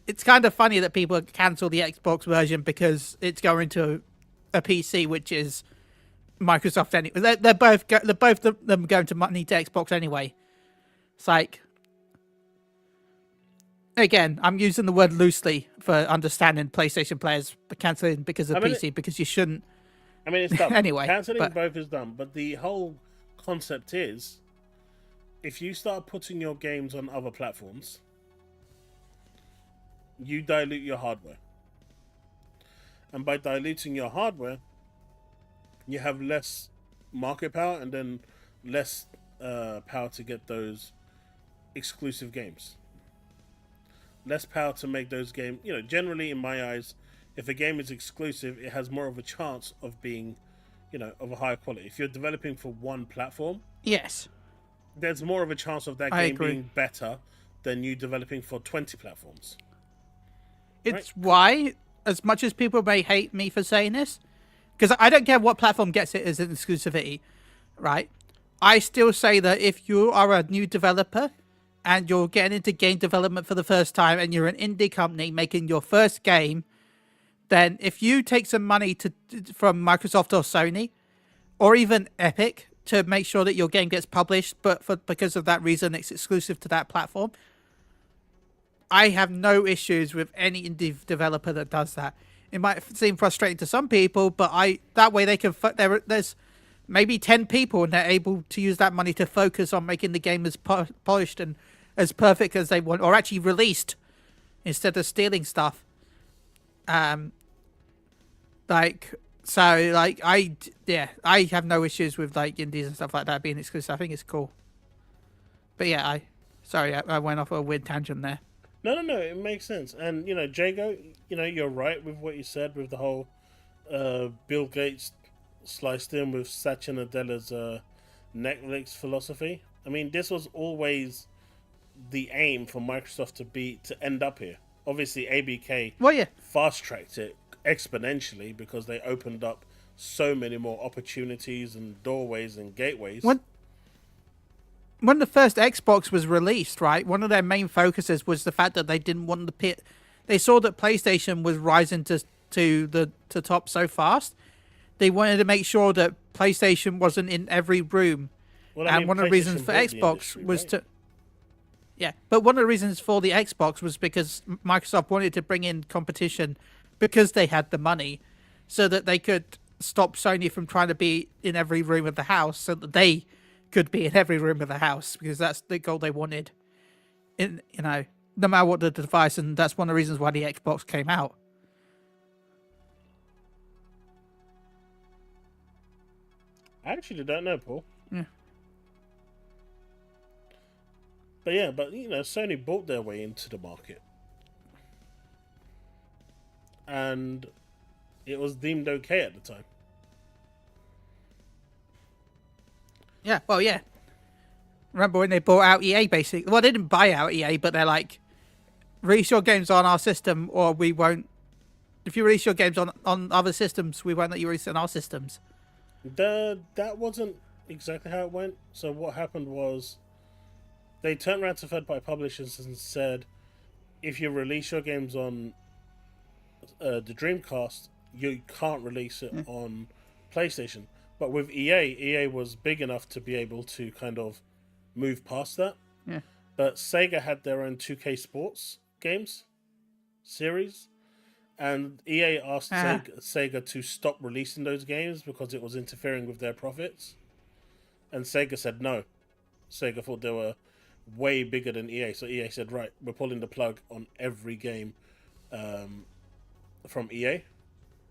It's kind of funny that people cancel the Xbox version because it's going to a PC, which is Microsoft anyway. They're both of them going to money to Xbox anyway. It's like, again, I'm using the word loosely for understanding PlayStation players cancelling because of PC because you shouldn't. I mean, it's dumb. Anyway, cancelling both is dumb, but the whole concept is, if you start putting your games on other platforms, you dilute your hardware. And by diluting your hardware, you have less market power and then less power to get those exclusive games. Less power to make those games. You know, generally in my eyes, if a game is exclusive, it has more of a chance of being, you know, of a higher quality. If you're developing for one platform, yes, there's more of a chance of that game being better than you developing for 20 platforms. It's why, as much as people may hate me for saying this, because I don't care what platform gets it as an exclusivity, right? I still say that if you are a new developer and you're getting into game development for the first time and you're an indie company making your first game, then if you take some money from Microsoft or Sony or even Epic to make sure that your game gets published, but because of that reason it's exclusive to that platform, I have no issues with any indie developer that does that. It might seem frustrating to some people, but that way they can. There's maybe 10 people and they're able to use that money to focus on making the game as polished and as perfect as they want, or actually released instead of stealing stuff. I have no issues with like indies and stuff like that being exclusive. I think it's cool. But yeah, I went off a weird tangent there. No, it makes sense. And, you know, Jago, you know, you're right with what you said with the whole Bill Gates sliced in with Satya Nadella's Netflix philosophy. I mean, this was always the aim for Microsoft to end up here. Obviously, ABK fast-tracked it exponentially because they opened up so many more opportunities and doorways and gateways. When the first Xbox was released, right, one of their main focuses was the fact that they didn't want the pit. They saw that PlayStation was rising to top so fast. They wanted to make sure that PlayStation wasn't in every room. Well, I mean, one of the reasons for Xbox was to... Yeah, but one of the reasons for the Xbox was because Microsoft wanted to bring in competition because they had the money so that they could stop Sony from trying to be in every room of the house so that they could be in every room of the house because that's the goal they wanted. No matter what the device, and that's one of the reasons why the Xbox came out. I actually don't know, Paul. Yeah. But yeah, Sony bought their way into the market. And it was deemed okay at the time. Yeah, well, yeah. Remember when they bought out EA, basically? Well, they didn't buy out EA, but they're like, release your games on our system or we won't... If you release your games on other systems, we won't let you release on our systems. That wasn't exactly how it went. So what happened was they turned around to third-party publishers and said, if you release your games on the Dreamcast, you can't release it on PlayStation. But with EA was big enough to be able to kind of move past that. Yeah. But Sega had their own 2K Sports games series, and EA asked Ah. Sega to stop releasing those games because it was interfering with their profits, and Sega said no. Sega thought they were way bigger than EA, so EA said, right, we're pulling the plug on every game from EA.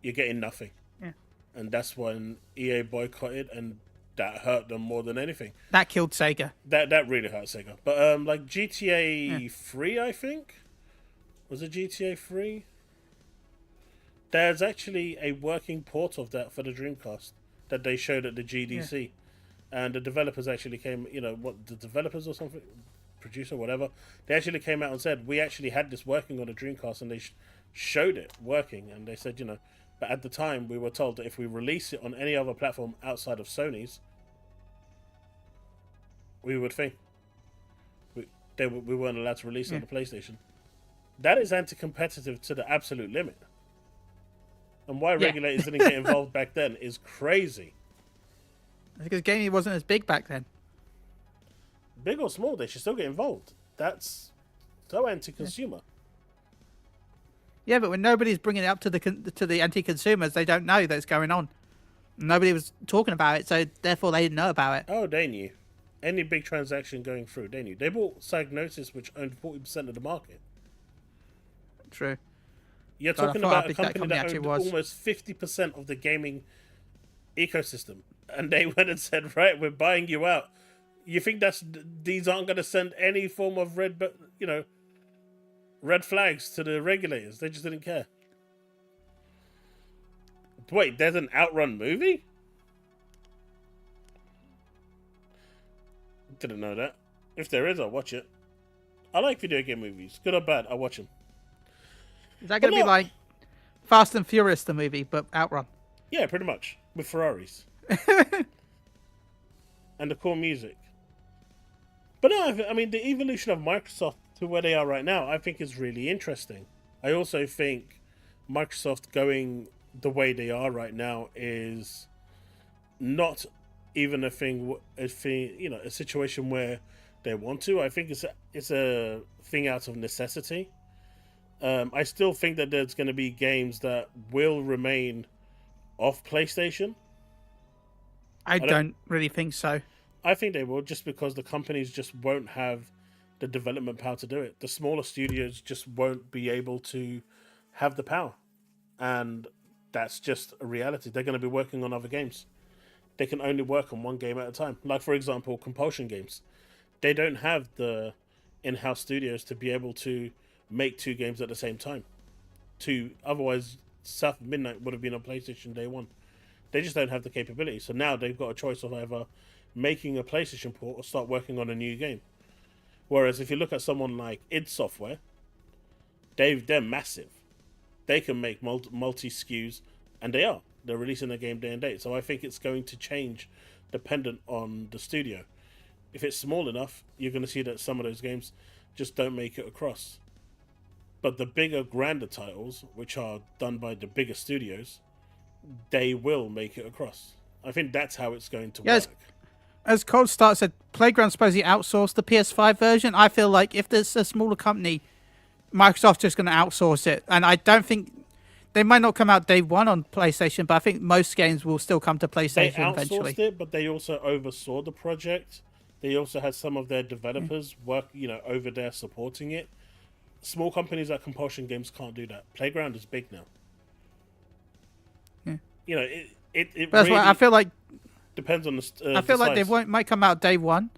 You're getting nothing. Yeah. And that's when EA boycotted, and that hurt them more than anything. That killed Sega. That really hurt Sega. But like GTA Yeah. 3, I think, was it GTA 3? There's actually a working port of that for the Dreamcast that they showed at the GDC, and the developers actually came. The developers or something, producer, whatever. They actually came out and said we actually had this working on the Dreamcast, and they showed it working, and they said, but at the time we were told that if we release it on any other platform outside of Sony's, we would think we weren't allowed to release it on the PlayStation. That is anti-competitive to the absolute limit. And why regulators didn't get involved back then is crazy. Because gaming wasn't as big back then. Big or small, they should still get involved. That's so anti-consumer. Yeah, but when nobody's bringing it up to the anti-consumers, they don't know that's going on. Nobody was talking about it, so therefore they didn't know about it. Oh, they knew. Any big transaction going through, they knew. They bought Psygnosis, which owned 40% of the market. True. You're talking about a company that owned almost 50% of the gaming ecosystem. And they went and said, right, we're buying you out. You think these aren't going to send any form of red flags to the regulators? They just didn't care. Wait, there's an Outrun movie? Didn't know that. If there is, I'll watch it. I like video game movies. Good or bad, I'll watch them. Is that going to be like Fast and Furious, the movie, but Outrun? Yeah, pretty much. With Ferraris. And the cool music. But no, I mean, the evolution of Microsoft to where they are right now, I think is really interesting. I also think Microsoft going the way they are right now is not even a situation where they want to. I think it's a thing out of necessity. I still think that there's going to be games that will remain off PlayStation. I don't really think so. I think they will, just because the companies just won't have the development power to do it. The smaller studios just won't be able to have the power. And that's just a reality. They're going to be working on other games. They can only work on one game at a time. Like, for example, Compulsion Games. They don't have the in-house studios to be able to make two games at the same time. Otherwise, South of Midnight would have been on PlayStation day one. They just don't have the capability. So now they've got a choice of either making a PlayStation port or start working on a new game. Whereas if you look at someone like id Software, they're massive. They can make multi SKUs, and they're releasing a game day and date. So I think it's going to change dependent on the studio. If it's small enough, you're going to see that some of those games just don't make it across. But the bigger, grander titles, which are done by the bigger studios, they will make it across. I think that's how it's going to work. As Cold Start said, Playground supposedly outsourced the PS5 version. I feel like if there's a smaller company, Microsoft's just going to outsource it. And I don't think they might not come out day one on PlayStation, but I think most games will still come to PlayStation eventually. They outsourced it, but they also oversaw the project. They also had some of their developers work, over there supporting it. Small companies like Compulsion Games can't do that. Playground is big now. Yeah. It that's really why I feel like depends on the. I feel like they might come out day one,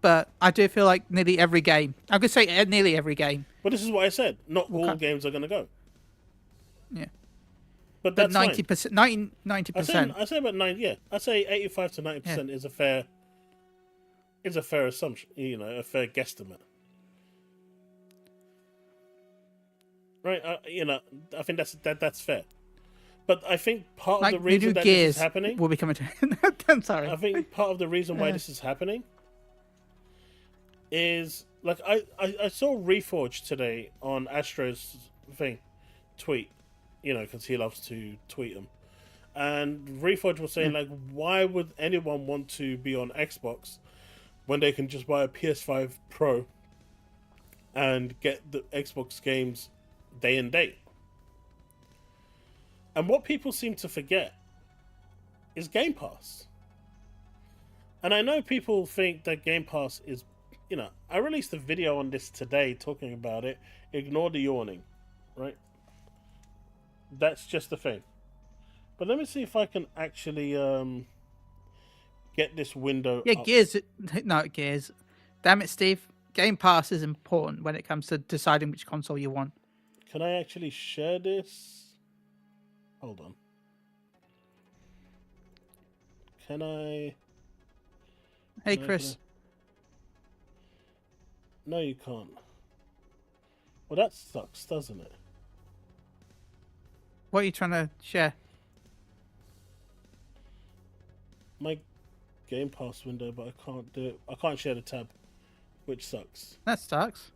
but I do feel like nearly every game. I could say nearly every game. But this is what I said. Not all games are going to go. Yeah. But that's 90%, 90%. I say about 90. Yeah, I say 85 to 90% is a fair. Is a fair assumption. A fair guesstimate. Right. I think that's fair. But I think part of the reason that this is happening will be coming to. I'm sorry. I think part of the reason why this is happening is like I saw Reforge today on Astro's tweet, because he loves to tweet them, and Reforge was saying like, why would anyone want to be on Xbox when they can just buy a PS5 Pro and get the Xbox games day and date? And what people seem to forget is Game Pass. And I know people think that Game Pass is, I released a video on this today talking about it. Ignore the yawning, right? That's just the thing. But let me see if I can actually get this window Yeah, up. Gears. Damn it, Steve. Game Pass is important when it comes to deciding which console you want. Can I actually share this? Hold on. Can I... Hey, Chris. No, you can't. Well, that sucks, doesn't it? What are you trying to share? My Game Pass window, but I can't do it. I can't share the tab, which sucks. That sucks.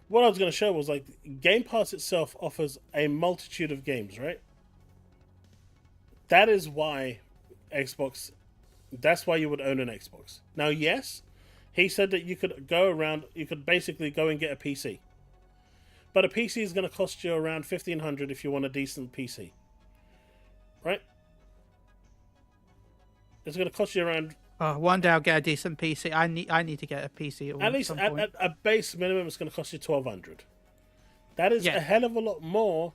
What I was going to show was like Game Pass itself offers a multitude of games, right? That is why Xbox. That's why you would own an Xbox. Now, yes, he said that you could go around. You could basically go and get a PC, but a PC is going to cost you around $1,500 if you want a decent PC, right? It's going to cost you around. Oh, one day I'll get a decent PC. I need to get a PC At least at a base minimum, it's going to cost you $1,200. That is a hell of a lot more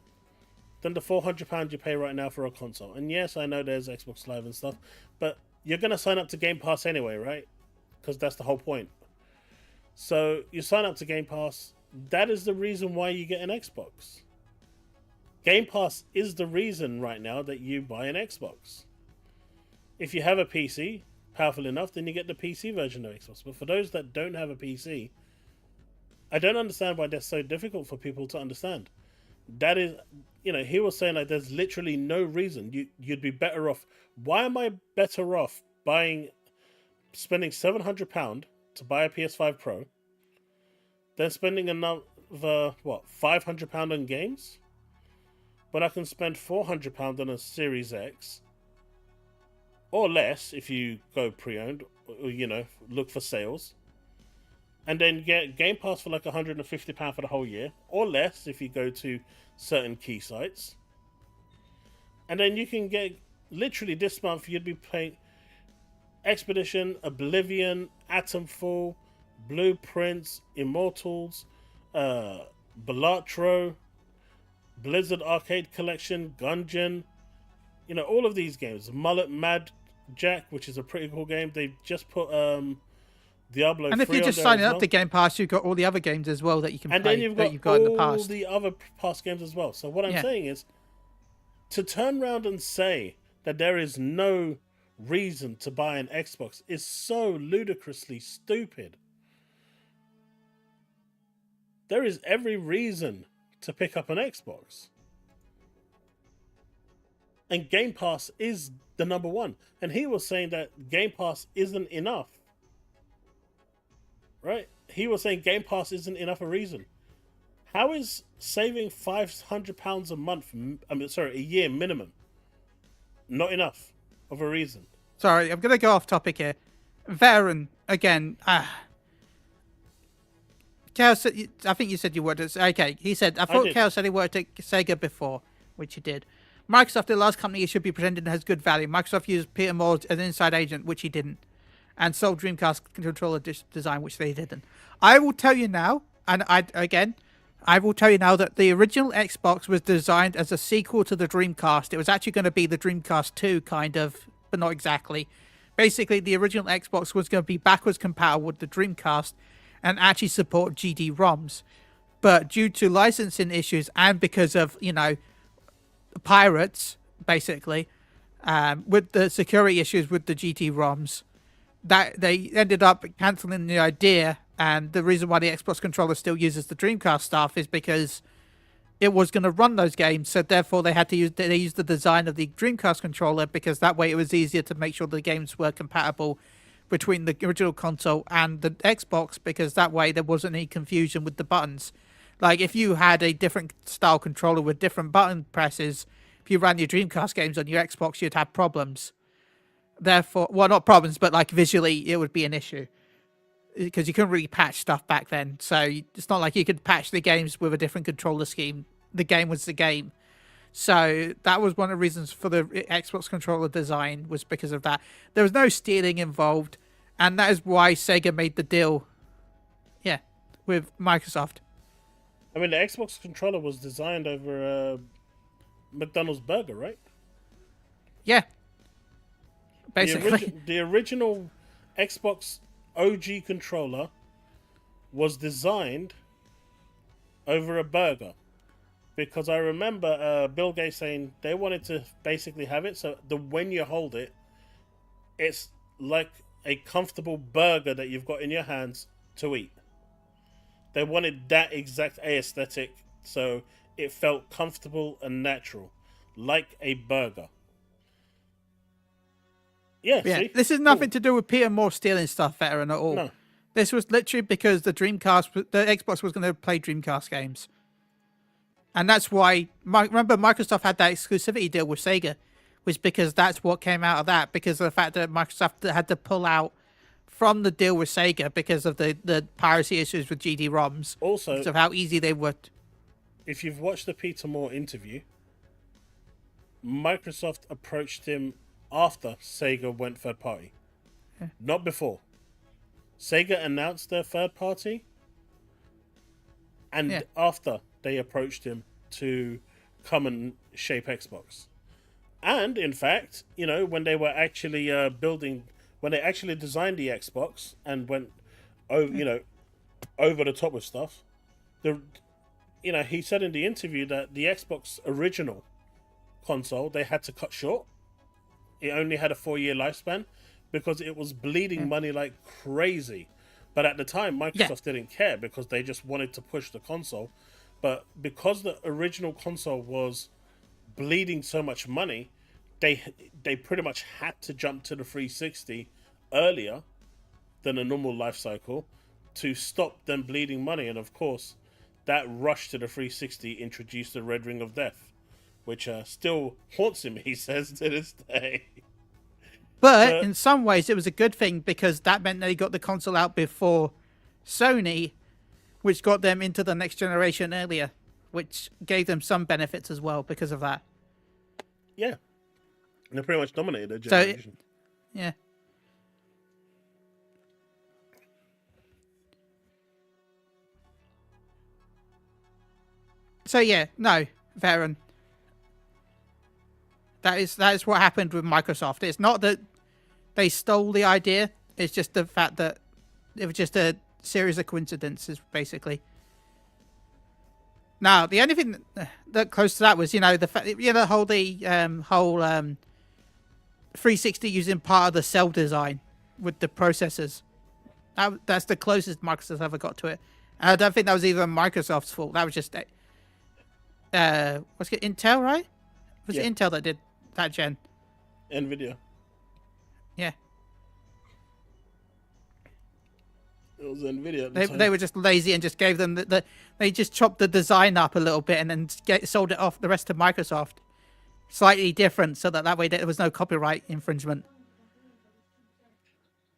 than the £400 you pay right now for a console. And yes, I know there's Xbox Live and stuff, but you're going to sign up to Game Pass anyway, right? Because that's the whole point. So you sign up to Game Pass. That is the reason why you get an Xbox. Game Pass is the reason right now that you buy an Xbox. If you have a PC powerful enough, then you get the PC version of Xbox. But for those that don't have a PC, I don't understand why that's so difficult for people to understand. That is, he was saying like there's literally no reason you'd be better off. Why am I better off spending £700 to buy a PS5 Pro than spending another £500 on games? But I can spend £400 on a Series X. Or less if you go pre-owned, or, look for sales. And then get Game Pass for like £150 for the whole year. Or less if you go to certain key sites. And then you can get, literally this month, you'd be paying Expedition, Oblivion, Atomfall, Blueprints, Immortals, Balatro, Blizzard Arcade Collection, Gungeon. All of these games. Mullet Mad Jack, which is a pretty cool game. They've just put Diablo 3 and if you're just signing up to Game Pass, you've got all the other games as well that you can play. And then you've got in the past. all the other past games as well. So what I'm saying is, to turn around and say that there is no reason to buy an Xbox is so ludicrously stupid. There is every reason to pick up an Xbox. And Game Pass is the number one. And he was saying that Game Pass isn't enough. Right? He was saying Game Pass isn't enough a reason. How is saving £500 a month, a year minimum, not enough of a reason? Sorry, I'm going to go off topic here. Varen, again, Chaos, I think you said you worked at... Okay, he said, I thought Chaos said he worked at Sega before, which he did. Microsoft, the last company he should be presented has good value. Microsoft used Peter Moore as an inside agent, which he didn't. And sold Dreamcast controller design, which they didn't. I will tell you now, and I will tell you now that the original Xbox was designed as a sequel to the Dreamcast. It was actually going to be the Dreamcast 2, kind of, but not exactly. Basically, the original Xbox was going to be backwards compatible with the Dreamcast and actually support GD-ROMs. But due to licensing issues and because of, pirates, basically, with the security issues with the GT-ROMs, that they ended up cancelling the idea. And the reason why the Xbox controller still uses the Dreamcast stuff is because it was going to run those games, so therefore they had to use the design of the Dreamcast controller, because that way it was easier to make sure the games were compatible between the original console and the Xbox, because that way there wasn't any confusion with the buttons. Like, if you had a different style controller with different button presses, if you ran your Dreamcast games on your Xbox, you'd have problems. Therefore, well, not problems, but like visually, it would be an issue. because you couldn't really patch stuff back then. So it's not like you could patch the games with a different controller scheme. The game was the game. So that was one of the reasons for the Xbox controller design, was because of that. There was no stealing involved, and that is why Sega made the deal, with Microsoft. I mean, the Xbox controller was designed over a McDonald's burger, right? Yeah. Basically. The original Xbox OG controller was designed over a burger. Because I remember Bill Gates saying they wanted to basically have it so when you hold it, it's like a comfortable burger that you've got in your hands to eat. They wanted that exact aesthetic, so it felt comfortable and natural, like a burger. Yeah, see? This is nothing to do with Peter Moore stealing stuff, veteran, at all. No. This was literally because the Xbox was going to play Dreamcast games. And that's why, remember, Microsoft had that exclusivity deal with Sega, was because that's what came out of that, because of the fact that Microsoft had to pull out from the deal with Sega because of the piracy issues with GD-ROMs. Also, of how easy they were. If you've watched the Peter Moore interview, Microsoft approached him after Sega went third party. Not before. Sega announced their third party, and after they approached him to come and shape Xbox. And in fact, when they were actually when they actually designed the Xbox and went over, over the top with stuff, he said in the interview that the Xbox original console they had to cut short. It only had a 4-year lifespan because it was bleeding money like crazy. But at the time, Microsoft didn't care because they just wanted to push the console. But because the original console was bleeding so much money, they pretty much had to jump to the 360 earlier than a normal life cycle to stop them bleeding money. And of course, that rush to the 360 introduced the Red Ring of Death, which still haunts him, he says, to this day. But in some ways, it was a good thing because that meant they got the console out before Sony, which got them into the next generation earlier, which gave them some benefits as well because of that. Yeah. And they pretty much dominated their generation. So no, Varen. That is what happened with Microsoft. It's not that they stole the idea. It's just the fact that it was just a series of coincidences, basically. Now, the only thing that close to that was, the fact, the whole 360 using part of the cell design with the processors. That's the closest Microsoft ever got to it. And I don't think that was even Microsoft's fault. That was just what's it, Intel, right? Was it Intel that did that gen? NVIDIA. Yeah. It was NVIDIA at the time. They were just lazy and just gave them they just chopped the design up a little bit and then sold it off the rest to Microsoft. Slightly different, so that way there was no copyright infringement.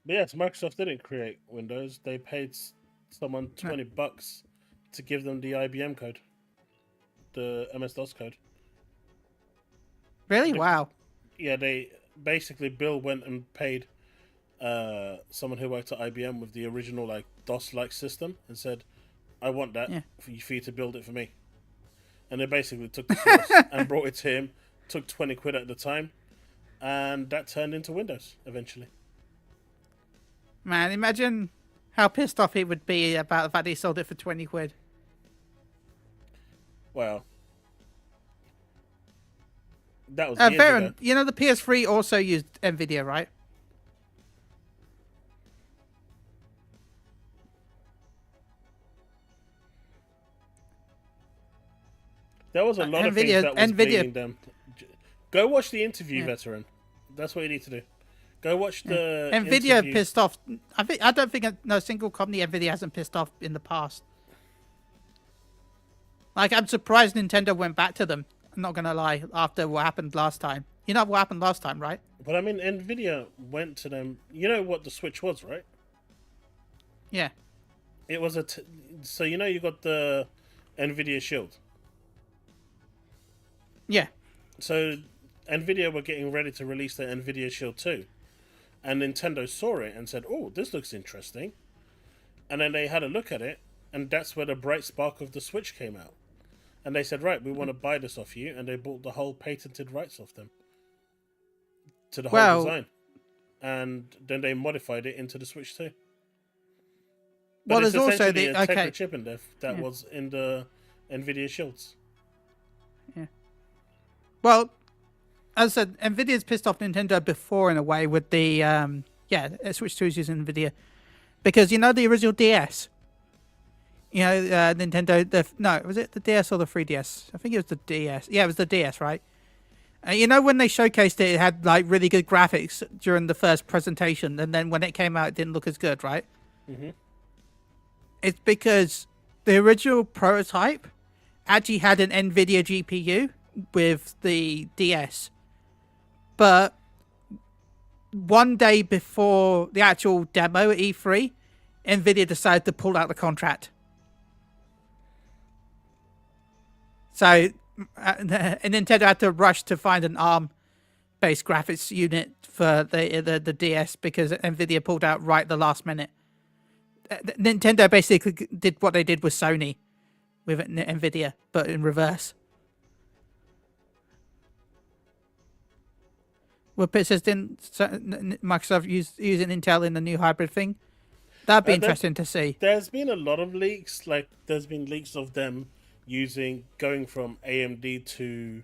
But yes, Microsoft didn't create Windows. They paid someone $20 to give them the IBM code, the MS-DOS code. Really? Wow. Yeah, they basically Bill went and paid someone who worked at IBM with the original DOS-like system and said, "I want that for you to build it for me." And they basically took the source and brought it to him. Took 20 quid at the time, and that turned into Windows eventually. Man, imagine how pissed off he would be about the fact he sold it for 20 quid. Well, that was years Baron, ago. The PS3 also used NVIDIA, right? There was a lot of things that was bleeding them. Go watch the interview, veteran. That's what you need to do. Go watch the NVIDIA interview. pissed off. I don't think no single company NVIDIA hasn't pissed off in the past. I'm surprised Nintendo went back to them. I'm not gonna lie. After what happened last time, you know what happened last time, right? But I mean, NVIDIA went to them. You know what the Switch was, right? Yeah. It was so you know you got the Nvidia Shield. Yeah. So Nvidia were getting ready to release the Nvidia Shield 2. And Nintendo saw it and said, "Oh, this looks interesting." And then they had a look at it, and that's where the bright spark of the Switch came out. And they said, "Right, we want to buy this off you," and they bought the whole patented rights off them to the whole Well, design. And then they modified it into the Switch 2. But well, it's there's also essentially the a Tegra okay. chip in there that Yeah. was in the Nvidia Shields. Yeah. Well, as I said, Nvidia's pissed off Nintendo before in a way with the Switch 2 is using Nvidia because you know the original DS. You know, Nintendo. No, was it the DS or the 3DS? I think it was the DS. Yeah, it was the DS, right? You know when they showcased it, it had like really good graphics during the first presentation, and then when it came out, it didn't look as good, right? Mm-hmm. It's because the original prototype actually had an Nvidia GPU with the DS, but one day before the actual demo at E3, Nvidia decided to pull out the contract. So Nintendo had to rush to find an ARM-based graphics unit for the DS because Nvidia pulled out right at the last minute. Nintendo basically did what they did with Sony with Nvidia, but in reverse. Well, Pit says, didn't Microsoft using Intel in the new hybrid thing? That'd be interesting to see. There's been a lot of leaks. Like, there's been leaks of them going from AMD to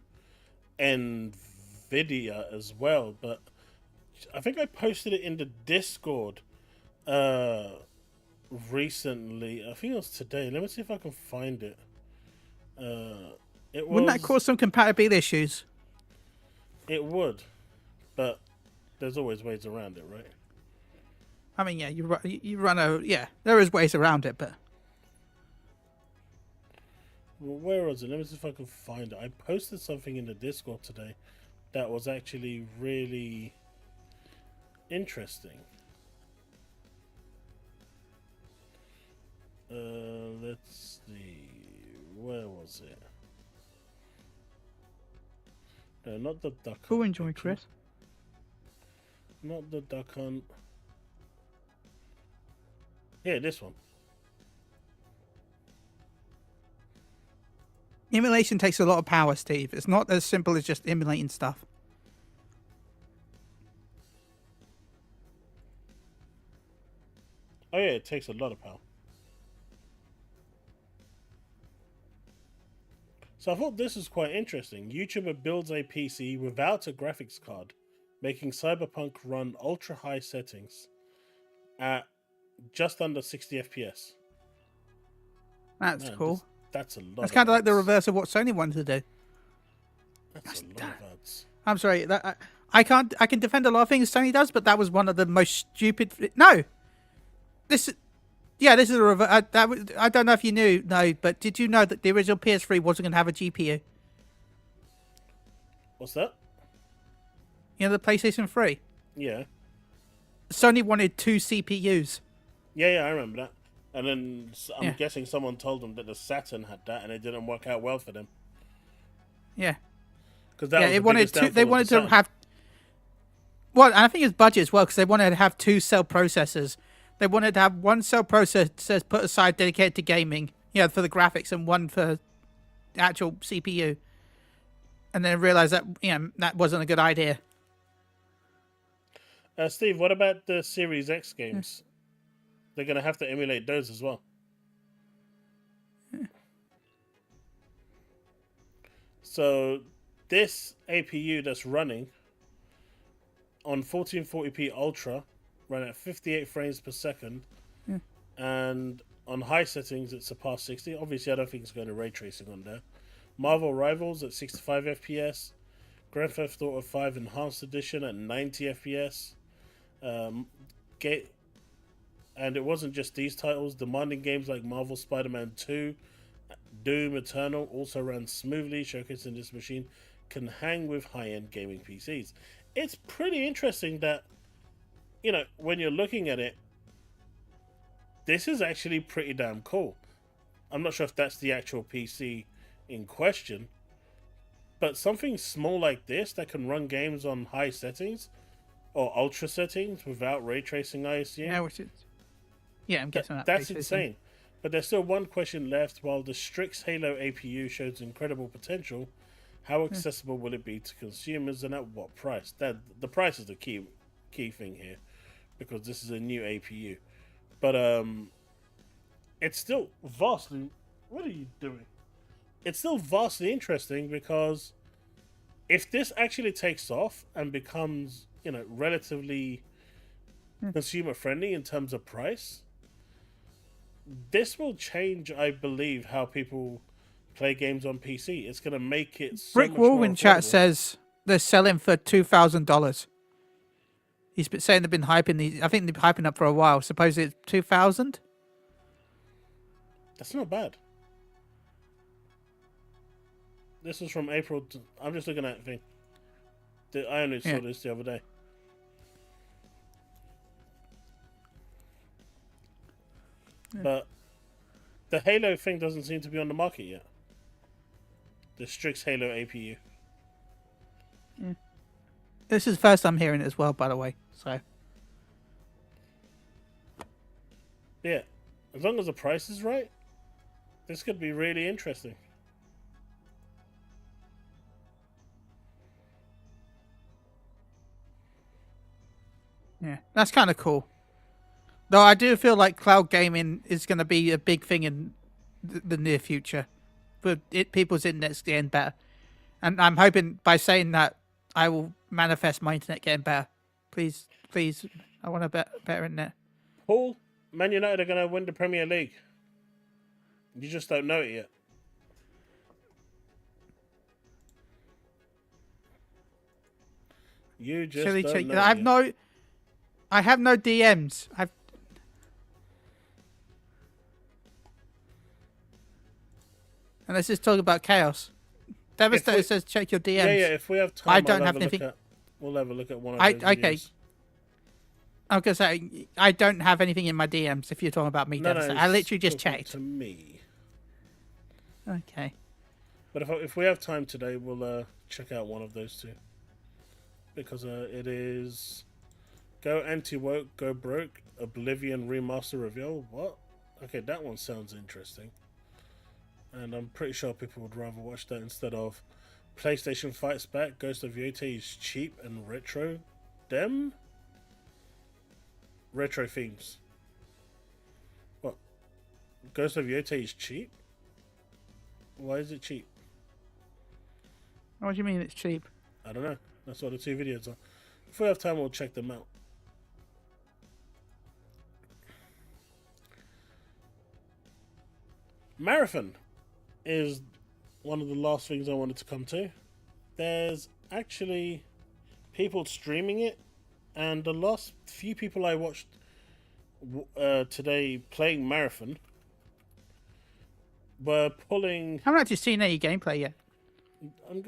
Nvidia as well. But I think I posted it in the Discord recently. I think it was today. Let me see if I can find it. Wouldn't that cause some compatibility issues? It would, but there's always ways around it, right? I mean, yeah, you run a there is ways around it, but well, where was it? Let me see if I can find it. I posted something in the Discord today that was actually really interesting. Let's see. Where was it? No, not the duck. Cool, enjoy, Chris. Not the duck hunt. Yeah, this one. Emulation takes a lot of power, Steve. It's not as simple as just emulating stuff. Oh yeah, it takes a lot of power. So I thought this was quite interesting. YouTuber builds a PC without a graphics card, making Cyberpunk run ultra-high settings at just under 60 FPS. That's cool. That's a lot. That's kind of like the reverse of what Sony wanted to do. That's a lot of ads. I'm sorry. I can defend a lot of things Sony does, but that was one of the most stupid. No, this is a reverse. I don't know if you knew. No, but did you know that the original PS3 wasn't going to have a GPU? What's that? You know, the PlayStation 3. Yeah. Sony wanted 2 CPUs. Yeah, I remember that. And then I'm guessing someone told them that the Saturn had that, and it didn't work out well for them. Yeah. Because that was it wanted two. They wanted to have. Well, and I think it's budget as well because they wanted to have 2 cell processors. They wanted to have 1 cell processor put aside dedicated to gaming, for the graphics, and 1 for the actual CPU. And then realized that that wasn't a good idea. Steve, what about the Series X games? They're going to have to emulate those as well. So this APU that's running on 1440p Ultra, run at 58 frames per second, and on high settings it surpassed 60. Obviously, I don't think it's going to ray tracing on there. Marvel Rivals at 65 FPS, Grand Theft Auto 5 Enhanced Edition at 90 FPS. And it wasn't just these titles. Demanding games like Marvel Spider-Man 2, Doom Eternal also ran smoothly, showcasing this machine can hang with high-end gaming PCs. It's pretty interesting that, when you're looking at it, this is actually pretty damn cool. I'm not sure if that's the actual PC in question, but something small like this that can run games on high settings or ultra settings without ray tracing, I assume. Yeah, which is I'm guessing That's insane. But there's still one question left. While the Strix Halo APU shows incredible potential, how accessible will it be to consumers, and at what price? The price is the key thing here, because this is a new APU. But it's still vastly. What are you doing? It's still vastly interesting, because if this actually takes off and becomes, relatively consumer friendly in terms of price, this will change, I believe, how people play games on PC. It's going to make it so Brick much Wall more in chat affordable. says they're selling for $2,000. He's been saying they've been hyping these. I think they've been hyping up for a while. Suppose it's 2,000. That's not bad. This is from April. I'm just looking at the thing. I only saw this the other day. But the Halo thing doesn't seem to be on the market yet. The Strix Halo APU. This is the first I'm hearing it as well, by the way. So Yeah, as long as the price is right, this could be really interesting. yeah, that's kind of cool. Though I do feel like cloud gaming is going to be a big thing in the near future, but people's internet's getting better, and I'm hoping by saying that I will manifest my internet getting better. Please, I want a better internet. Paul, Man United are going to win the Premier League. You just don't know it yet. You just Silly don't cheek. know it yet. I have no DMs. And let's just talk about chaos. Devastator says check your DMs. Yeah. If we have time, I don't have anything. We'll have a look at one of those videos. Okay. I was gonna say I don't have anything in my DMs. If you're talking about me, Devastator, I literally just checked. To me. Okay. But if we have time today, we'll check out one of those two, because it is Go Anti-Woke, Go Broke, Oblivion Remaster Reveal. What? Okay, that one sounds interesting. And I'm pretty sure people would rather watch that instead of PlayStation Fights Back, Ghost of Yota is cheap and retro. Them? Retro themes. What? Ghost of Yota is cheap? Why is it cheap? What do you mean it's cheap? I don't know. That's what the two videos are. If we have time, we'll check them out. Marathon is one of the last things I wanted to come to. There's actually people streaming it, and the last few people I watched today playing Marathon were pulling. I haven't actually seen any gameplay yet. I'm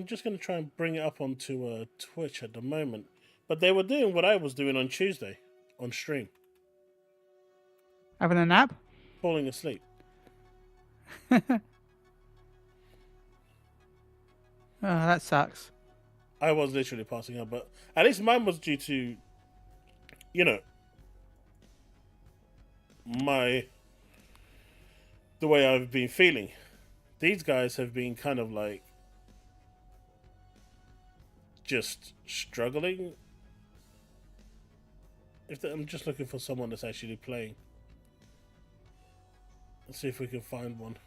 just gonna try and bring it up onto Twitch at the moment, but they were doing what I was doing on Tuesday on stream, Having a nap? falling asleep. Oh, that sucks. I was literally passing out, but at least mine was due to, the way I've been feeling. These guys have been kind of like just struggling. I'm just looking for someone that's actually playing. Let's see if we can find one.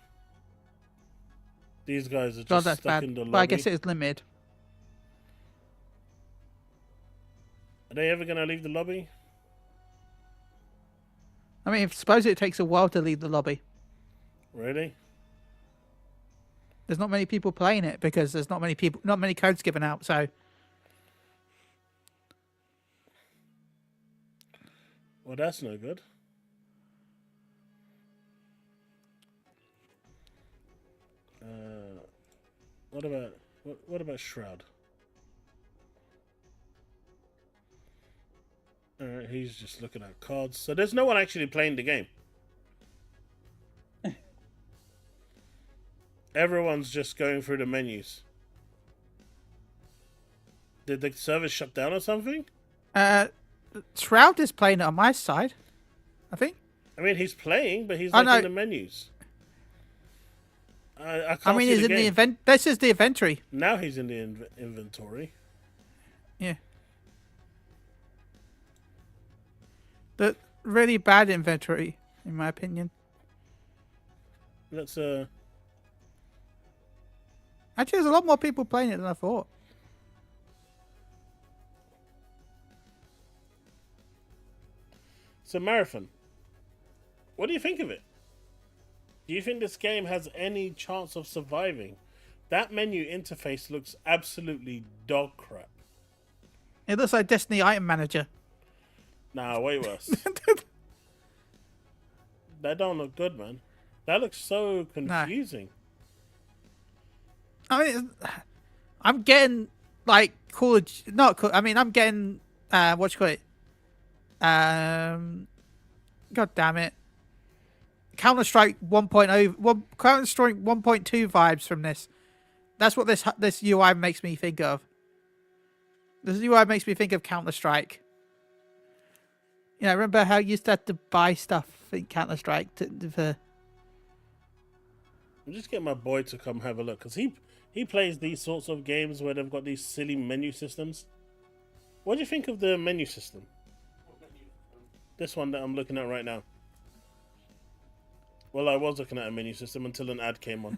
These guys are just That's stuck bad. in the lobby. But I guess it is limited. Are they ever going to leave the lobby? I mean, suppose it takes a while to leave the lobby. Really? There's not many people playing it because there's not many codes given out. So Well, that's no good. What about Shroud? Alright, he's just looking at cards. So there's no one actually playing the game. Everyone's just going through the menus. Did the server shut down or something? Shroud is playing it on my side, I think. I mean, he's playing, but he's not in the menus. I can't see he's in the event. This is the inventory. Now he's in the inventory. Yeah. The really bad inventory, in my opinion. Let's Actually, there's a lot more people playing it than I thought. So Marathon, what do you think of it? Do you think this game has any chance of surviving? That menu interface looks absolutely dog crap. It looks like Destiny Item Manager. Nah, way worse. That don't look good, man. That looks so confusing. I mean, I'm getting like I'm getting what you call it? God damn it! Counter-Strike 1.0, Counter-Strike 1.2 vibes from this. That's what this UI makes me think of. This UI makes me think of Counter-Strike. You know, remember how you used to have to buy stuff in Counter-Strike for... I'm just getting my boy to come have a look, because he plays these sorts of games where they've got these silly menu systems. What do you think of the menu system? This one that I'm looking at right now. Well, I was looking at a menu system until an ad came on.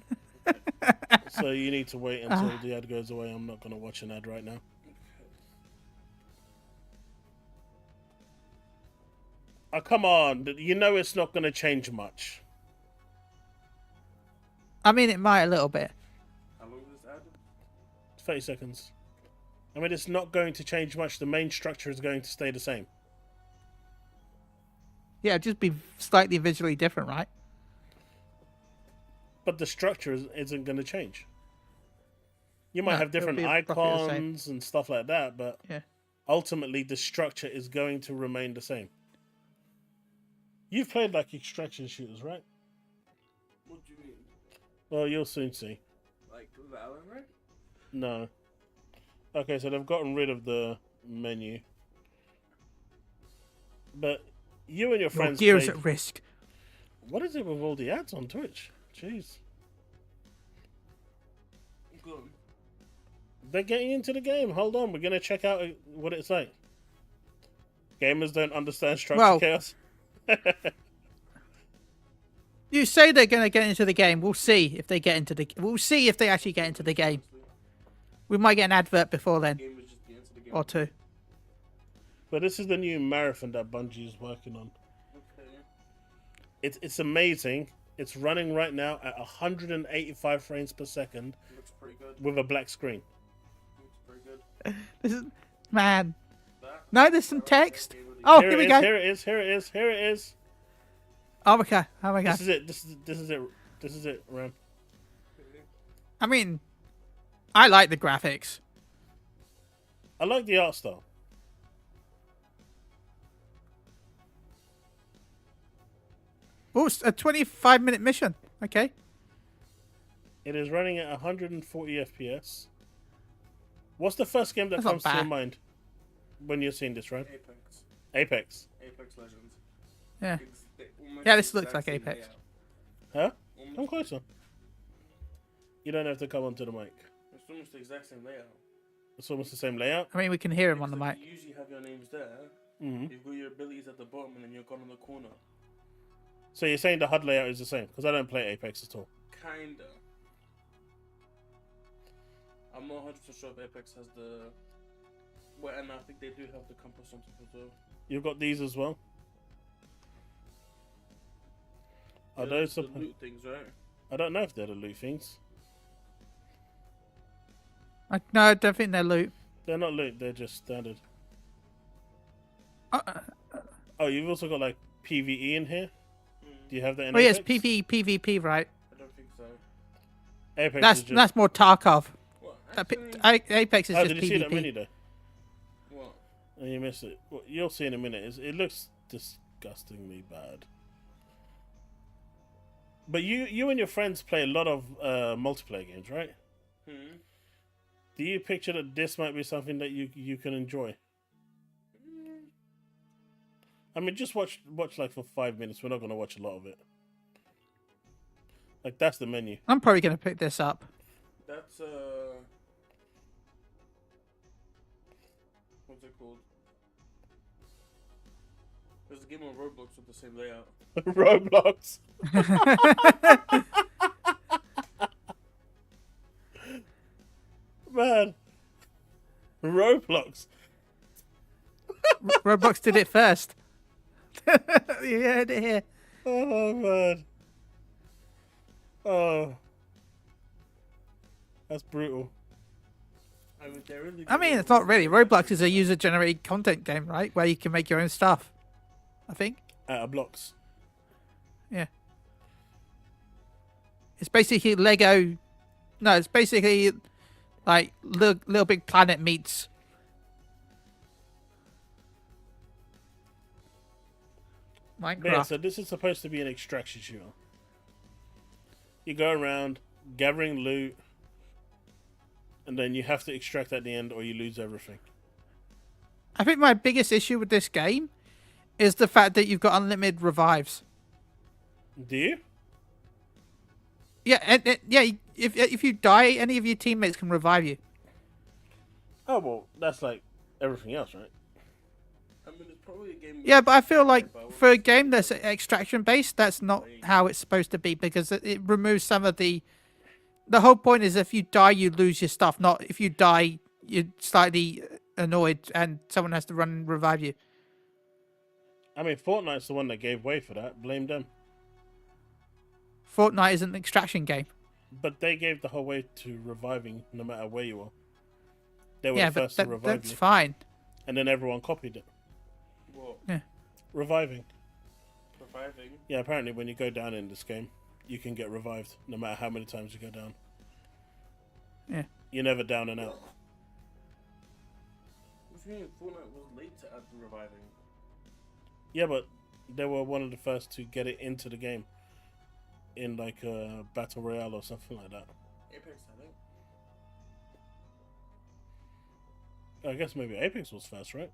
So you need to wait until the ad goes away. I'm not going to watch an ad right now. Oh, come on. You know it's not going to change much. I mean, it might a little bit. How long is this ad? 30 seconds. I mean, it's not going to change much. The main structure is going to stay the same. Yeah, just be slightly visually different, right? But the structure isn't going to change. You might have different icons and stuff like that, but ultimately the structure is going to remain the same. You've played like extraction shooters, right? What do you mean? Well, you'll soon see. Like Valorant, right? No. Okay, so they've gotten rid of the menu. But you and your friends gears at risk. What is it with all the ads on Twitch? Jeez. Good. They're getting into the game. Hold on, we're going to check out what it's like. Gamers don't understand structure chaos. You say they're going to get into the game. We'll see if they get into the... We'll see if they actually get into the game. We might get an advert before then. Or two. But this is the new marathon that Bungie is working on. Okay. It's amazing. It's running right now at 185 frames per second. Looks pretty good. With a black screen. Looks pretty good. This is... Man. No, there's some text. Oh, here we go. Here it is. Oh my god. Oh my god. This is it. This is it, Ram. I mean, I like the graphics. I like the art style. Oh, it's a 25-minute mission. Okay. It is running at 140 FPS. What's the first game that comes to your mind when you're seeing this, right? Apex. Apex. Apex Legends. Yeah. Yeah, this looks like Apex. Huh? Come closer. You don't have to come onto the mic. It's almost the exact same layout. It's almost the same layout. I mean, we can hear him on the mic. You usually have your names there. Mm-hmm. You've got your abilities at the bottom, and then you're gone on the corner. So you're saying the HUD layout is the same? Because I don't play Apex at all. Kinda. I'm not 100% sure if Apex has the... Well, and I think they do have the compass on top as well. You've got these as well? Are Those those the loot things, right? I don't know if they're the loot things. No, I don't think they're loot. They're not loot, they're just standard. Oh, you've also got like PvE in here? Do you have that in Apex? Apex? Yes, PvP, right? I don't think so. Apex is just... That's more Tarkov. What? Apex is Oh, just did you PvP. see that menu there? What? And you miss it. Well, you'll see in a minute. It looks disgustingly bad. But you and your friends play a lot of multiplayer games, right? Hmm. Do you picture that this might be something that you can enjoy? I mean, just watch like for 5 minutes. We're not going to watch a lot of it. Like, that's the menu. I'm probably going to pick this up. That's what's it called? There's a game on Roblox with the same layout. Roblox. Man. Roblox. Roblox did it first. You heard it here. Oh, man. Oh. That's brutal. I mean, it's not really. Roblox is a user-generated content game, right? Where you can make your own stuff. I think. Out of blocks. Yeah. It's basically Lego. No, it's basically like Little Big Planet meets. Minecraft. But yeah, so this is supposed to be an extraction shooter. You go around gathering loot, and then you have to extract at the end, or you lose everything. I think my biggest issue with this game is the fact that you've got unlimited revives. Do you? Yeah, and yeah. If you die, any of your teammates can revive you. Oh well, that's like everything else, right? I mean, it's probably a game. Yeah, but I feel like for a game that's extraction based, that's not how it's supposed to be, because it removes some of the. The whole point is if you die, you lose your stuff. Not if you die, you're slightly annoyed and someone has to run and revive you. I mean, Fortnite's the one that gave way for that. Blame them. Fortnite is an extraction game. But they gave the whole way to reviving no matter where you are. They were Yeah, the but first to revive that's you. fine. And then everyone copied it. What? Yeah. Reviving. Reviving? Yeah, apparently when you go down in this game, you can get revived no matter how many times you go down. Yeah. You're never down and out. I think Fortnite was late to add the reviving. Yeah, but they were one of the first to get it into the game. In like a battle royale or something like that. Apex had it. I guess maybe Apex was first, right?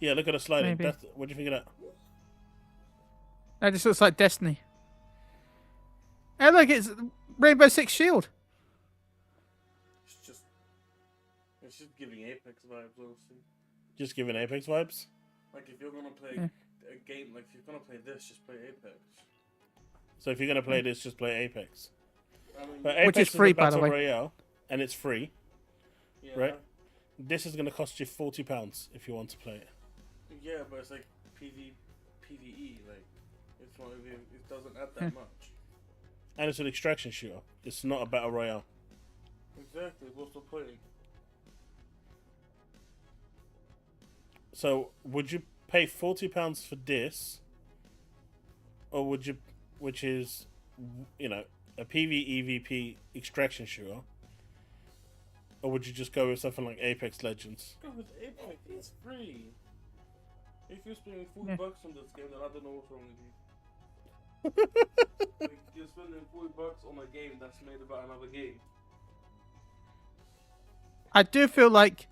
Yeah, look at the sliding. Maybe. What do you think of that? That just looks like Destiny. Hey, look, it's Rainbow Six Shield. It's just giving Apex vibes, obviously. Just giving Apex vibes? Like, if you're gonna play a game, like, if you're gonna play this, just play Apex. So if you're gonna play this, just play Apex. I mean, But Apex which is free, a by the battle way. royale, and it's free, yeah, right? This is gonna cost you £40 if you want to play it. Yeah, but it's like PvE, like, it's not, it doesn't add that much. And it's an extraction shooter. It's not a battle royale. Exactly, what's the point? So would you pay £40 for this, or would you, which is, you know, a PvEVP extraction shooter, or would you just go with something like Apex Legends? Go with Apex, it's free. If you're spending $40 on this game, then I don't know what's wrong with you. Like, you're spending $40 on a game that's made about another game. I do feel like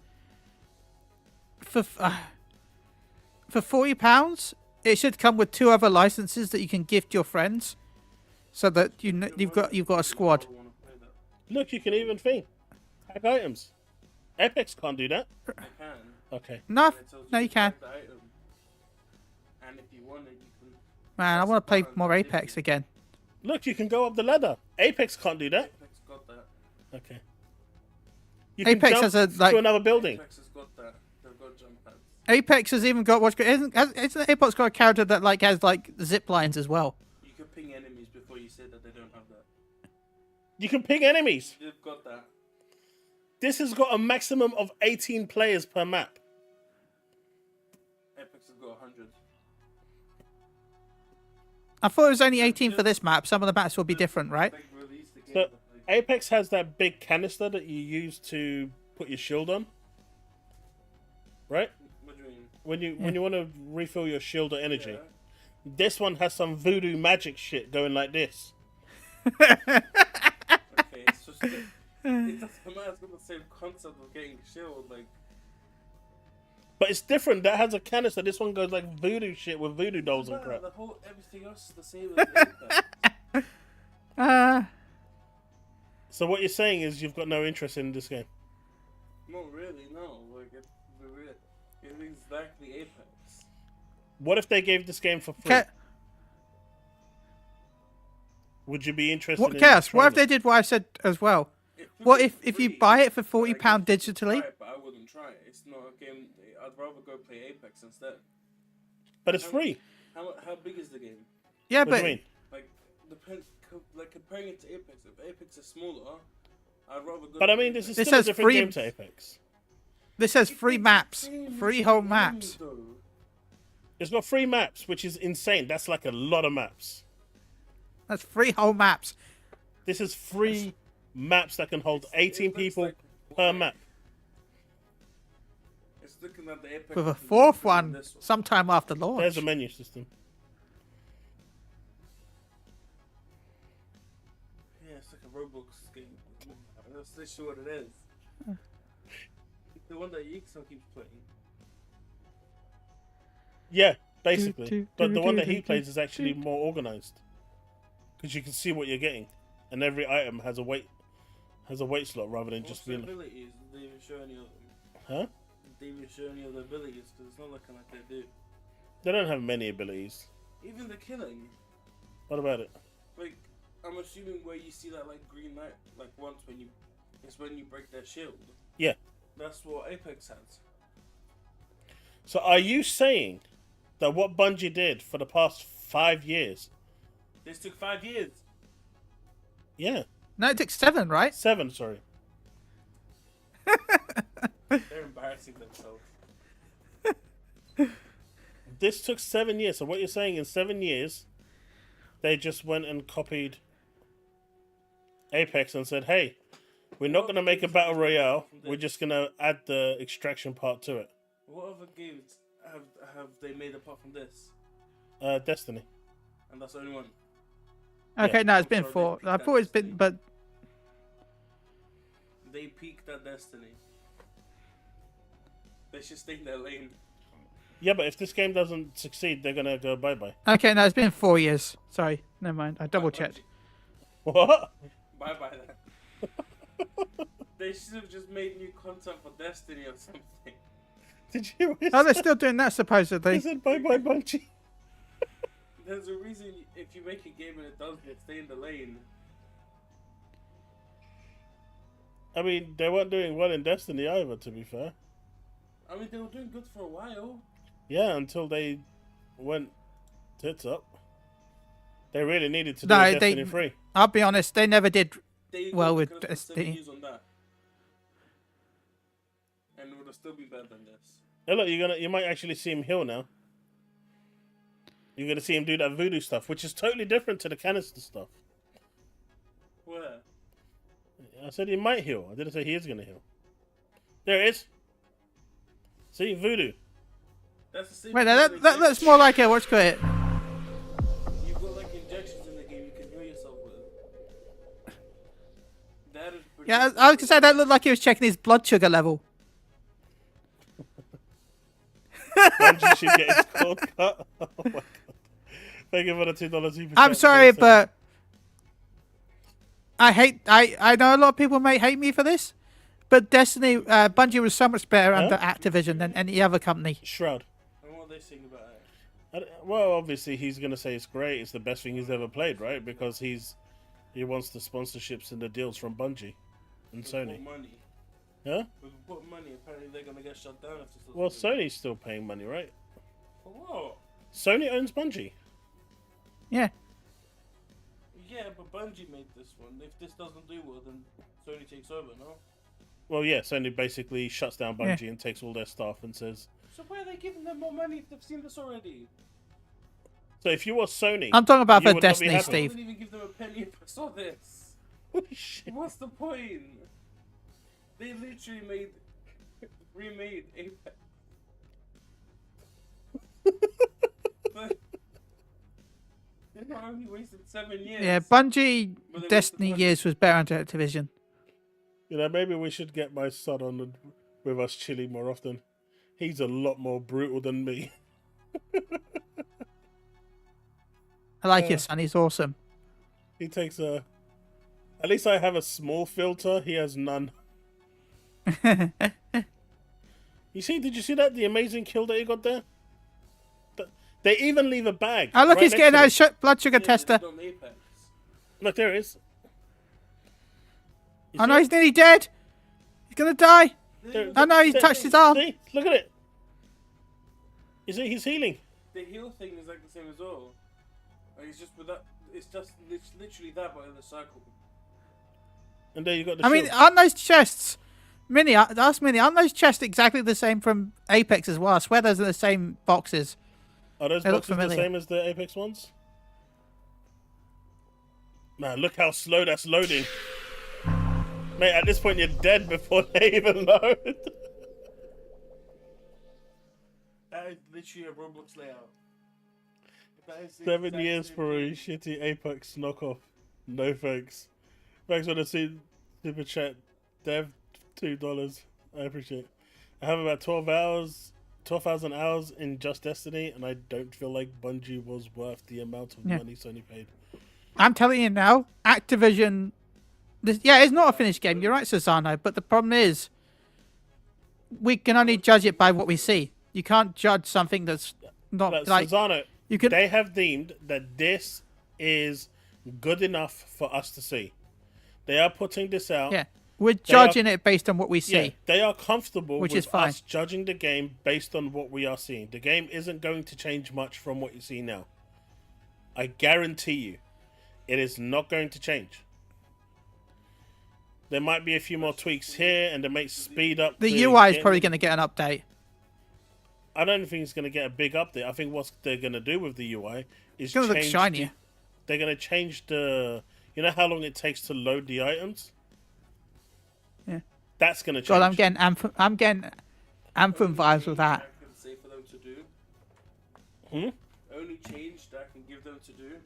for £40, it should come with 2 other licenses that you can gift your friends, so that you've got a squad. Look, you can even think. Hack items. Apex can't do that. I can. Okay. No, And it tells no, you to can. hack the item. And if you want it, you can. Man, I want to play more Apex again. Look, you can go up the ladder. Apex can't do that. Apex got that. Okay. You Apex can has jump a, like- to another building. Apex has got that. They've got jump pads. Apex has even got isn't Apex got a character that like has like zip lines as well. You can ping enemies before you say that they don't have that. You can ping enemies. They've got that. This has got a maximum of 18 players per map. Apex has got 100. I thought it was only 18 for this map. Some of the maps will be different, right? Like, release the game, So like, Apex has that big canister that you use to put your shield on. right? What do you mean? When you want to refill your shield or energy, Yeah. this one has some voodoo magic shit going like this. Okay, it's just it doesn't matter. It's got the same concept of getting shield. Like, But it's different. That has a canister. This one goes like voodoo shit with voodoo dolls and doesn't crap. matter, the whole everything else is the same as Apex. So what you're saying is you've got no interest in this game. Not really, no. Like it's exactly Apex. What if they gave this game for free? Ca- Would you be interested what, in Chaos, what trying if they it? did what I said as well? It What was if you free, buy it for but £40 I guess I could digitally? try it, but I wouldn't try it. It's not a game. I'd rather go play Apex instead. But it's free. How big is the game? Yeah, What do but you mean? Like like comparing it to Apex. If Apex is smaller, I'd rather go. But I mean, to this is Apex. still a says different free- game to Apex. this says free It's maps, the same free as whole the maps. game, though. It's got free maps, which is insane. That's like a lot of maps. That's free whole maps. This is free maps that can hold 18 looks people like- per map. It's looking at the Apex. With a version fourth than one this sometime after launch. There's a menu system. Yeah, it's like a Roblox game. That's literally what it is. The one that Yixon keeps playing. Yeah, basically. do, But do, the one do, that he do, plays do, is actually more organized. Because you can see what you're getting. And every item has a weight slot rather than What's just the being... abilities? Did they even show any of them? Huh? Did they even show any of the abilities? Because it's not looking like they do. They don't have many abilities. Even the killing. What about it? Like, I'm assuming where you see that, like, green light, like, once when you... It's when you break their shield. Yeah. That's what Apex has. So are you saying that what Bungie did for the past 5 years... This took 5 years. Yeah. No, it took 7, right? 7, sorry. They're embarrassing themselves. This took 7 years. So what you're saying, in 7 years, they just went and copied Apex and said, hey, we're not going to make a battle royale. We're just going to add the extraction part to it. What other games have they made apart from this? Destiny. And that's the only one. Okay, Yeah. no, it's been Sorry, 4. they I picked thought that it's been, Destiny. but They peaked at Destiny. They should stay in their lane. Yeah, but if this game doesn't succeed, they're going to go bye-bye. okay, no, it's been 4 years. Sorry, never mind. I double checked. What? Bye bye then. They should have just made new content for Destiny or something. Did you hear? Oh, they're still doing that They supposedly. said bye-bye, Bungie. There's a reason if you make a game and it doesn't, stay in the lane. I mean, they weren't doing well in Destiny either, to be fair. I mean, they were doing good for a while. Yeah, until they went tits up. They really needed to do No, Destiny 3. I'll be honest, they never did. They Well, could with have put 7 Destiny. years on that. And it would have still been better than this. Hey, look, you might actually see him heal now. You're gonna see him do that voodoo stuff, which is totally different to the canister stuff. Where? I said he might heal. I didn't say he is gonna heal. There it is. See, voodoo. That's the same. Wait, thing that with looks injections. more like a what's called it. You've got like injections in the game you can heal yourself with. That is pretty. Yeah, I was gonna say that looked like he was checking his blood sugar level. Bungie should get his cord cut. Oh my god. Thank you for the $2 super I'm chat. sorry, Thanks, but I know a lot of people may hate me for this, but Destiny Bungie was so much better under Activision than any other company. Shroud. And what are they saying about it? Well, obviously he's gonna say it's great. It's the best thing he's ever played, right? Because he wants the sponsorships and the deals from Bungie and With Sony. what money? Huh? With what money? Apparently they're gonna get shut down if this doesn't Well, do. Sony's still paying money, right? For what? Sony owns Bungie. Yeah. Yeah, but Bungie made this one. If this doesn't do well, then Sony takes over, no? Well, yeah, Sony basically shuts down Yeah. Bungie and takes all their staff and says... So why are they giving them more money if they've seen this already? So if you were Sony... I'm talking about you for would not be Destiny, happy. I Steve. wouldn't even give them a penny if I saw this. Holy shit. What's the point? They literally remade Apex. They only wasted 7 years. Yeah, Bungie But they Destiny wasted years was better on Activision. You know, maybe we should get my son on with us chilling more often. He's a lot more brutal than me. I like your son. He's awesome. He takes a. At least I have a small filter. He has none. You see? Did you see that? The amazing kill that he got there. They even leave a bag. Oh, look, right he's next getting to out them. blood sugar Yeah, tester. they did on Apex. Look, there it is. You Oh see no, it? he's nearly dead. He's gonna die. There- Oh no, he there- touched his arm. See? Look at it. You see? He's healing. The heal thing is like the same as well. Like, it's just with that. It's just literally that, but in a circle. And there you got the I mean, shield. aren't those chests, Minnie? Ask Minnie. Aren't those chests exactly the same from Apex as well? I swear those are the same boxes. Are those they look boxes the familiar. same as the Apex ones? Man, look how slow that's loading. Mate, at this point you're dead before they even load. That is literally a Roblox layout. That is the 7 exact years same for a thing. shitty Apex knockoff. No thanks. Thanks for the super chat. Dev, $2. I appreciate it. I have about 12,000 hours in Just Destiny, and I don't feel like Bungie was worth the amount of Yeah. money Sony paid. I'm telling you now, Activision. Yeah, it's not a finished game. You're right, Susano. But the problem is, we can only judge it by what we see. You can't judge something that's not But like Susano, you can. they have deemed that this is good enough for us to see. They are putting this out. Yeah, we're judging it based on what we see. Yeah, they are comfortable Which with is fine. us judging the game based on what we are seeing. The game isn't going to change much from what you see now. I guarantee you, it is not going to change. There might be a few more tweaks here, and they may speed up. The UI is probably going to get an update. I don't think it's going to get a big update. I think what they're going to do with the UI is It's going to look change shinier. they're going to change the. You know how long it takes to load the items? Yeah. That's going to change. God, I'm getting Anthem vibes with that. I can say for them to do. Hmm? Only change that I can give them to do.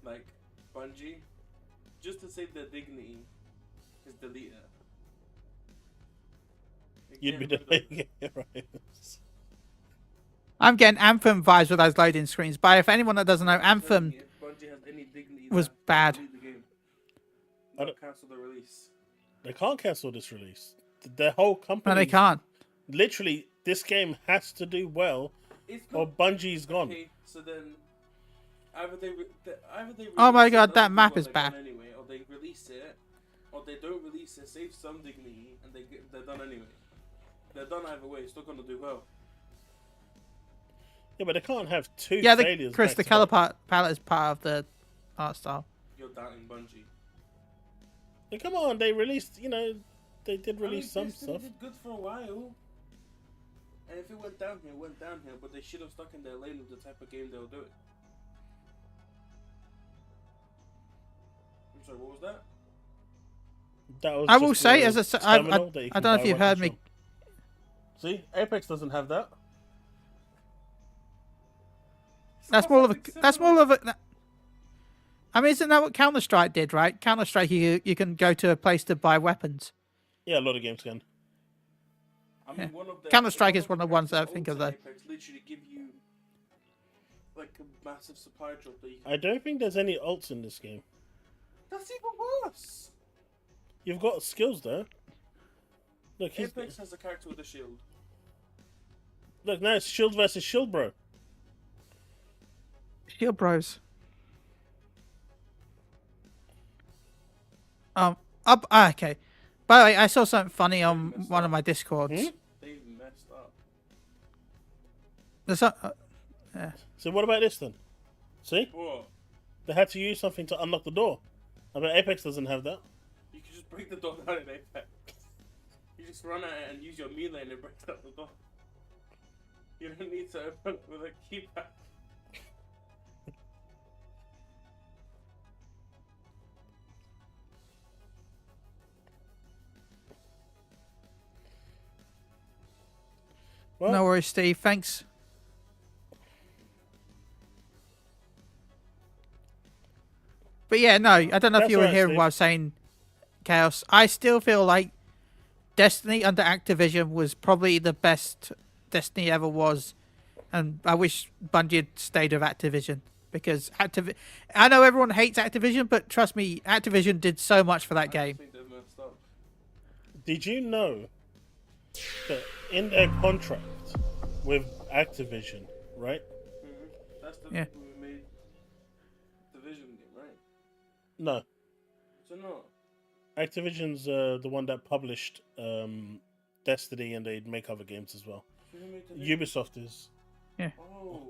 Like Bungie, just to save their dignity, is delete it. You'd be Again, deleting it, right? I'm getting Anthem vibes with those loading screens. But if anyone that doesn't know, Anthem if Bungie has any dignity, was left, bad. delete the game. I Not don't- cancel the release. They can't cancel this release. Their whole company. No, they can't. Literally, this game has to do well, It's or not Bungie's gone. okay. So then, either they Oh my release God, it, that other map people is are bad. gone anyway, or they release it, or they don't release it, save some dignity, and they're done anyway. They're done either way. It's still gonna do well. Yeah, but they can't have two Yeah, failures. Chris, back the to color back. palette is part of the art style. You're doubting Bungie. Yeah, come on, they released. You know, they did release some Destiny stuff. did good for a while. And if it went downhill, it went downhill. But they should have stuck in their lane with the type of game they were doing. I'm sorry, what was that? That was I will just say, the as I terminal that you I can don't know buy if you one heard each me. on. See, Apex doesn't have that. That's more of a. I mean, isn't that what Counter Strike did? Right? Counter Strike, you can go to a place to buy weapons. Yeah, a lot of games can. I mean, Yeah. one of the Counter-Strike is one of the ones that I think of, though. Apex literally give you like a massive supply drop that you can... I don't think there's any ults in this game. That's even worse. You've got skills there. Look, Apex has a character with a shield. look now it's shield versus shield, bro. Shield Bros. Okay. By the way, I saw something funny on one of my Discords. They've messed up. There's So what about this then? See, What? they had to use something to unlock the door. I mean, Apex doesn't have that. You can just break the door down in Apex. You just run at it and use your melee and it breaks up the door. You don't need to open it with a keypad. Well, no worries, Steve. Thanks. But yeah, no, I don't know if That's you were right, hearing Steve. what I was saying, Chaos. I still feel like Destiny under Activision was probably the best Destiny ever was, and I wish Bungie had stayed with Activision because I know everyone hates Activision, but trust me, Activision did so much for that I game. think they're messed up. Did you know that in their contract with Activision, right? That's the Yeah. people who made Division game, right? No, So no. Activision's the one that published Destiny, and they make other games as well. So who made Division? Ubisoft is. Oh.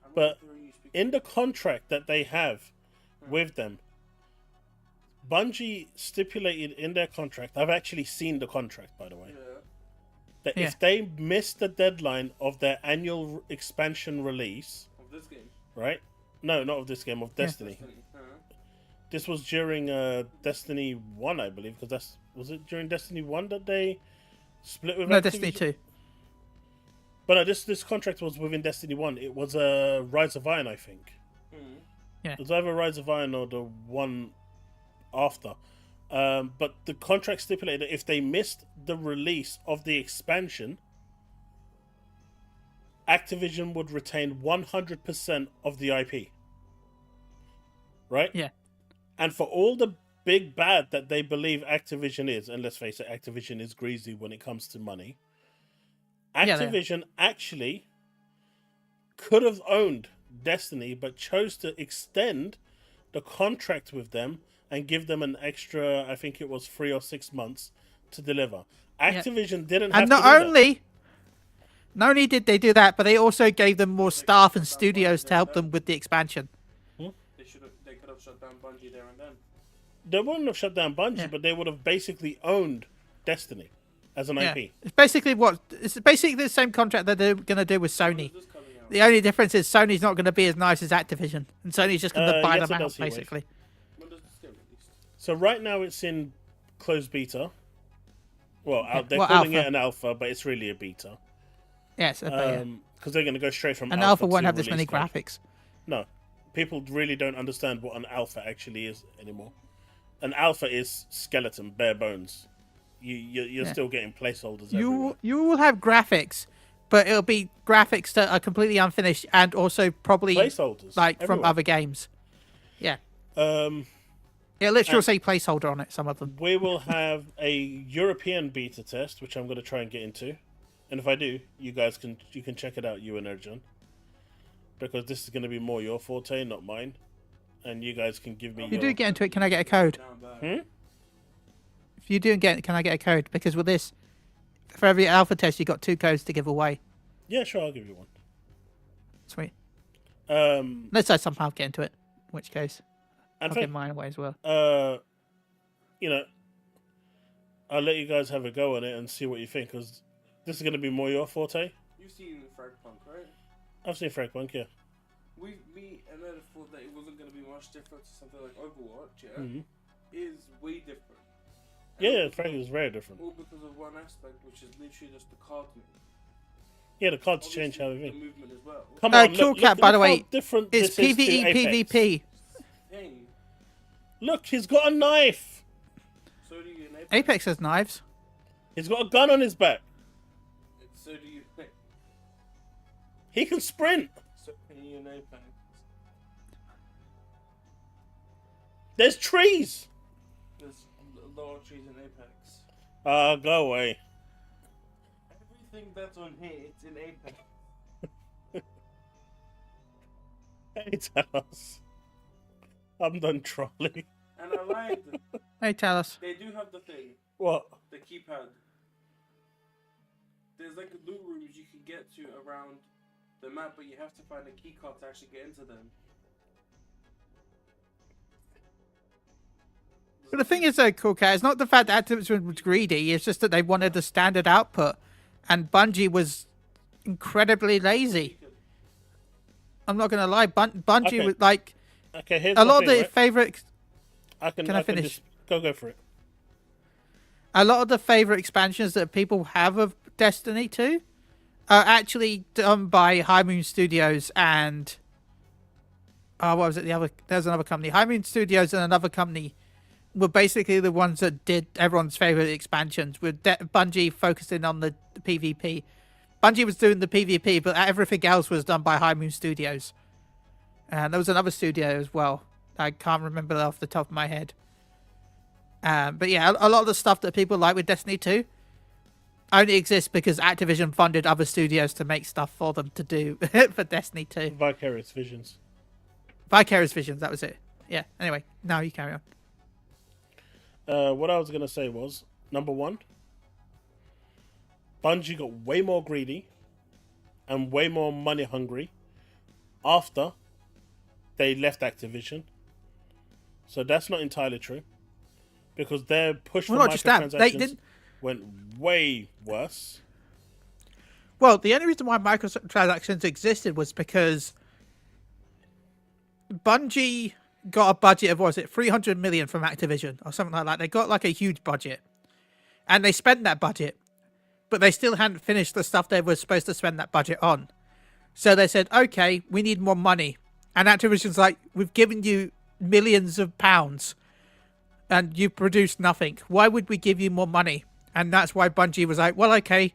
I'm But not hearing you speak. in the contract that they have with them, Bungie stipulated in their contract, I've actually seen the contract, by the way, Yeah. that Yeah. if they miss the deadline of their annual expansion release, Of this game. right? No, not of this game, of Destiny. Destiny. This was during Destiny 1, I believe, because was it during Destiny 1 that they split with No, Activision? Destiny 2. But no, this contract was within Destiny 1. It was Rise of Iron, I think. It was either Rise of Iron or the one after. But the contract stipulated that if they missed the release of the expansion, Activision would retain 100% of the IP. Right? Yeah. And for all the big bad that they believe Activision is, and let's face it, Activision is greasy when it comes to money, Yeah, they are. Activision actually could have owned Destiny, but chose to extend the contract with them and give them an extra, I think it was 3 or 6 months to deliver. Activision didn't have And to do not only did they do that, but they also gave them more staff and studios to help them with the expansion. They could have shut down Bungie there and then. They wouldn't have shut down Bungie, Yeah. but they would have basically owned Destiny as an IP. It's basically the same contract that they're going to do with Sony. When's this coming out? The only difference is Sony's not going to be as nice as Activision, and Sony's just going to buy yes, them it out, does, Heatwave. basically. When does this get released? So right now it's in closed beta. Well, they're Well, calling alpha. it an alpha, but it's really a beta. Yes, Because they're going to go straight from and alpha Alpha to won't have this many release code. graphics. No, people really don't understand what an alpha actually is anymore. An alpha is skeleton, bare bones. You're still getting placeholders everywhere. You will have graphics, but it'll be graphics that are completely unfinished and also probably Placeholders, like from everywhere. other games. Yeah, Um, it'll literally say placeholder on it. Some of them. we will have a European beta test, which I'm going to try and get into. And if I do, you can check it out, you and Erjan. Because this is going to be more your forte, not mine. And you guys can give me If you your... do get into it, can I get a code? Down bad. If you do get, can I get a code? Because with this, for every alpha test, you got 2 codes to give away. Yeah, sure, I'll give you one. Sweet. Um, Unless I somehow get into it, in which case and I'll think, give mine away as well. you know, I'll let you guys have a go on it and see what you think, because this is going to be more your forte. You've seen Fragpunk, right? I've seen Fragpunk, yeah. Me and I thought that it wasn't going to be much different to something like Overwatch, yeah? Mhm. Is way different. Yeah, Frag is very different. All because of one aspect, which is literally just the card movement. Yeah, the cards change Obviously, how the we think. movement as well. Come No, on, Kill look, Cat, look, by the look how way, different It's this is to PvE, Apex. PvP. Hey, Look, he's got a knife. so do you in Apex. Apex has knives. He's got a gun on his back. So do you. He can sprint. So can you in Apex. There's trees. There's a lot of trees in Apex. Go away. Everything that's on here, it's in Apex. Hey, tell us. I'm done trolling. And I lied. Hey, tell us. They do have the thing, What? the keypad. There's like loot rooms you can get to around the map, but you have to find a key card to actually get into them. But the thing is, though, Cool Cat, it's not the fact that Activision was greedy. It's just that they wanted the standard output, and Bungie was incredibly lazy. I'm not gonna lie, Bungie Okay. was like Okay, here's a my lot of thing, the right? favorite. Can I finish? Go for it. A lot of the favorite expansions that people have of Destiny 2 are actually done by High Moon Studios and Bungie. Like, a lot of the favorite expansions that people have of Destiny 2 are actually done by High Moon Studios and Bungie. Okay. Like, a lot of the favorite expansions that people have of Destiny 2 are actually done by High Moon Studios and what was it? There's another company. High Moon Studios and another company were basically the ones that did everyone's favorite expansions. With Bungie focusing on the PvP. Bungie was doing the PvP, but everything else was done by High Moon Studios. And there was another studio as well. I can't remember off the top of my head. But yeah, a lot of the stuff that people like with Destiny 2 only exists because Activision funded other studios to make stuff for them to do for Destiny 2. Vicarious Visions. Vicarious Visions, that was it. Yeah, anyway, now you carry on. What I was going to say was, number one, Bungie got way more greedy and way more money hungry after they left Activision. So that's not entirely true. Because their push for microtransactions went way worse. Well, the only reason why microtransactions existed was because Bungie got a budget of, what was it, 300 million from Activision or something like that. They got like a huge budget. And they spent that budget. But they still hadn't finished the stuff they were supposed to spend that budget on. So they said, okay, we need more money. And Activision's like, we've given you millions of pounds and you produced nothing. Why would we give you more money? And that's why Bungie was like, well, okay,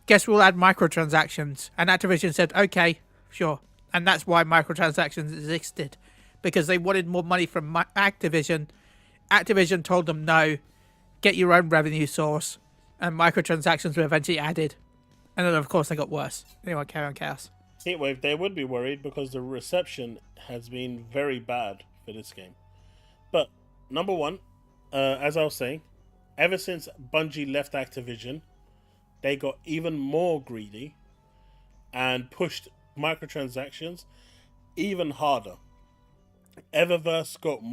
guess we'll add microtransactions. And Activision said, okay, sure. And that's why microtransactions existed. Because they wanted more money from Activision. Activision told them, no, get your own revenue source. And microtransactions were eventually added. And then, of course, they got worse. Anyway, carry on, Chaos. Heatwave, they would be worried because the reception has been very bad for this game. But, number one, as I was saying, ever since Bungie left Activision, they got even more greedy and pushed microtransactions even harder. Eververse got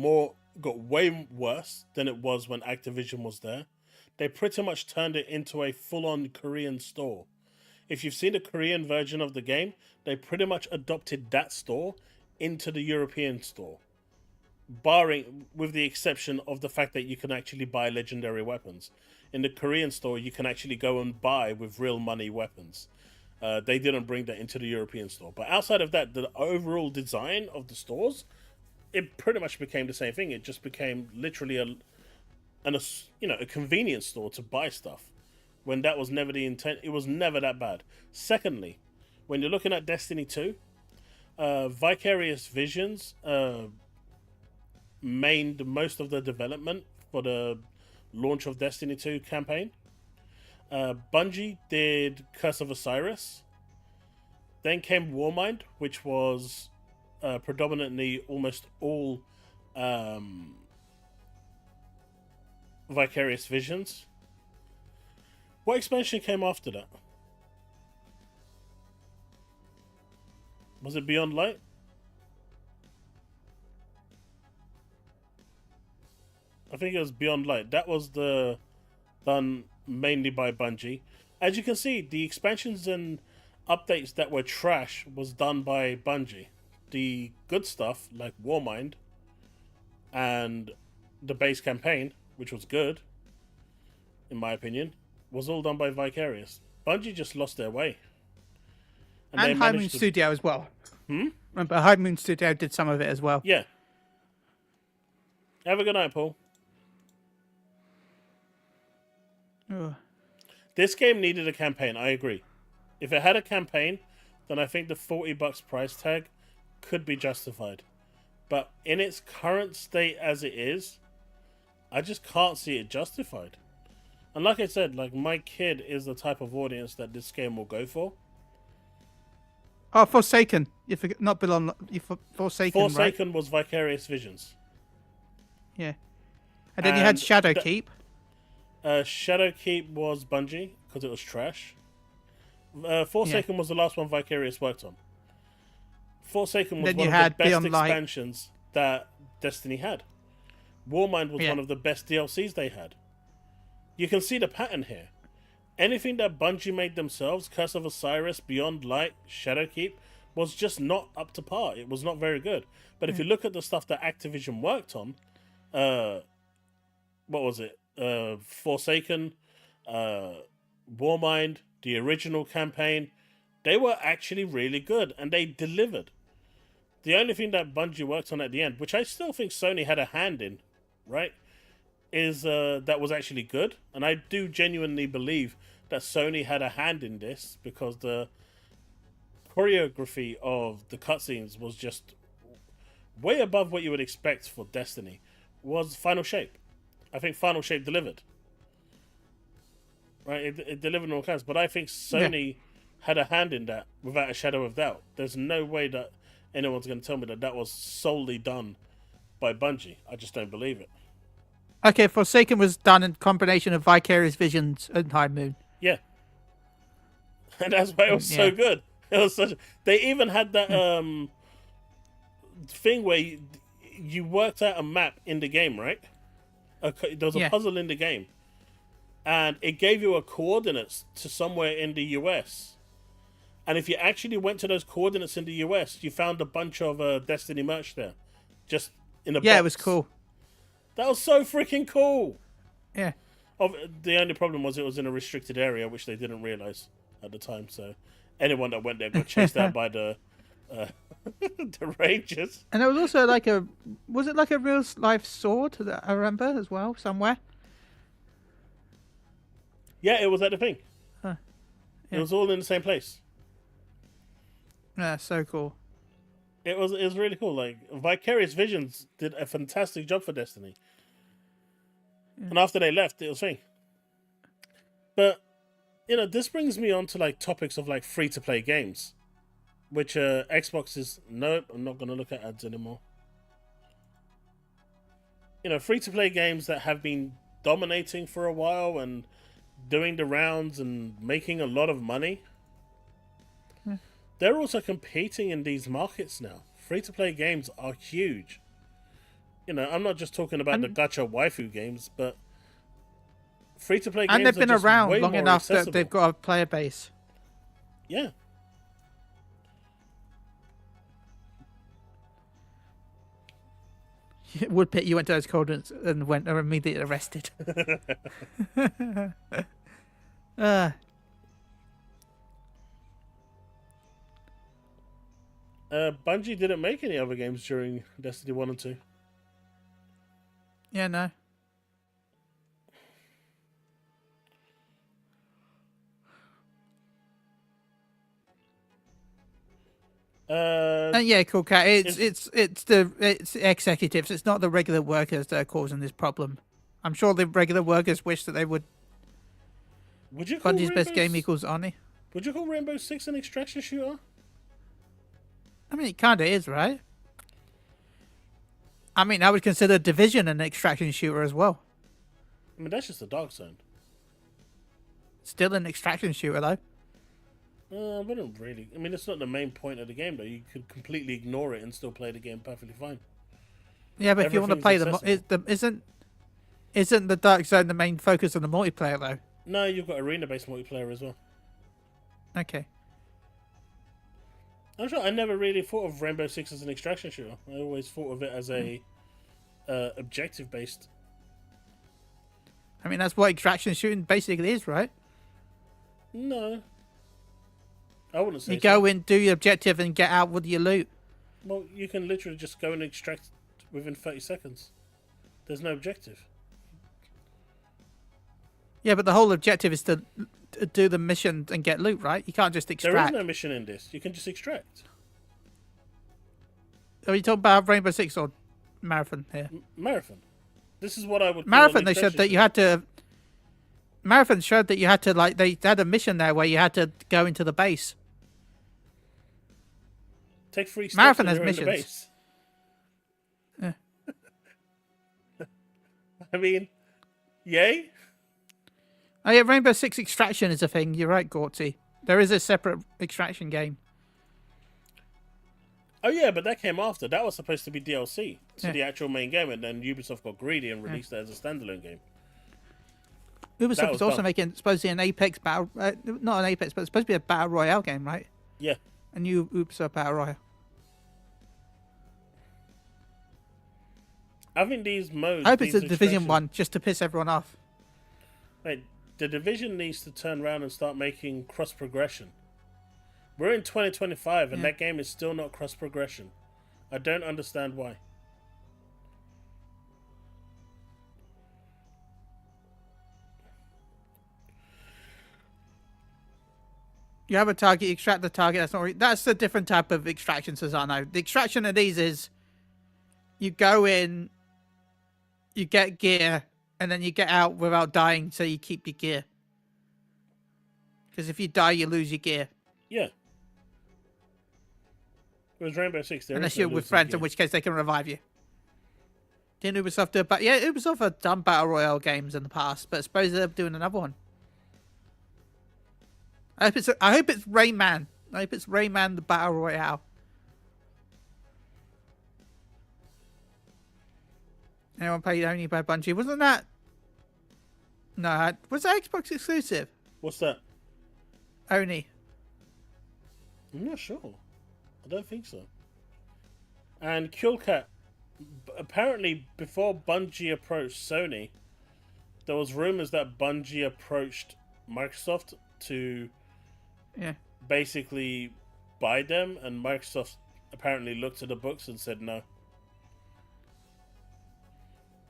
way worse than it was when Activision was there. They pretty much turned it into a full-on Korean store. If you've seen the Korean version of the game, they pretty much adopted that store into the European store. Barring, with the exception of the fact that you can actually buy legendary weapons. In the Korean store, you can actually go and buy with real money weapons. They didn't bring that into the European store. But outside of that, the overall design of the stores, it pretty much became the same thing. It just became literally a convenience store to buy stuff. When that was never the intent, it was never that bad. Secondly, when you're looking at Destiny 2, Vicarious Visions mained most of the development for the launch of Destiny 2 campaign. Bungie did Curse of Osiris. Then came Warmind, which was predominantly almost all Vicarious Visions. What expansion came after that? Was it Beyond Light? I think it was Beyond Light. That was done mainly by Bungie. As you can see, the expansions and updates that were trash was done by Bungie. The good stuff, like Warmind, and the base campaign, which was good, in my opinion, was all done by Vicarious. Bungie just lost their way. And High Moon Studio as well. Remember, High Moon Studio did some of it as well. Yeah. Have a good night, Paul. Ugh. This game needed a campaign, I agree. If it had a campaign, then I think the $40 price tag could be justified. But in its current state as it is, I just can't see it justified. And like I said, like my kid is the type of audience that this game will go for. Oh, Forsaken. You forget, not Belong. Forsaken. Forsaken right? was Vicarious Visions. Yeah. And then you had Shadowkeep. Shadowkeep was Bungie because it was trash. Forsaken was the last one Vicarious worked on. Forsaken was one of the best expansions that Destiny had. Warmind was one of the best DLCs they had. You can see the pattern here. Anything that Bungie made themselves, Curse of Osiris, Beyond Light, Shadowkeep, was just not up to par. It was not very good. But if you look at the stuff that Activision worked on, what was it? Forsaken, Warmind, the original campaign, they were actually really good and they delivered. The only thing that Bungie worked on at the end, which I still think Sony had a hand in, right, is that was actually good. And I do genuinely believe that Sony had a hand in this because the choreography of the cutscenes was just way above what you would expect for Destiny. Was Final Shape. I think Final Shape delivered. Right, it delivered on all kinds. But I think Sony had a hand in that without a shadow of doubt. There's no way that anyone's going to tell me that was solely done by Bungie. I just don't believe it. Okay, Forsaken was done in combination of Vicarious Visions and High Moon. Yeah. And that's why it was so good. It was such. They even had that thing where you worked out a map in the game, right? There was a puzzle in the game. And it gave you a coordinates to somewhere in the US. And if you actually went to those coordinates in the US, you found a bunch of Destiny merch there. Just in a box. Yeah, it was cool. That was so freaking cool. Yeah. The only problem was it was in a restricted area, which they didn't realize at the time. So anyone that went there got chased out by the Rangers. And there was also was it like a real life sword that I remember as well somewhere? Yeah, it was at the thing. Huh. Yeah. It was all in the same place. Yeah, so cool. It was really cool. Like Vicarious Visions did a fantastic job for Destiny. Yeah. And after they left, it was thing. But this brings me on to like topics of like free to play games. Which Xbox is nope, I'm not gonna look at ads anymore. Free to play games that have been dominating for a while and doing the rounds and making a lot of money. They're also competing in these markets now. Free-to-play games are huge. I'm not just talking about the gacha waifu games, but free-to-play games and they've been are just around way long more enough accessible. that they've got a player base. Yeah. Woodpit, you went to those coordinates and went immediately arrested. Bungie didn't make any other games during Destiny 1 and 2. Yeah, no. Yeah, cool cat. It's the executives. It's not the regular workers that are causing this problem. I'm sure the regular workers wish that they would. Would you call Bungie's best game equals Oni? Would you call Rainbow Six an extraction shooter? I mean, it kind of is, right? I mean, I would consider Division an extraction shooter as well. I mean, that's just a dark zone. Still an extraction shooter, though. I wouldn't really. I mean, it's not the main point of the game, though. You could completely ignore it and still play the game perfectly fine. Yeah, but if you want to play isn't the dark zone the main focus of the multiplayer, though? No, you've got arena-based multiplayer as well. Okay. I'm sure I never really thought of Rainbow Six as an extraction shooter. I always thought of it as a objective-based. I mean, that's what extraction shooting basically is, right? No. I wouldn't say you go in, do your objective, and get out with your loot. Well, you can literally just go and extract within 30 seconds. There's no objective. Yeah, but the whole objective is to do the mission and get loot, right? You can't just extract. There is no mission in this. You can just extract. Are you talking about Rainbow Six or Marathon here? Marathon. This is what I would call Marathon, they showed that you had to... Marathon showed that you had to, like, they had a mission there where you had to go into the base. Take 3 steps Marathon and has you're in the missions. base. Yeah. I mean, yay? Oh yeah, Rainbow Six Extraction is a thing. You're right, Gorty. There is a separate extraction game. Oh yeah, but that came after. That was supposed to be DLC to the actual main game, and then Ubisoft got greedy and released it as a standalone game. Ubisoft was also making supposedly an Apex battle, not an Apex, but it's supposed to be a battle royale game, right? Yeah. A new Ubisoft battle royale. I think these modes. I hope it's a Division one, just to piss everyone off. Wait, the Division needs to turn around and start making cross progression. We're in 2025, and that game is still not cross progression. I don't understand why. You have a target, you extract the target. That's a different type of extraction, Susano. The extraction of these is you go in, you get gear, and then you get out without dying, so you keep your gear. Because if you die, you lose your gear. Yeah. Whereas Rainbow Six, there unless you're with friends, in which case they can revive you. Didn't Ubisoft do it? But yeah, Ubisoft have done Battle Royale games in the past, but I suppose they're doing another one. I hope it's Rayman. I hope it's Rayman the Battle Royale. Anyone played only by Bungie? Wasn't that? No, was that Xbox exclusive? What's that? Oni. I'm not sure. I don't think so. And Killcat, apparently before Bungie approached Sony, there was rumors that Bungie approached Microsoft to basically buy them, and Microsoft apparently looked at the books and said no.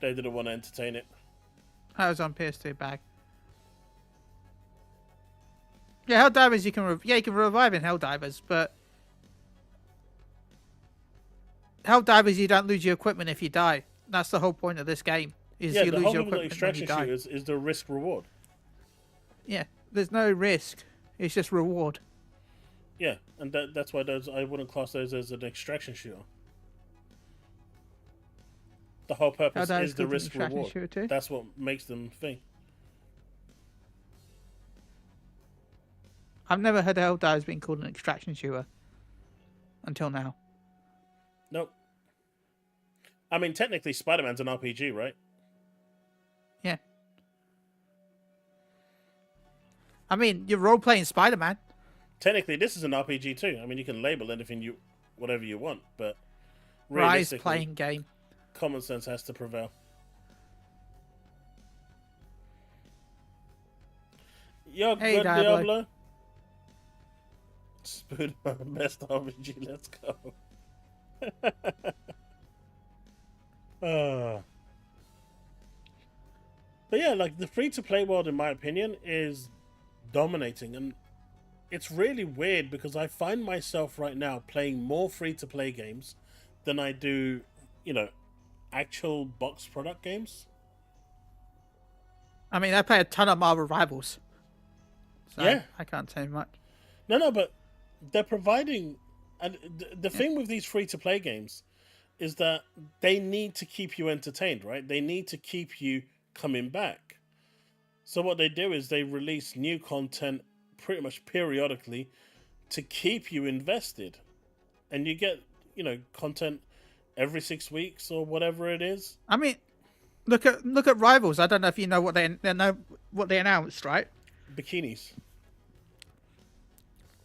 They didn't want to entertain it. That was on PS2 bag. Yeah, Helldivers you can you can revive in Helldivers, but Helldivers you don't lose your equipment if you die. That's the whole point of this game. Is you lose your equipment when you extraction die. shooters is the risk reward. Yeah, there's no risk. It's just reward. Yeah, and that's why I wouldn't class those as an extraction shooter. The whole purpose is the risk reward. That's what makes them thing. I've never heard Helldivers being called an extraction shooter until now. Nope. I mean, technically, Spider-Man's an RPG, right? Yeah. I mean, you're role-playing Spider-Man. Technically, this is an RPG too. I mean, you can label anything whatever you want, but Rise playing game. Common sense has to prevail. Yo, hey, good Diablo. Spoon best RPG. Let's go. But yeah, like the free-to-play world, in my opinion, is dominating, and it's really weird because I find myself right now playing more free-to-play games than I do, actual box product games. I mean, I play a ton of Marvel Rivals. So yeah. I can't say much. No, but they're providing... And the thing with these free-to-play games is that they need to keep you entertained, right? They need to keep you coming back. So what they do is they release new content pretty much periodically to keep you invested. And you get, content every 6 weeks or whatever it is. I mean, look at Rivals. I don't know if you know what they announced, right? Bikinis.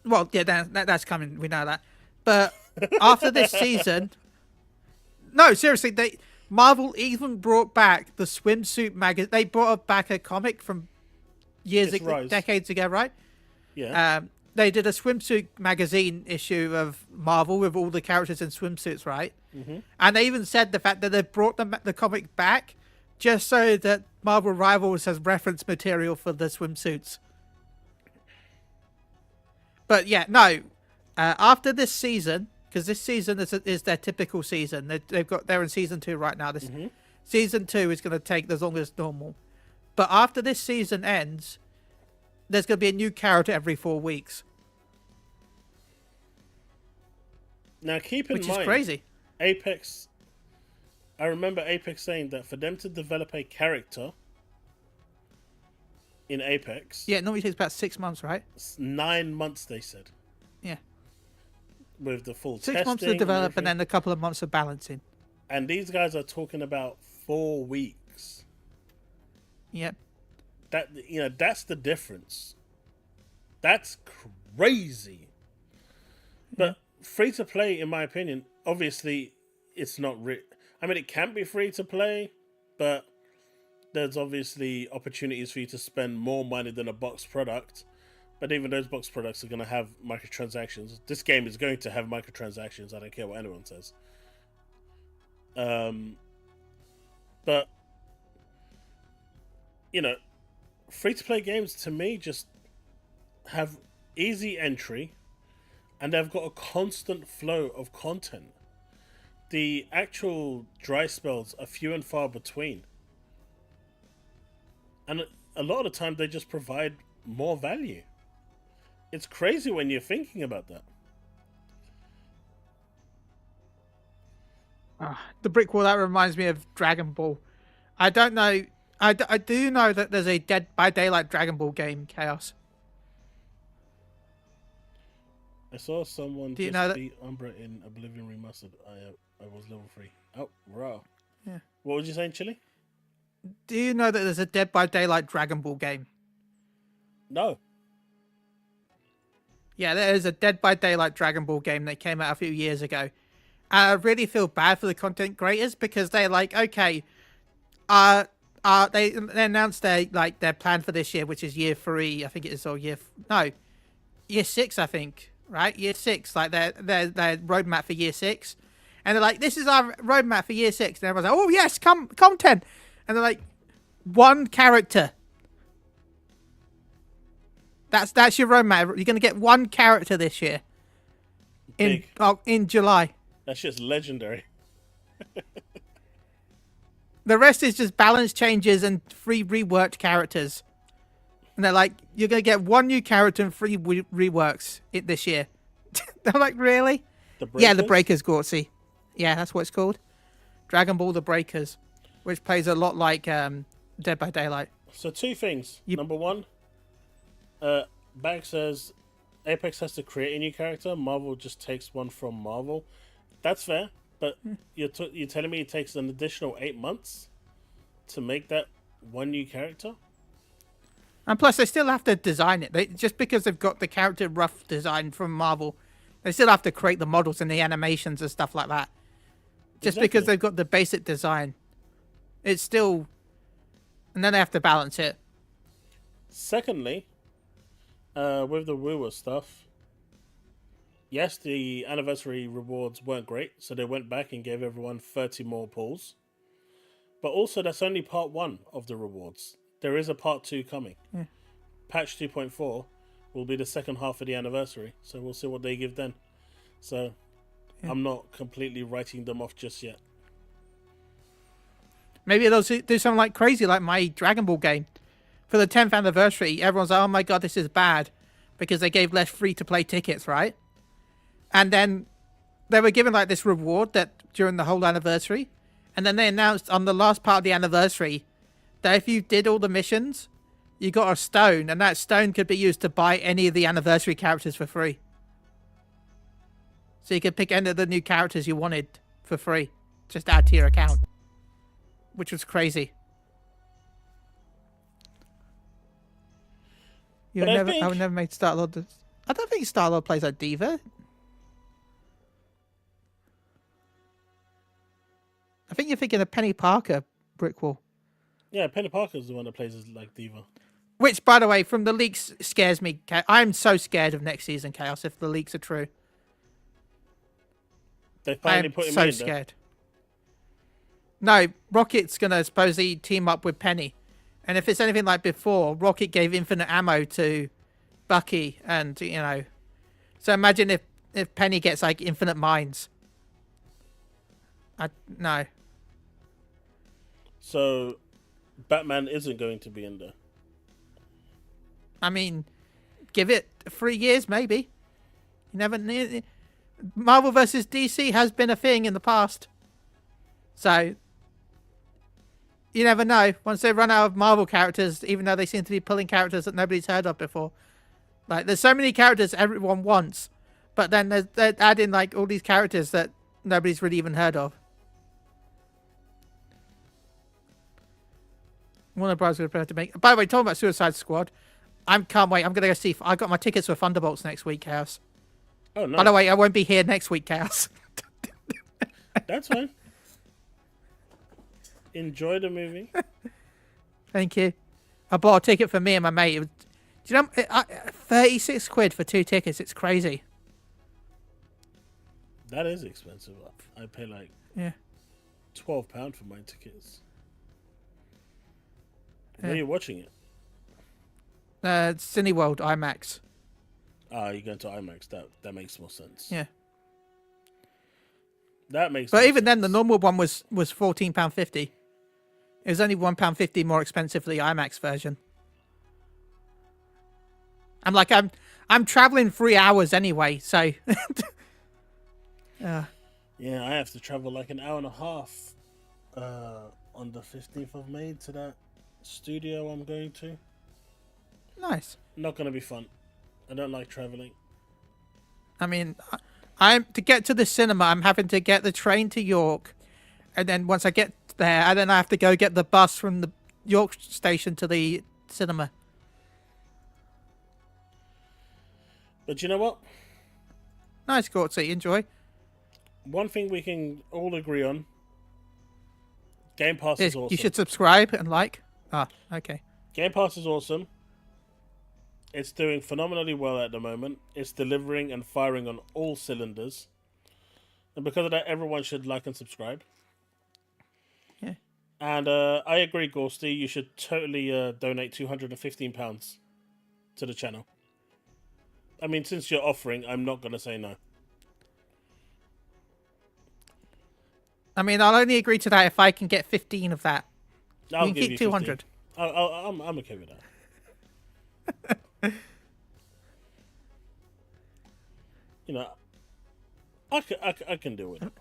Well, yeah, that's coming. We know that. But after this season, no, seriously, Marvel even brought back the swimsuit magazine. They brought back a comic from decades ago, right? Yeah. They did a swimsuit magazine issue of Marvel with all the characters in swimsuits, right? Mm-hmm. And they even said the fact that they brought the comic back just so that Marvel Rivals has reference material for the swimsuits. But yeah, no. After this season, because this season is their typical season. They're in season 2 right now. Season 2 is going to take as long as normal. But after this season ends, there's going to be a new character every 4 weeks. Now keep in mind, which is crazy. Apex. I remember Apex saying that for them to develop a character in Apex, it normally takes about 6 months, right? 9 months, they said. Yeah. With the full 6 months to develop and then a couple of months of balancing. And these guys are talking about 4 weeks. Yep. That's the difference. That's crazy. But free to play, in my opinion, obviously it's not I mean, it can be free to play, but there's obviously opportunities for you to spend more money than a box product. But even those box products are going to have microtransactions. This game is going to have microtransactions. I don't care what anyone says. But free-to-play games to me just have easy entry, and they've got a constant flow of content. The actual dry spells are few and far between. And a lot of the time they just provide more value. It's crazy when you're thinking about that. The brick wall, that reminds me of Dragon Ball. I don't know. I do know that there's a Dead by Daylight Dragon Ball game, Chaos. I saw someone Do you just know that- beat Umbra in Oblivion Remastered. I was level 3. Oh, raw. Yeah. What was you saying, Chili? Do you know that there's a Dead by Daylight Dragon Ball game? No. Yeah, there is a Dead by Daylight Dragon Ball game that came out a few years ago. And I really feel bad for the content creators because they're like, okay, they announced their plan for this year, which is year 3, I think it is, or year 6, I think, right? Year 6, like their roadmap for year 6, and they're like, this is our roadmap for year 6, and everyone's like, oh yes, content, and they're like, one character. That's your roadmap. You're gonna get one character this year. In July. That shit's legendary. The rest is just balance changes and 3 reworked characters. And they're like, you're going to get 1 new character and 3 reworks this year. I'm like, really? Yeah, the Breakers, Gortzy. Yeah, that's what it's called. Dragon Ball The Breakers, which plays a lot like Dead by Daylight. So 2 things. Number 1, Bag says Apex has to create a new character. Marvel just takes one from Marvel. That's fair, but you're telling me it takes an additional 8 months to make that 1 new character? And plus, they still have to design it. Just because they've got the character rough design from Marvel, they still have to create the models and the animations and stuff like that. Just because they've got the basic design, it's still... And then they have to balance it. Secondly, with the Woowa stuff, yes, the anniversary rewards weren't great, so they went back and gave everyone 30 more pulls. But also, that's only part 1 of the rewards. There is a part 2 coming. Yeah. Patch 2.4 will be the second half of the anniversary, so we'll see what they give then. So, I'm not completely writing them off just yet. Maybe they'll do something like crazy, like my Dragon Ball game. For the 10th anniversary, everyone's like, oh my god, this is bad. Because they gave less free-to-play tickets, right? And then they were given like this reward that during the whole anniversary. And then they announced on the last part of the anniversary that if you did all the missions, you got a stone. And that stone could be used to buy any of the anniversary characters for free. So you could pick any of the new characters you wanted for free. Just add to your account. Which was crazy. I would never make Star-Lord. I don't think Star-Lord plays like Diva. I think you're thinking of Penny Parker, Brickwall. Yeah, Penny Parker's the one that plays as like Diva. Which, by the way, from the leaks scares me. I'm so scared of next season Chaos if the leaks are true. They finally put him in. I'm so scared. No, Rocket's gonna supposedly team up with Penny. And if it's anything like before, Rocket gave infinite ammo to Bucky, and so imagine if Penny gets like infinite mines. No. So, Batman isn't going to be in there. I mean, give it 3 years, maybe. You never. Marvel versus DC has been a thing in the past, so. You never know. Once they run out of Marvel characters, even though they seem to be pulling characters that nobody's heard of before. Like, there's so many characters everyone wants, but then they're adding, like, all these characters that nobody's really even heard of. Warner Bros. Going to have to make... By the way, talking about Suicide Squad, can't wait. I'm going to go see... I got my tickets for Thunderbolts next week, Chaos. Oh, no. By the way, I won't be here next week, Chaos. That's fine. Enjoy the movie. Thank you. I bought a ticket for me and my mate. Do you know, 36 quid for 2 tickets. It's crazy. That is expensive. I pay like... Yeah. £12 for my tickets. Where are you watching it? Cineworld IMAX. Ah, you're going to IMAX. That makes more sense. Yeah. That makes. But more even then, the sense. normal one was £14.50. It was only £1.50 more expensive for the IMAX version. I'm traveling 3 hours anyway, so. Yeah, I have to travel like an hour and a half on the 15th of May to that studio I'm going to. Nice. Not going to be fun. I don't like traveling. I mean, I'm to get to the cinema, I'm having to get the train to York, and then once I get there, and then I have to go get the bus from the York station to the cinema. But you know what? Nice, Gortsy. Enjoy. One thing we can all agree on: Game Pass is awesome. You should subscribe and like. Ah, okay. Game Pass is awesome. It's doing phenomenally well at the moment. It's delivering and firing on all cylinders. And because of that, everyone should like and subscribe. Yeah. And I agree, Gorsty. You should totally donate £215 to the channel. I mean, since you're offering, I'm not going to say no. I mean, I'll only agree to that if I can get 15 of that. I'll you can give keep you 200. I'm okay with that. You know, I can deal with it.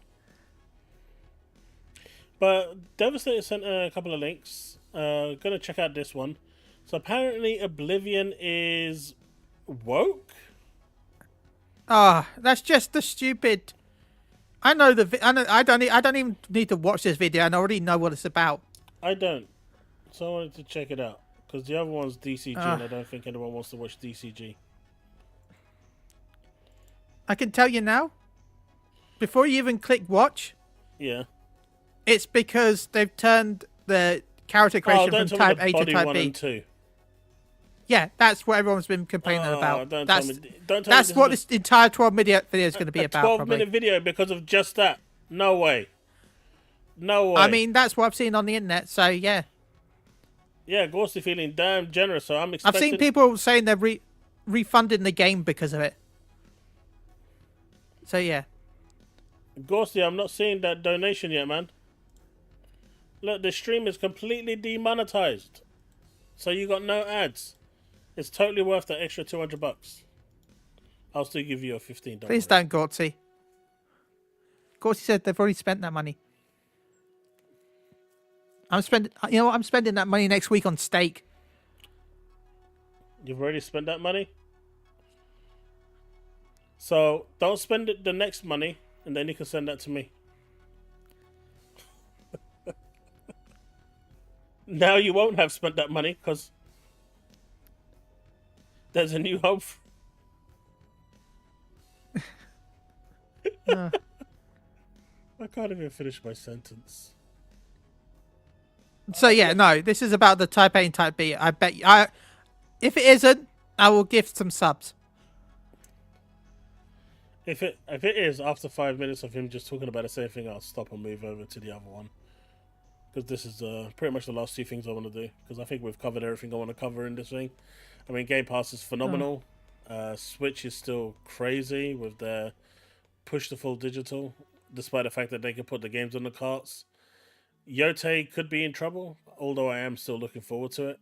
But Devastator sent a couple of links. Gonna check out this one. So apparently Oblivion is woke. Ah, that's just the stupid. I know I don't even need to watch this video. I already know what it's about. I don't. So I wanted to check it out. Because the other one's DCG and I don't think anyone wants to watch DCG. I can tell you now. Before you even click watch. Yeah. It's because they've turned the character creation from type A to type B. 2. Yeah, that's what everyone's been complaining about. Don't That's what this entire 12-minute video is going to be about. 12-minute video because of just that. No way. No way. I mean, that's what I've seen on the internet, so yeah. Yeah, Gorsty feeling damn generous, so I'm expecting... I've seen people saying they're refunding the game because of it. So yeah. Gorsty, I'm not seeing that donation yet, man. Look, the stream is completely demonetized. So you got no ads. It's totally worth that extra $200. I'll still give you a $15. Please don't, Gortsy. Gortsy said they've already spent that money. I'm spending that money next week on steak. You've already spent that money? So don't spend it the next money and then you can send that to me. Now you won't have spent that money because there's a new hope. I can't even finish my sentence. So yeah, no, this is about the type A and type B. I bet if it isn't, I will gift some subs. If it is after 5 minutes of him just talking about the same thing, I'll stop and move over to the other one. Because this is pretty much the last two things I want to do. Because I think we've covered everything I want to cover in this thing. I mean, Game Pass is phenomenal. Switch is still crazy with their push to full digital, despite the fact that they can put the games on the carts. Yote could be in trouble, although I am still looking forward to it.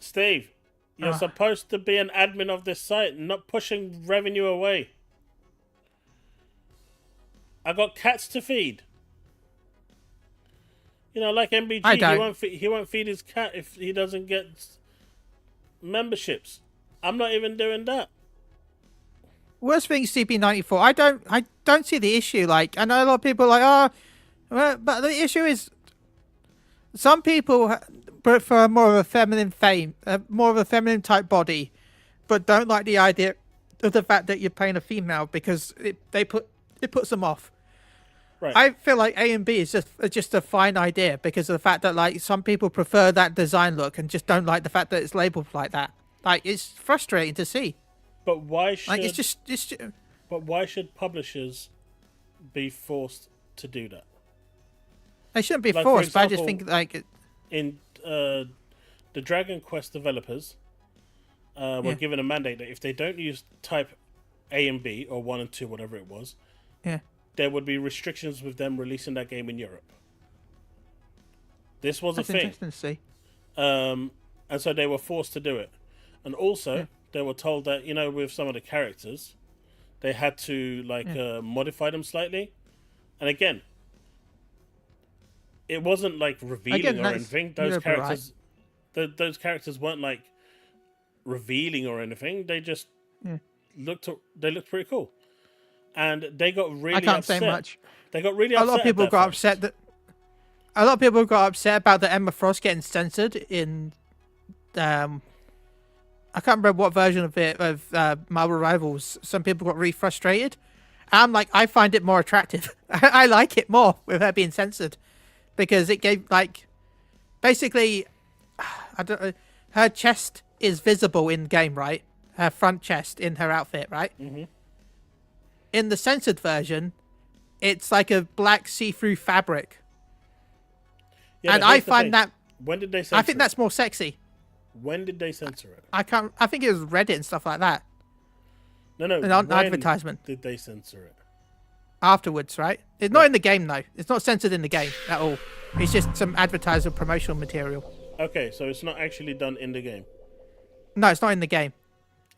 Steve, you're supposed to be an admin of this site, not pushing revenue away. I got cats to feed. You know, like MBG, he won't feed his cat if he doesn't get memberships. I'm not even doing that. Worst thing, CP94. I don't see the issue. Like, I know a lot of people are like, but the issue is, some people prefer more of a feminine more of a feminine type body, but don't like the idea of the fact that you're playing a female because it puts them off. Right. I feel like A and B is just a fine idea because of the fact that like some people prefer that design look and just don't like the fact that it's labeled like that. Like, it's frustrating to see. But why should? Like, it's just But why should publishers be forced to do that? they shouldn't be Like, for forced. But I just example, think like In the Dragon Quest developers were given a mandate that if they don't use type A and B or 1 and 2, whatever it was, there would be restrictions with them releasing that game in Europe. This was that's a thing. interesting to see. And so they were forced to do it. And also, they were told that, with some of the characters, they had to, modify them slightly. And again, it wasn't, revealing or anything. Those characters... Right. Those characters weren't, revealing or anything. They just looked pretty cool. And they got really upset. I can't say much. They got really upset. A lot of people got upset that... A lot of people got upset about the Emma Frost getting censored in... I can't remember what version of it, of Marvel Rivals. Some people got really frustrated. I'm like, I find it more attractive. I like it more with her being censored. Because it gave, basically, I don't know, her chest is visible in game, right? Her front chest in her outfit, right? Mm-hmm. In the censored version, it's like a black see-through fabric. Yeah, and I find that... When did they censor I think that's more sexy. When did they censor it? I think it was Reddit and stuff like that. No. An advertisement. Did they censor it? Afterwards, right? It's not in the game, though. It's not censored in the game at all. It's just some advertiser promotional material. Okay, so it's not actually done in the game. No, it's not in the game.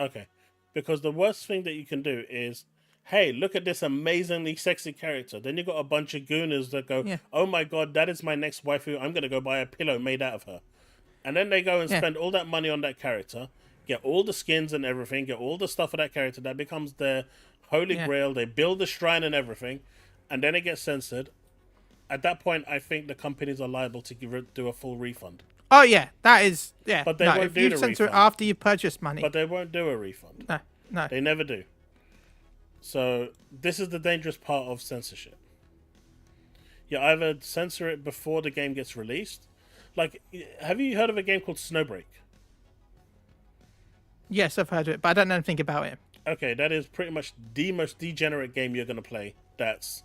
Okay. Because the worst thing that you can do is, hey, look at this amazingly sexy character. Then you got a bunch of gooners that go, oh my god, that is my next waifu. I'm going to go buy a pillow made out of her. And then they go and spend all that money on that character, get all the skins and everything, get all the stuff for that character. That becomes their holy grail. They build the shrine and everything, and then it gets censored. At that point, I think the companies are liable to do a full refund. Oh, yeah. That is... Yeah. But they won't do the censor refund. it after you purchase money. But they won't do a refund. No. They never do. So, this is the dangerous part of censorship. You either censor it before the game gets released. Have you heard of a game called Snowbreak? Yes, I've heard of it, but I don't know anything about it. Okay, that is pretty much the most degenerate game you're going to play that's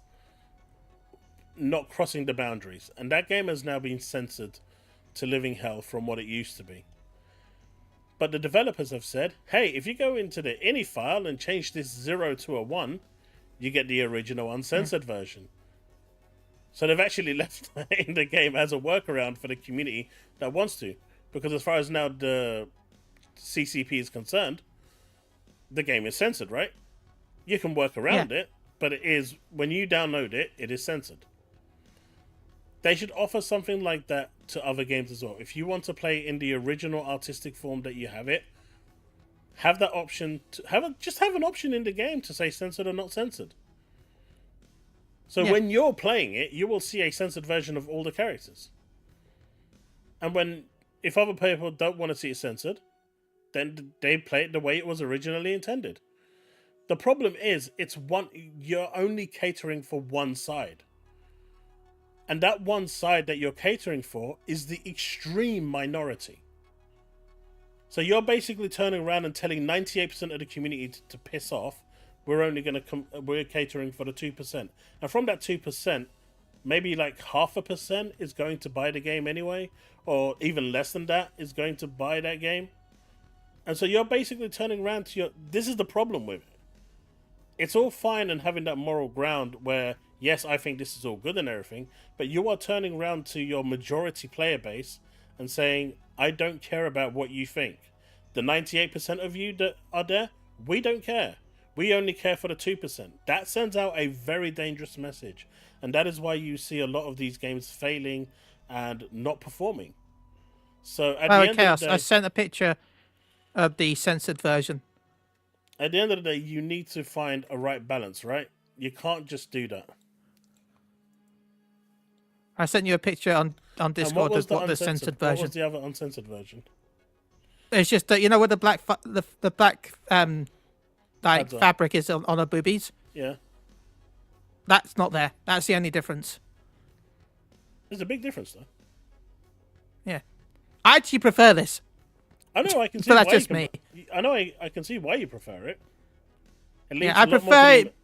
not crossing the boundaries. And that game has now been censored to living hell from what it used to be. But the developers have said, hey, if you go into the ini file and change this 0 to a 1, you get the original uncensored version. So they've actually left that in the game as a workaround for the community that wants to. Because as far as now the CCP is concerned, the game is censored, right? You can work around it, but it is, when you download it, it is censored. They should offer something like that to other games as well. If you want to play in the original artistic form that you have it, have that option. Just have an option in the game to say censored or not censored. So when you're playing it, you will see a censored version of all the characters. And if other people don't want to see it censored, then they play it the way it was originally intended. The problem is, you're only catering for one side. And that one side that you're catering for is the extreme minority. So you're basically turning around and telling 98% of the community to piss off. We're catering for the 2%. And from that 2%, maybe 0.5% is going to buy the game anyway, or even less than that is going to buy that game. And so you're basically turning around to this is the problem with it. It's all fine and having that moral ground where, yes, I think this is all good and everything, but you are turning around to your majority player base and saying, I don't care about what you think. The 98% of you that are there, we don't care. We only care for the 2%. That sends out a very dangerous message. And that is why you see a lot of these games failing and not performing. So at the end of the day, I sent a picture of the censored version. At the end of the day, you need to find a right balance, right? You can't just do that. I sent you a picture on Discord of what the censored version. What was the other uncensored version? It's just that, where the black fabric is on her boobies? Yeah. That's not there. That's the only difference. There's a big difference, though. Yeah. I actually prefer this. I know, I can see but why that's just me. I know I can see why you prefer it. It leaves Yeah, I a lot more prefer to it.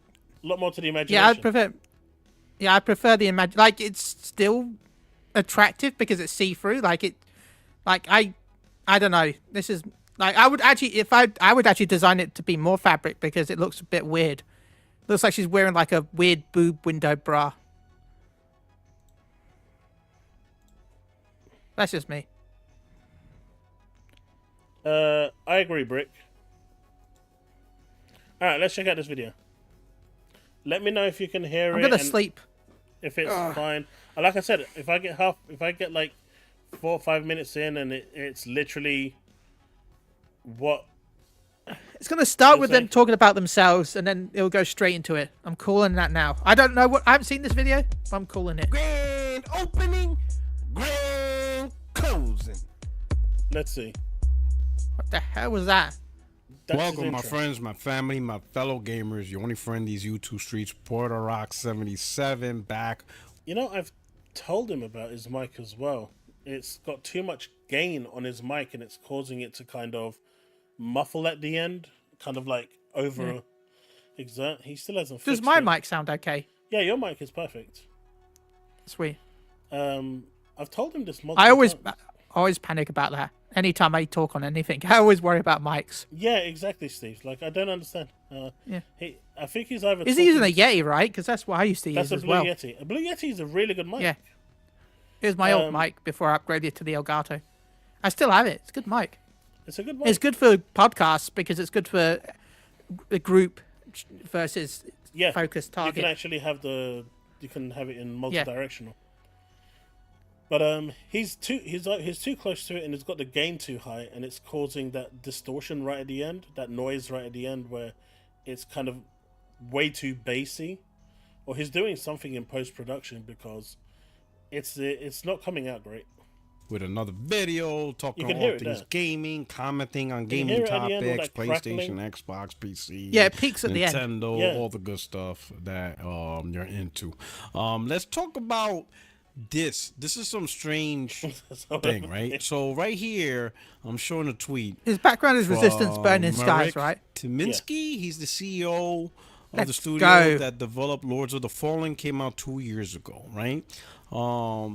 a lot more to the imagination. Yeah, I prefer. Yeah, I prefer the imagine. Like, it's still attractive because it's see through. I don't know. This is like I would actually I would actually design it to be more fabric because it looks a bit weird. Looks like she's wearing like a weird boob window bra. That's just me. I agree, Brick. All right, let's check out this video. Let me know if you can hear it. I'm gonna and sleep. If it's fine. Like I said, if I get like 4 or 5 minutes in and it's literally what. It's gonna start with say? them talking about themselves, and then it'll go straight into it. I'm calling that now. I don't know I haven't seen this video, but I'm calling it. Grand opening, grand closing. Let's see. What the hell was that? That's his Welcome, my intro. friends, my family, my fellow gamers. Your only friend these YouTube streets, Porter Rock 77, back. You know, I've told him about his mic as well. It's got too much gain on his mic, and it's causing it to kind of muffle at the end, kind of like over exert. He still hasn't fixed Does my it. mic sound okay? Yeah, your mic is perfect. Sweet. I've told him this multiple I times. always panic about that. Anytime I talk on anything, I always worry about mics. Yeah, exactly, Steve. Like, I don't understand. Yeah. I think he's either. Is he using a Yeti, right? Because that's what I used to use That's a as Blue well. Yeti. A Blue Yeti is a really good mic. Yeah. It was my old mic before I upgraded to the Elgato. I still have it. It's a good mic. It's a good mic. It's good for podcasts because it's good for a group versus focused You target. can actually have you can have it in multi-directional. But he's too close to it, and he's got the gain too high, and it's causing that distortion right at the end, that noise right at the end, where it's kind of way too bassy. Or he's doing something in post production because it's not coming out great. With another video talking can all hear it things there. gaming, commenting on can gaming hear it at the end, all topics, that crackling. PlayStation, Xbox, PC. Yeah, it peaks at the end. Nintendo, Yeah. all the good stuff that you're into. Let's talk about this. This is some strange thing, right? So right here, I'm showing a tweet. His background is Resistance Burning Skies, Marek right? Timinski. He's the CEO of the Let's studio go. that developed Lords of the Fallen. Came out 2 years ago, right?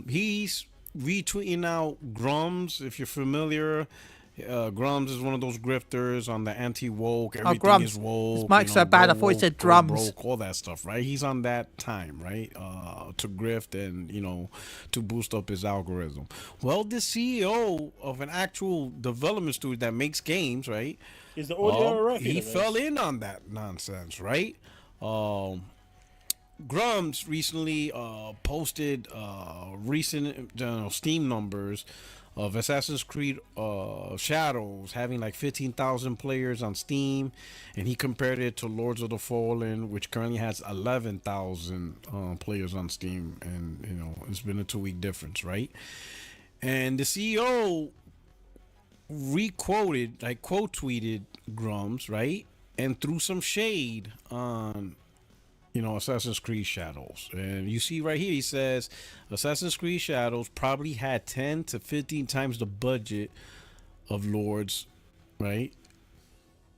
He's retweeting out Grums. If you're familiar, Grums is one of those grifters on the anti-woke. Everything Grums. is woke. His mic's so bad, I thought he woke, said go drums. broke, all that stuff, right? He's on that time, right? To grift and to boost up his algorithm. Well, the CEO of an actual development studio that makes games, right? Is the audio alright? He fell in on that nonsense, right? Grums recently posted recent Steam numbers of Assassin's Creed Shadows having like 15,000 players on Steam, and he compared it to Lords of the Fallen, which currently has 11,000 players on Steam, and it's been a 2-week difference, right? And the CEO quote tweeted Grums, right, and threw some shade on Assassin's Creed Shadows. And you see right here, he says Assassin's Creed Shadows probably had 10 to 15 times the budget of Lords, right?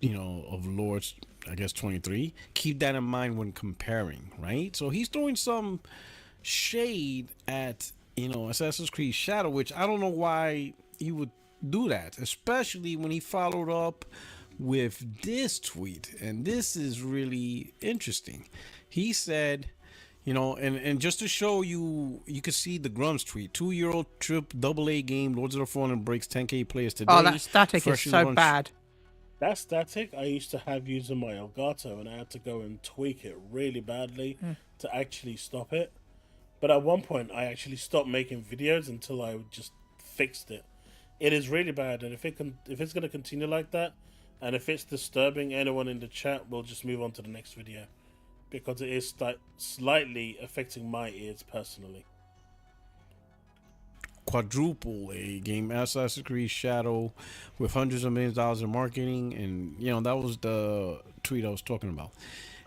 Of Lords, I guess 23. Keep that in mind when comparing, right? So he's throwing some shade at, Assassin's Creed Shadow, which I don't know why he would do that, especially when he followed up with this tweet. And this is really interesting. He said, and just to show you can see the Grums tweet. 2-year-old trip AA game, Lords of the Fallen breaks 10K players today. Oh, that static is Freshly so launched- bad. That static I used to have using my Elgato, and I had to go and tweak it really badly to actually stop it. But at one point, I actually stopped making videos until I just fixed it. It is really bad, and if it's going to continue like that, and if it's disturbing anyone in the chat, we'll just move on to the next video, because it is slightly affecting my ears personally. Quadruple A game, Assassin's Creed Shadow, with hundreds of millions of dollars in marketing, and that was the tweet I was talking about.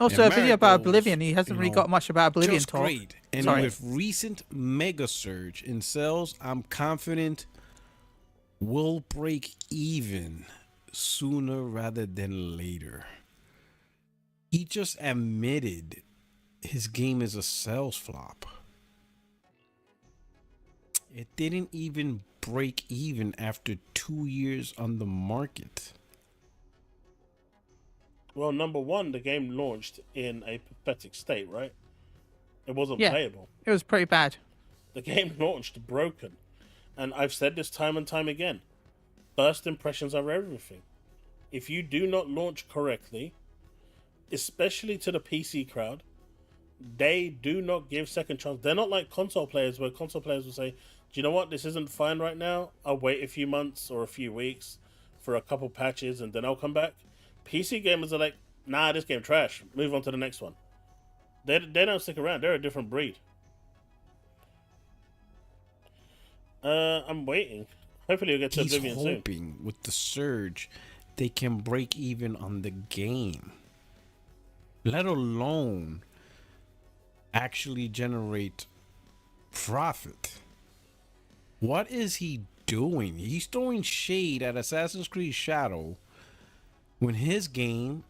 Also, And a video about Marek Oblivion. He hasn't really got much about Oblivion just talk. great. And Sorry. with recent mega surge in sales, I'm confident we'll break even sooner rather than later. He just admitted his game is a sales flop. It didn't even break even after 2 years on the market. Well, number one, the game launched in a pathetic state, right? It wasn't Yeah. playable. It was pretty bad. The game launched broken. And I've said this time and time again. First impressions are everything. If you do not launch correctly, especially to the PC crowd, they do not give second chance. They're not like console players, where console players will say, do you know what, this isn't fine right now. I'll wait a few months or a few weeks for a couple patches and then I'll come back. PC gamers are like, nah, this game trash. Move on to the next one. They don't stick around. They're a different breed. I'm waiting. Hopefully you'll get to He's Oblivion soon. hoping with the surge they can break even on the game, let alone actually generate profit. What is he doing? He's throwing shade at Assassin's Creed Shadow when his game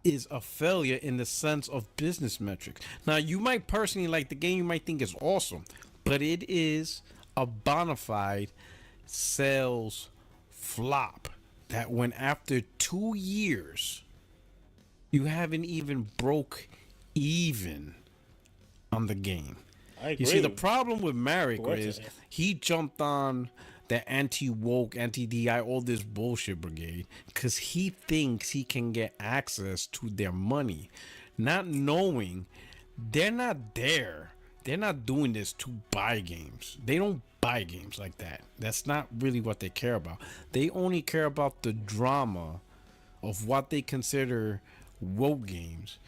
is a failure in the sense of business metrics. Now, you might personally like the game, you might think it's awesome, but it is a bona fide sales flop that when after 2 years you haven't even broke even on the game. I agree. You see, the problem with Marek What is the- he jumped on the anti-woke, anti-DI, all this bullshit brigade because he thinks he can get access to their money, not knowing they're not there. They're not doing this to buy games. They don't buy games like that. That's not really what they care about. They only care about the drama of what they consider woke games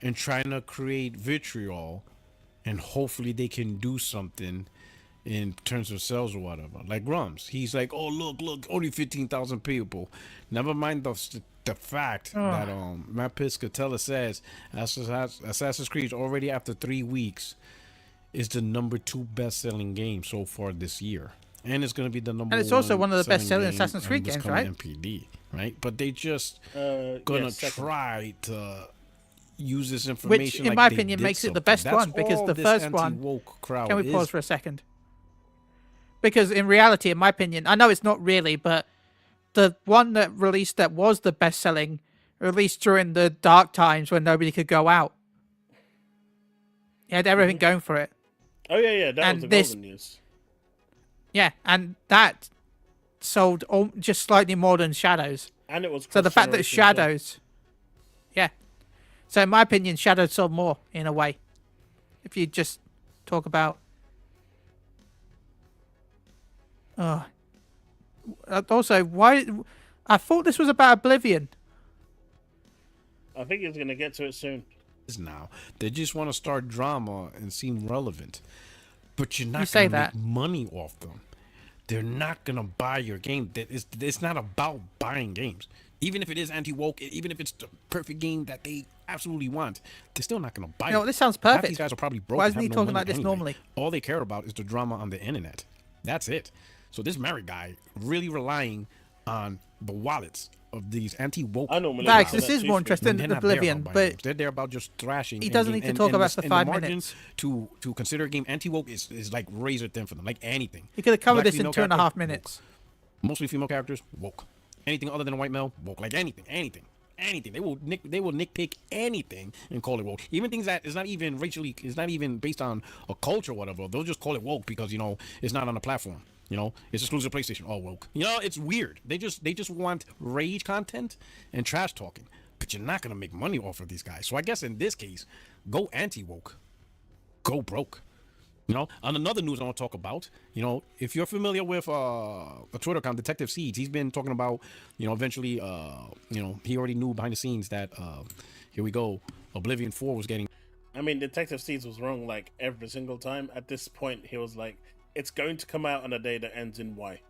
and trying to create vitriol, and hopefully they can do something in terms of sales or whatever. Like Grums, he's like, oh look, only 15,000 people. Never mind the fact that Matt Piscatella says Assassin's Creed already after 3 weeks is the number 2 best-selling game so far this year, and it's going to be the number. And it's also one of the selling best-selling game Assassin's Creed on this games, coming right? NPD, right? But they just yeah, gonna second. try to use this Which, information, in like my they opinion, did makes it the something. best That's one because all the this first one. anti-woke crowd Can we pause is. for a second? Because in reality, in my opinion, I know it's not really, but the one that released that was the best-selling released during the dark times when nobody could go out. It had everything going for it. Oh yeah, that And was the this- golden news. Yeah, and that sold just slightly more than Shadows. And it was So the fact that cross-generational as well. Shadows, yeah. So in my opinion, Shadows sold more in a way. If you just talk about, also why? I thought this was about Oblivion. I think he's gonna get to it soon. Now they just want to start drama and seem relevant, but you're You not say gonna that. make money off them. They're not gonna buy your game. It's not about buying games. Even if it is anti-woke, even if it's the perfect game that they absolutely want, they're still not gonna buy You know, it. this sounds Half perfect. these guys are probably broke. Why and isn't he have no talking money like this anyway. normally? All they care about is the drama on the internet. That's it. So this Mary guy really relying on the wallets of these anti-woke. I normally Max, listen to this that is too, more Steve. interesting They're than not there Oblivion, about buying games. but They're there about just thrashing. he doesn't need to talk about it for 5 the margins minutes. to consider a game anti-woke is like razor thin for them, like anything. you could have covered Black this in female 2.5 character, minutes. woke. Mostly female characters, woke. Anything other than a white male, woke. Like anything. They will nitpick anything and call it woke. Even things that is not even racially, is not even based on a culture or whatever. They'll just call it woke because it's not on the platform. It's exclusive to PlayStation. Oh, woke. It's weird. They just want rage content and trash talking. But you're not gonna make money off of these guys. So I guess in this case, go anti-woke, go broke. On another news I want to talk about, if you're familiar with a Twitter account, Detective Seeds, he's been talking about, eventually, he already knew behind the scenes that, here we go, Oblivion 4 was getting. I mean, Detective Seeds was wrong like every single time. At this point, he was like, it's going to come out on a day that ends in Y.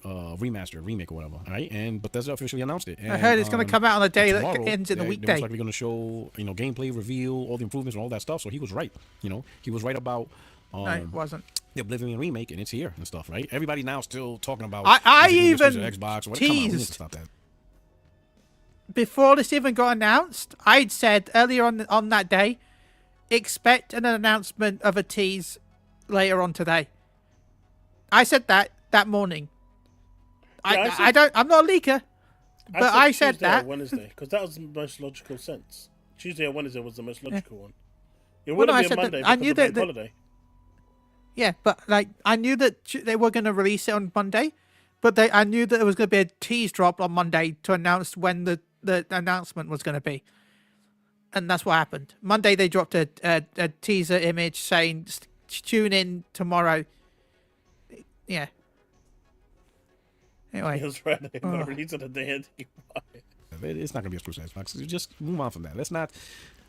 Remaster, remake, or whatever, right? And Bethesda officially announced it. I heard it's going to come out on a day that tomorrow, ends in a they're weekday. most likely going to show, gameplay, reveal all the improvements and all that stuff. So he was right. He was right about. No, it wasn't. the Oblivion remake, and it's here and stuff, right? Everybody now still talking about. I is it gonna be even exclusive to Xbox. What? Come on, we need to teased stop that. before this even got announced. I'd said earlier on that day, expect an announcement of a tease later on today. I said that morning. Yeah, I'm not a leaker, but I said Tuesday that. or Wednesday, because that was the most logical sense. Tuesday or Wednesday was the most logical one. It Well, wouldn't no, I be a said that- Monday I because knew of bank that- holiday. Yeah, but like I knew that they were going to release it on Monday, but I knew that there was going to be a tease drop on Monday to announce when the announcement was going to be, and that's what happened. Monday they dropped a teaser image saying tune in tomorrow. Yeah. Anyway, It was right. They might release it at the end. It's not gonna be exclusive to Xbox. You just move on from that.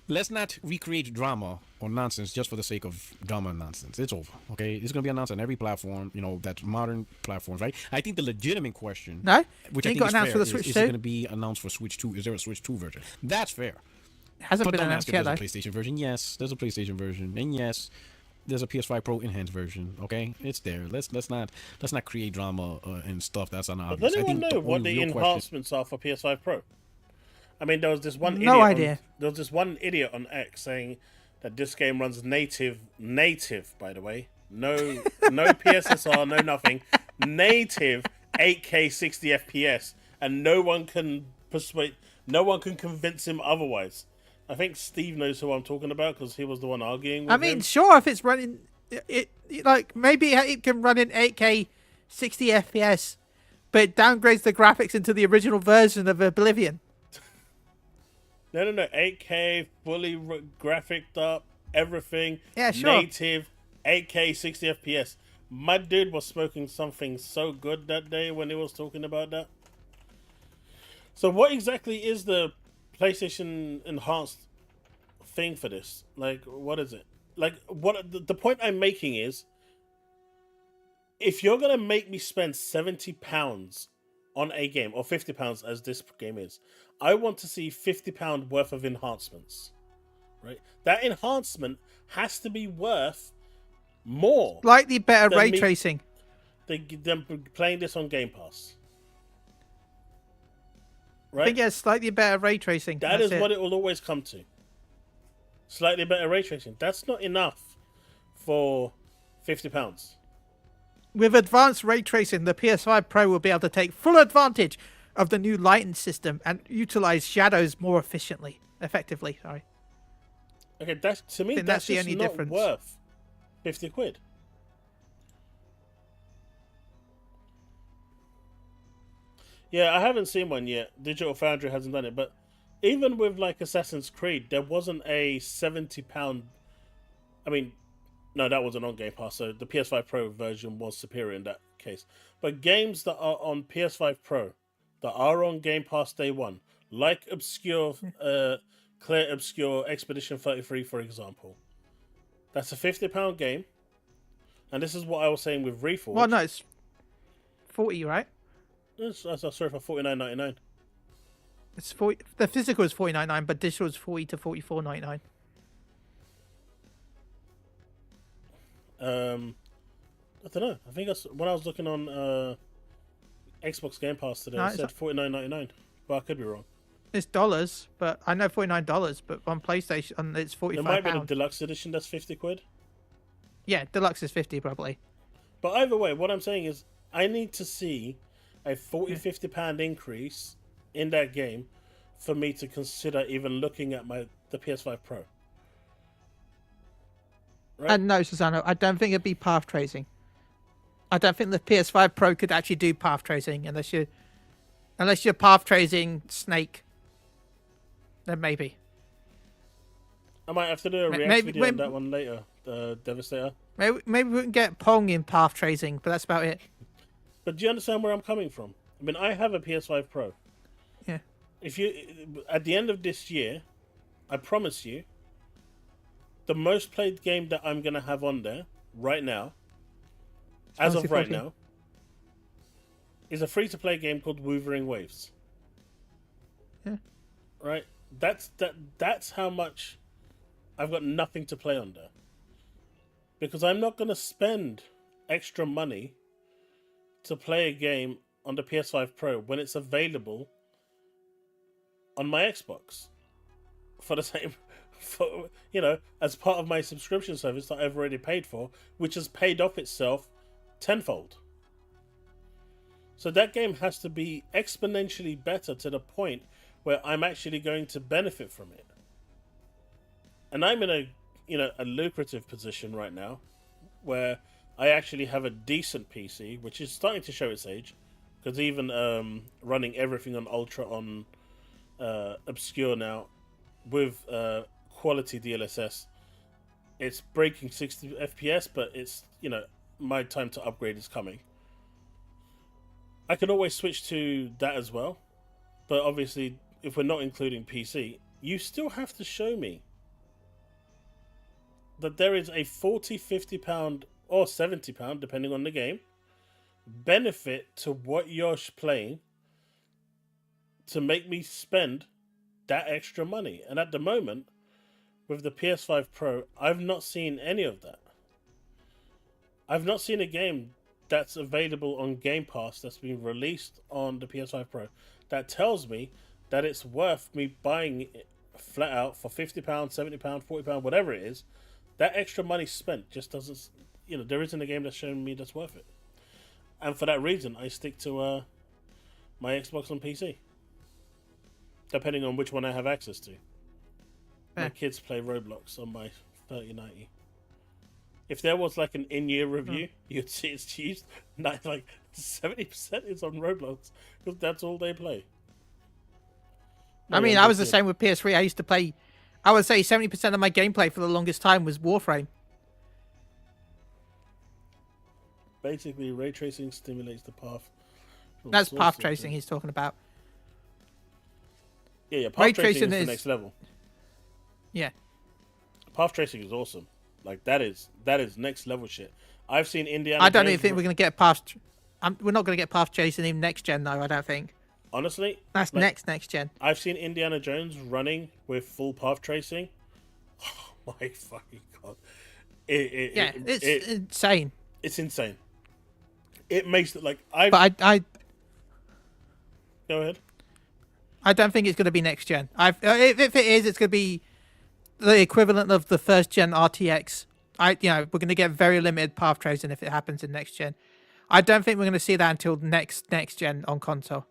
Let's not recreate drama or nonsense just for the sake of drama and nonsense. It's over. Okay, it's gonna be announced on every platform. You know, that's modern platforms, right? I think the legitimate question, no, which it I think got is announced fair, for the Switch is 2. it gonna be announced for Switch 2? Is there a Switch 2 version? That's fair. It hasn't But been don't announced ask if yet though. there's a PlayStation version. Yes, there's a PlayStation version, and yes, there's a PS5 Pro enhanced version. Okay, it's there. Let's not create drama and stuff that's unobvious. Does anyone know what the enhancements are for PS5 Pro? I mean, there was this one No idea. There was this one idiot on X saying that this game runs native, by the way. No PSSR, no nothing. Native 8K 60 FPS, and no one can convince him otherwise. I think Steve knows who I'm talking about because he was the one arguing with him. Sure, if it's running, it like maybe it can run in 8K 60 FPS, but it downgrades the graphics into the original version of Oblivion. No. 8K, fully graphicked up, everything. Yeah, sure. Native, 8K, 60 FPS. My dude was smoking something so good that day when he was talking about that. So what exactly is the PlayStation enhanced thing for this? Like, what is it? Like, what the point I'm making is, if you're gonna make me spend £70 on a game, or £50 as this game is, I want to see £50 worth of enhancements. Right? That enhancement has to be worth more. Slightly better than ray me- tracing. than playing this on Game Pass. I Right? think it's slightly better ray tracing. That is what it will always come to. Slightly better ray tracing. That's not enough for £50. With advanced ray tracing, the PS5 Pro will be able to take full advantage of the new lighting system and utilize shadows more effectively. Sorry. Okay, that's to me. think That's that's the just only not difference. worth £50. Yeah, I haven't seen one yet. Digital Foundry hasn't done it, but even with like Assassin's Creed, there wasn't a £70. I mean, no, that wasn't on Game Pass, so the PS5 Pro version was superior in that case. But games that are on PS5 Pro that are on Game Pass day one, like Clear Obscure Expedition 33, for example, that's a £50 game. And this is what I was saying with Reforged. Well, no, it's 40, right? Sorry, for $49.99. It's 40. The physical is $49.99, but digital is $40 to $44.99. I don't know. I think that's when I was looking on Xbox Game Pass today. No, It said $49.99, but I could be wrong. It's dollars, but I know $49. But on PlayStation, it's £45. It might be the deluxe edition that's £50. Yeah, deluxe is 50 probably. But either way, what I'm saying is, I need to see a £40-50 increase in that game for me to consider even looking at the PS5 Pro. Right? And no, Susano, I don't think it'd be path tracing. I don't think the PS5 Pro could actually do path tracing unless you're path tracing Snake. Then maybe. I might have to do a react video on that one later. Devastator. Maybe we can get Pong in path tracing, but that's about it. But do you understand where I'm coming from? I mean, I have a PS5 Pro. Yeah. If you, at the end of this year, I promise you, the most played game that I'm gonna have on there right now, as of right now, is a free-to-play game called Wuthering Waves. Yeah. Right. That's how much I've got nothing to play on there. Because I'm not gonna spend extra money to play a game on the PS5 Pro when it's available on my Xbox for the same, for as part of my subscription service that I've already paid for, which has paid off itself tenfold. So that game has to be exponentially better to the point where I'm actually going to benefit from it. And I'm in a lucrative position right now where I actually have a decent PC, which is starting to show its age, because even running everything on Ultra on Obscure now with quality DLSS, it's breaking 60 FPS, but it's, my time to upgrade is coming. I could always switch to that as well, but obviously, if we're not including PC, you still have to show me that there is a £40, £50 or £70, depending on the game, benefit to what you're playing to make me spend that extra money. And at the moment, with the PS5 Pro, I've not seen any of that. I've not seen a game that's available on Game Pass that's been released on the PS5 Pro that tells me that it's worth me buying it flat out for £50, £70, £40, whatever it is. That extra money spent just doesn't, there isn't a game that's showing me that's worth it. And for that reason, I stick to my Xbox and PC, depending on which one I have access to. My kids play Roblox on my 3090. If there was like an in-year review, you'd see it's used like 70% is on Roblox because that's all they play. I mean, I was the same with PS3. I used to play. I would say 70% of my gameplay for the longest time was Warframe. Basically, ray tracing stimulates the path. That's path tracing he's talking about. Yeah, path tracing is the next level. Yeah. Path tracing is awesome. Like that is next level shit. I've seen Indiana. I don't even think we're gonna get past. We're not gonna get path chasing in next gen though. I don't think. Honestly, that's next gen. I've seen Indiana Jones running with full path tracing. Oh my fucking god! It's insane. It's insane. It makes it like I. But I. Go ahead. I don't think it's gonna be next gen. If it is, it's gonna be the equivalent of the first gen RTX. We're going to get very limited path tracing if it happens in next gen. I don't think we're going to see that until next gen on console.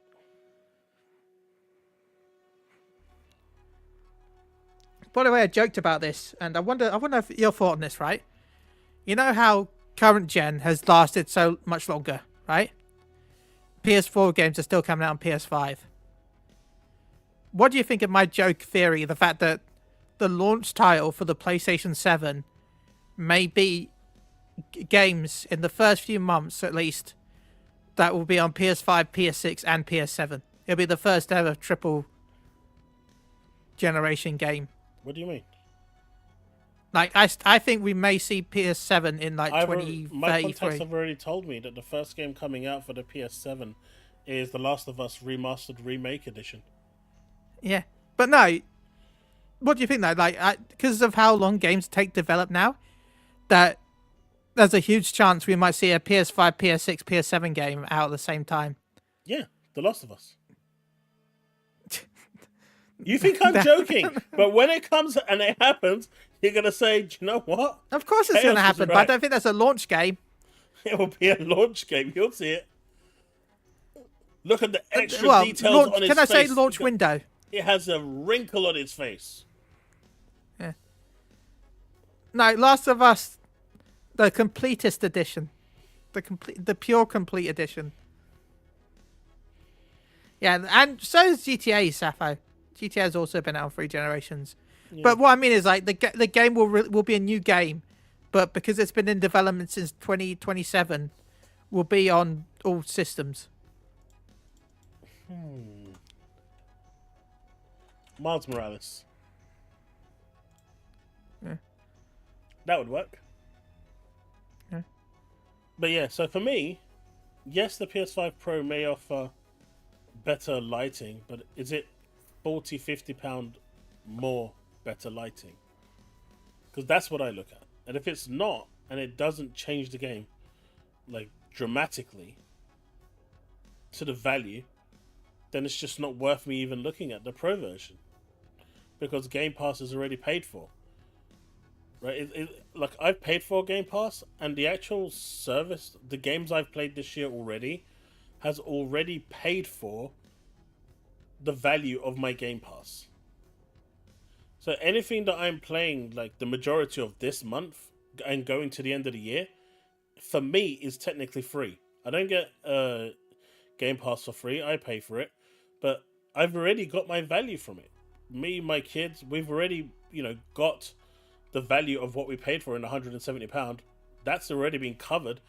By the way, I joked about this, and I wonder if your thought on this, right? You know how current gen has lasted so much longer, right? PS4 games are still coming out on PS5. What do you think of my joke theory? The fact that the launch title for the PlayStation 7 may be games in the first few months, at least, that will be on PS5, PS6, and PS7. It'll be the first ever triple generation game. What do you mean? Like, I think we may see PS7 in like 2033. My contacts have already told me that the first game coming out for the PS7 is The Last of Us Remastered Remake Edition. Yeah, but no. What do you think though? Like, because of how long games take to develop now, that there's a huge chance we might see a PS5, PS6, PS7 game out at the same time. Yeah, The Last of Us. You think I'm joking, but when it comes and it happens, you're gonna say, "Do you know what? Of course it's gonna happen, but I don't think that's a launch game. It will be a launch game. You'll see it. Look at the extra details on his face. Can I say launch window? It has a wrinkle on his face. Yeah. No, Last of Us, the completest edition, the pure complete edition. Yeah, and so is GTA, Sappho. GTA has also been out on 3 generations. Yeah. But what I mean is, like, the game will be a new game, but because it's been in development since 2027, will be on all systems. Miles Morales. Yeah. That would work. Yeah. But yeah, so for me, yes, the PS5 Pro may offer better lighting, but is it £40, £50 more better lighting? Because that's what I look at. And if it's not, and it doesn't change the game, like dramatically to the value, then it's just not worth me even looking at the Pro version, because Game Pass is already paid for. Right? Like, I've paid for Game Pass, and the actual service, the games I've played this year already, has already paid for the value of my Game Pass. So anything that I'm playing, like the majority of this month and going to the end of the year, for me is technically free. I don't get Game Pass for free. I pay for it, but I've already got my value from it. Me, my kids, we've already, got the value of what we paid for in £170. That's already been covered.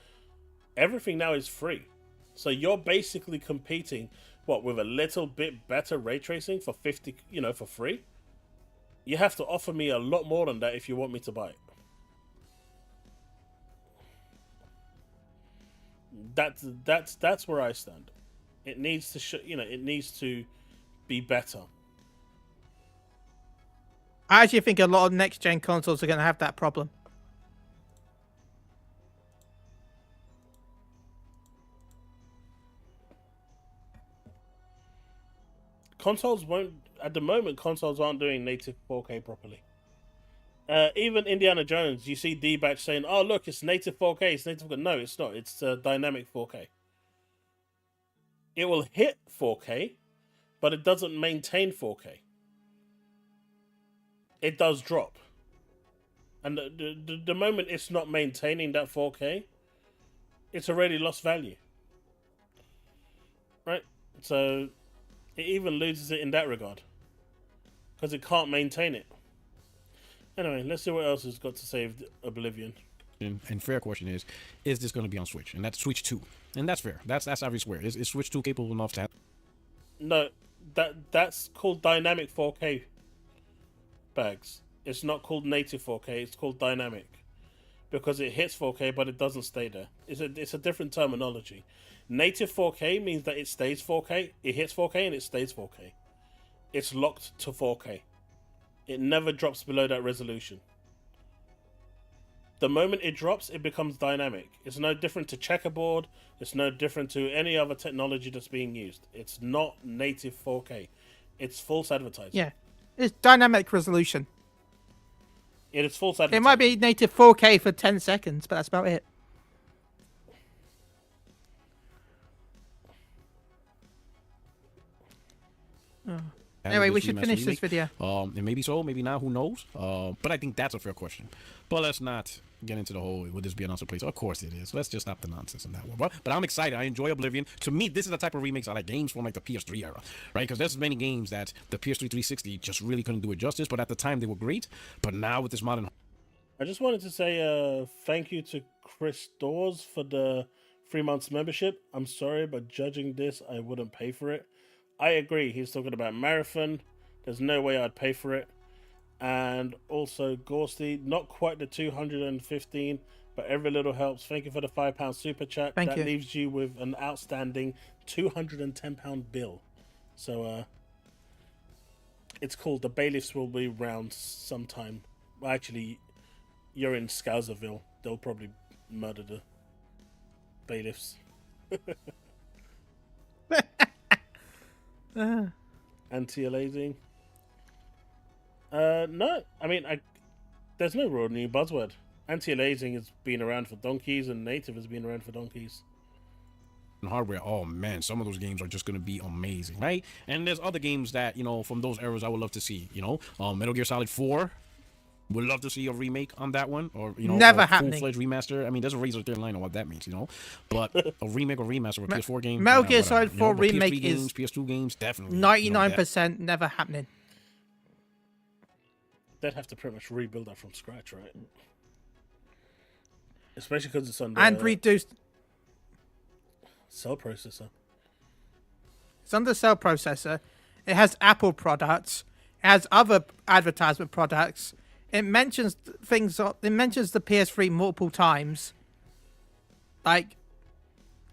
Everything now is free. So you're basically competing, with a little bit better ray tracing for 50, for free? You have to offer me a lot more than that if you want me to buy it. That's where I stand. It needs to it needs to be better. I actually think a lot of next-gen consoles are going to have that problem. Consoles won't, at the moment, consoles aren't doing native 4K properly. Even Indiana Jones, you see D-Batch saying, oh, look, it's native 4K, it's native 4K. No, it's not. It's dynamic 4K. It will hit 4K, but it doesn't maintain 4K. It does drop. And the moment it's not maintaining that 4K, it's already lost value. Right? So it even loses it in that regard, because it can't maintain it. Anyway, let's see what else has got to say with Oblivion. And fair question is this going to be on Switch? And that's Switch 2. And that's fair. That's obvious. Where is Switch 2 capable enough to have? No, that's called dynamic 4K, Bags. It's not called native 4K, it's called dynamic. Because it hits 4K, but it doesn't stay there. It's a different terminology. Native 4K means that it stays 4K, it hits 4K, and it stays 4K. It's locked to 4K. It never drops below that resolution. The moment it drops, it becomes dynamic. It's no different to checkerboard. It's no different to any other technology that's being used. It's not native 4K. It's false advertising. Yeah. It's dynamic resolution. It is false advertising. It might be native 4K for 10 seconds, but that's about it. Oh. Anyway, we should finish this video. And maybe so, maybe not, who knows? But I think that's a fair question. But let's not get into the whole, would this be an answer, please? Of course it is. Let's just stop the nonsense on that one. But I'm excited. I enjoy Oblivion. To me, this is the type of remakes I like, games from like the PS3 era, right? Because there's many games that the PS3 360 just really couldn't do it justice, but at the time they were great. But now with this modern... I just wanted to say thank you to Chris Dawes for the 3 months membership. I'm sorry, but judging this, I wouldn't pay for it. I agree. He's talking about Marathon. There's no way I'd pay for it. And also Gorsty, not quite the 215, but every little helps. Thank you for the £5 super chat. Thank you. That leaves you with an outstanding £210 bill. So it's called the bailiffs will be round sometime. Well, actually, you're in Scouserville. They'll probably murder the bailiffs. Anti-aliasing. No, I mean, there's no real new buzzword. Anti-aliasing has been around for donkeys, and native has been around for donkeys. Hardware, oh man, some of those games are just going to be amazing, right? And there's other games that, from those eras I would love to see, Metal Gear Solid 4. Would love to see a remake on that one, or Never a happening. full-fledged remaster. I mean, there's a razor thin line on what that means, But a remake or remaster of a PS4 game, Metal Gear whatever. Solid 4 remake PS3 is games, PS2 games, definitely 99% never happening. They'd have to pretty much rebuild that from scratch, right? Especially because it's on the And reduced. cell processor. It's on the cell processor. It has Apple products. It has other advertisement products. It mentions things. It mentions the PS3 multiple times. Like,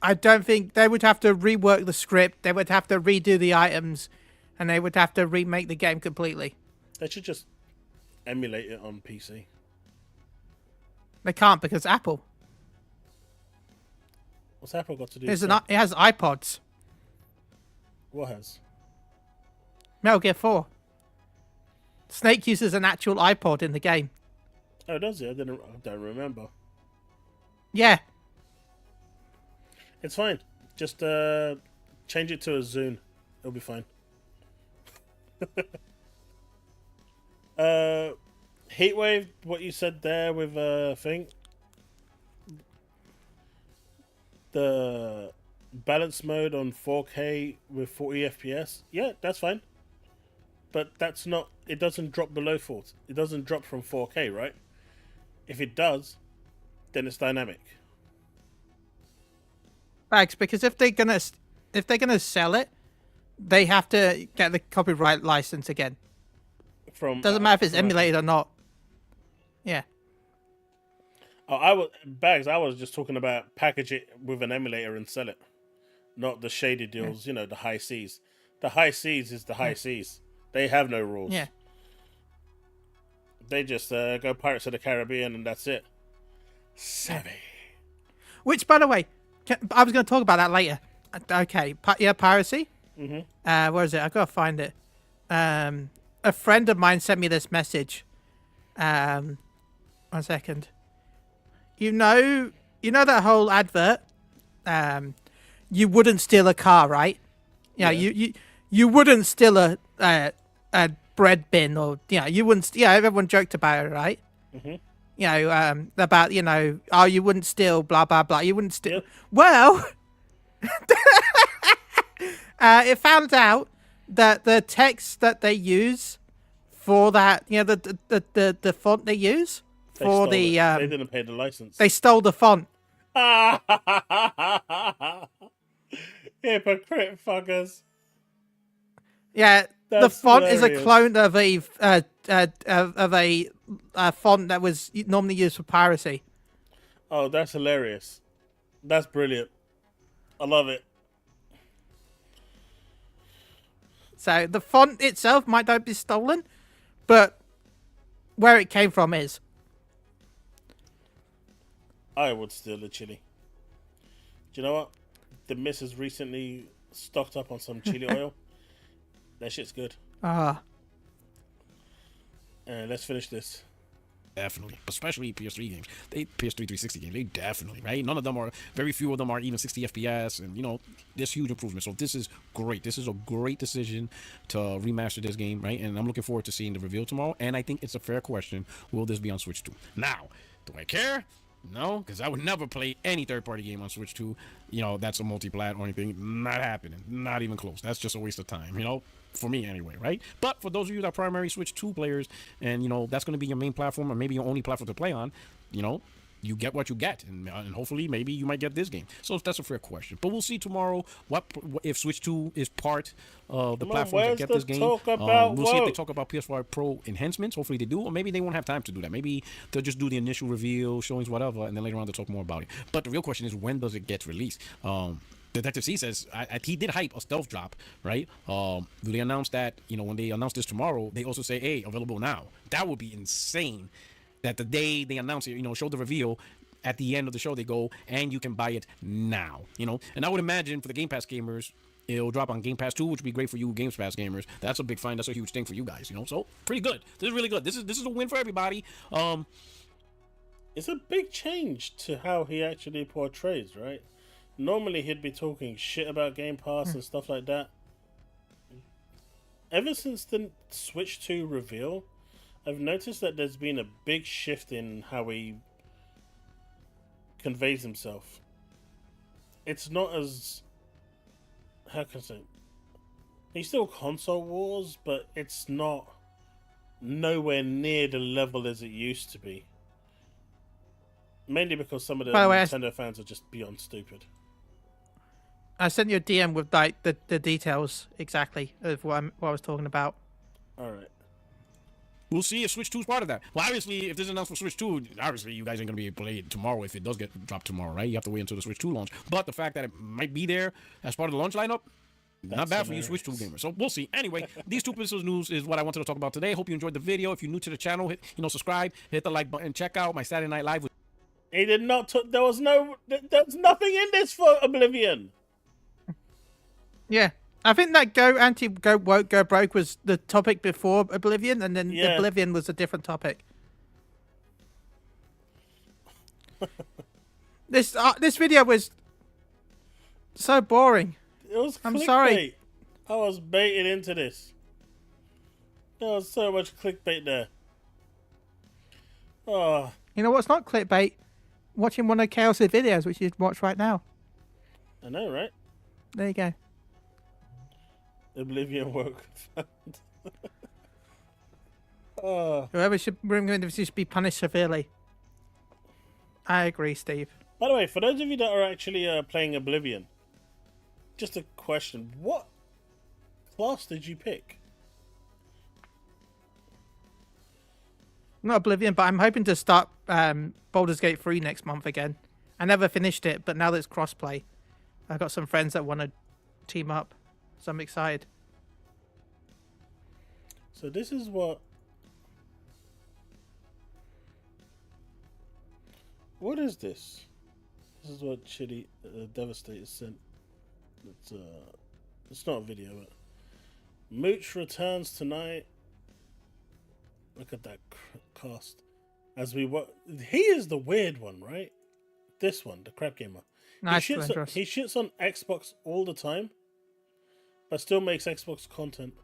I don't think they would have to rework the script. They would have to redo the items, and they would have to remake the game completely. They should just emulate it on PC. They can't because Apple. What's Apple got to do? It with has iPods. What has? Metal Gear 4. Snake uses an actual iPod in the game. Oh, does it? I don't remember. Yeah. It's fine. Just change it to a Zune. It'll be fine. Heatwave, what you said there with thing. The balance mode on 4K with 40 FPS. Yeah, that's fine. But that's not. It doesn't drop below 40. It doesn't drop from 4K, right? If it does, then it's dynamic. Thanks, because if they're gonna sell it, they have to get the copyright license again. Doesn't matter if it's emulated or not. Yeah. Oh, I was just talking about package it with an emulator and sell it, not the shady deals. You know, the high seas. The high seas is the high seas. They have no rules. Yeah. They just go Pirates of the Caribbean and that's it. Savvy. Which, by the way, I was going to talk about that later. Okay, piracy. Where is it? I gotta find it. A friend of mine sent me this message. 1 second. You know that whole advert. You wouldn't steal a car, right? Yeah. You wouldn't steal a bread bin, or you wouldn't. Yeah, everyone joked about it, right? About oh, you wouldn't steal, blah blah blah. You wouldn't steal. Yep. Well, it found out that the text that they use for that, the font they use for the they didn't pay the license. They stole the font. Hypocrite fuckers. Yeah, that's the font hilarious. is a clone of a font that was normally used for piracy. Oh, that's hilarious. That's brilliant. I love it. So the font itself might not be stolen, but where it came from is. I would steal a chili. Do you know what? The missus recently stocked up on some chili oil. That shit's good. Let's finish this. Definitely, especially PS3 games. PS3 360 games. They definitely, right? None of them are. Very few of them are even 60 FPS, and there's huge improvement. So this is great. This is a great decision to remaster this game, right? And I'm looking forward to seeing the reveal tomorrow. And I think it's a fair question: will this be on Switch 2? Now, do I care? No, because I would never play any third-party game on Switch 2. That's a multi-plat or anything. Not happening. Not even close. That's just a waste of time, for me anyway, right? But for those of you that are primary Switch 2 players, and, that's going to be your main platform or maybe your only platform to play on, you get what you get, and hopefully maybe you might get this game. So that's a fair question. But we'll see tomorrow what if Switch 2 is part of the platform to get this game. We'll see if they talk about PS5 Pro enhancements. Hopefully they do, or maybe they won't have time to do that. Maybe they'll just do the initial reveal, showings, whatever, and then later on they'll talk more about it. But the real question is, when does it get released? Detective C says he did hype a stealth drop, right? They announced that, when they announce this tomorrow, they also say, hey, available now. That would be insane. That the day they announce it, show the reveal, at the end of the show they go, and you can buy it now, And I would imagine for the Game Pass gamers, it'll drop on Game Pass 2, which would be great for you Game Pass gamers. That's a big find. That's a huge thing for you guys, So pretty good. This is really good. This is a win for everybody. It's a big change to how he actually portrays, right? Normally he'd be talking shit about Game Pass and stuff like that. Ever since the Switch 2 reveal, I've noticed that there's been a big shift in how he conveys himself. It's not as... how can I say? He's still console wars, but it's not nowhere near the level as it used to be. Mainly because some of the Nintendo fans are just beyond stupid. I sent you a DM with the details exactly of what I was talking about. Alright. We'll see if Switch 2 is part of that. Well, obviously, if this is announced for Switch 2, obviously you guys ain't going to be able to play it tomorrow if it does get dropped tomorrow, right? You have to wait until the Switch 2 launch. But the fact that it might be there as part of the launch lineup, not bad for you Switch 2 gamers. So we'll see. Anyway, these two pieces of news is what I wanted to talk about today. Hope you enjoyed the video. If you're new to the channel, hit, subscribe, hit the like button, check out my Saturday Night Live with He did not. There was nothing in this for Oblivion. Yeah. I think that go woke, go broke was the topic before Oblivion, and then Yeah. Oblivion was a different topic. This video was so boring. It was. I'm clickbait. sorry. I was baited into this. There was so much clickbait there. Oh, You know what's not clickbait? Watching one of Chaos's videos, which you watch right now. I know, right? There you go. Oblivion woke. Oh. Whoever should be punished severely. I agree, Steve. By the way, for those of you that are actually playing Oblivion, just a question: what class did you pick? Not Oblivion, but I'm hoping to start Baldur's Gate 3 next month again. I never finished it, but now that it's crossplay, I've got some friends that want to team up, so I'm excited. So this is what. What is this? This is what Chitty Devastator sent. It's not a video, but Mooch returns tonight. Look at that cast. As we he is the weird one, right? This one, the crap gamer. Nice, he shits on Xbox all the time, but still makes Xbox content.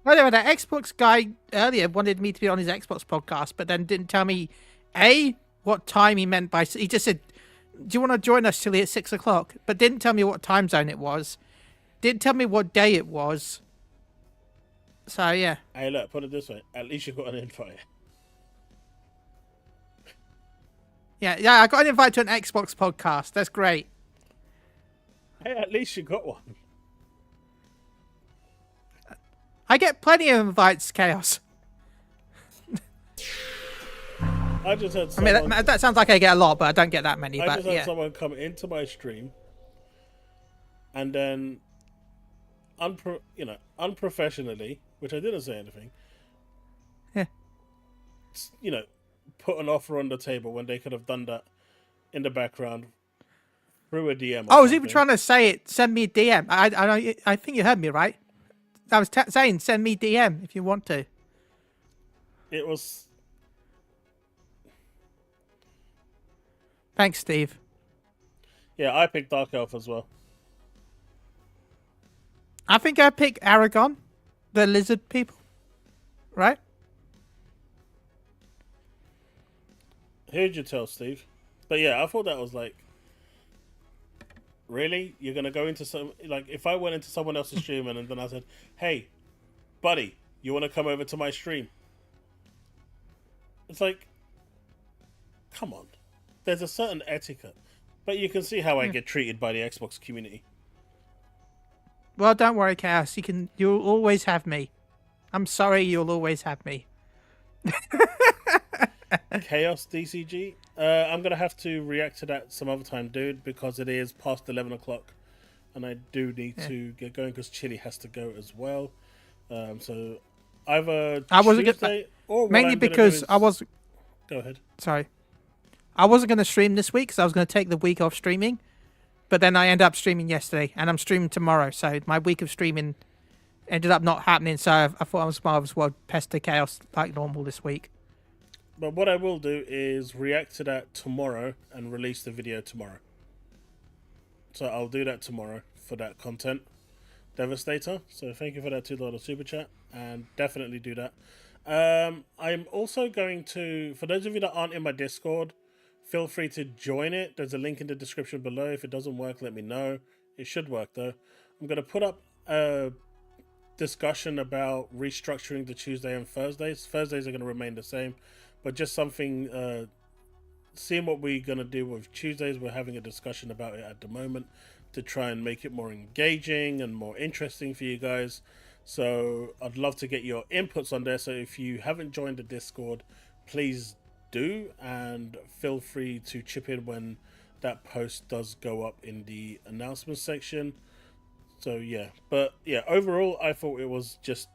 Whatever, that Xbox guy earlier wanted me to be on his Xbox podcast, but then didn't tell me what time he meant by. He just said, "Do you want to join us, Chili, at 6 o'clock?" But didn't tell me what time zone it was. Didn't tell me what day it was. So yeah. Hey, look, put it this way: at least you got an invite. Yeah, I got an invite to an Xbox podcast. That's great. Hey, at least you got one. I get plenty of invites, Chaos. I just had someone, I mean, that sounds like I get a lot, but I don't get that many. I But just had yeah. someone come into my stream and then unprofessionally, which I didn't say anything, Yeah. put an offer on the table when they could have done that in the background through a DM. I was even trying to say it. Send me a DM. I think you heard me right. I was saying send me DM if you want to. It was. Thanks, Steve. Yeah, I picked Dark Elf as well. I think I picked Aragon, the lizard people. Right? Who'd you tell, Steve? But yeah, I thought that was like, really? You're gonna go into some, like, if I went into someone else's stream and then I said, "Hey, buddy, you want to come over to my stream?" It's like, come on. There's a certain etiquette, but you can see how I get treated by the Xbox community. Well, don't worry, Chaos. You'll always have me. I'm sorry, you'll always have me. Chaos DCG. I'm gonna have to react to that some other time, dude, because it is past 11 o'clock, and I do need to get going because Chili has to go as well. So either I wasn't Tuesday or mainly because I was. Go ahead. Sorry, I wasn't going to stream this week because I was going to take the week off streaming, but then I ended up streaming yesterday, and I'm streaming tomorrow. So my week of streaming ended up not happening. So I thought I was might as well pester Chaos like normal this week. But what I will do is react to that tomorrow and release the video tomorrow. So I'll do that tomorrow for that content. Devastator. So thank you for that $2 super chat, and definitely do that. I'm also going to, for those of you that aren't in my Discord, feel free to join it. There's a link in the description below. If it doesn't work, let me know. It should work though. I'm going to put up a discussion about restructuring the Tuesday and Thursdays. Thursdays are going to remain the same, but just something, seeing what we're going to do with Tuesdays. We're having a discussion about it at the moment to try and make it more engaging and more interesting for you guys. So I'd love to get your inputs on there. So if you haven't joined the Discord, please do, and feel free to chip in when that post does go up in the announcement section. So yeah, but yeah, overall I thought it was just,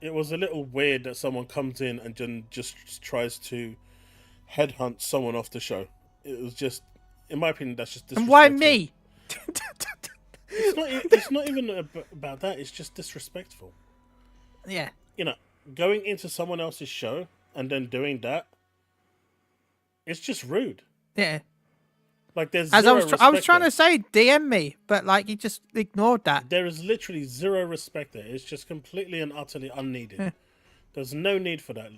it was a little weird that someone comes in and just tries to headhunt someone off the show. It was just, in my opinion, that's just And disrespectful. why me? It's not even about that. It's just disrespectful. Yeah. You know, going into someone else's show and then doing that, it's just rude. Yeah. Like there's As I zero was, respect I was trying there. to say DM me, but like he just ignored that. There is literally zero respect there. It's just completely and utterly unneeded. Yeah. There's no need for that.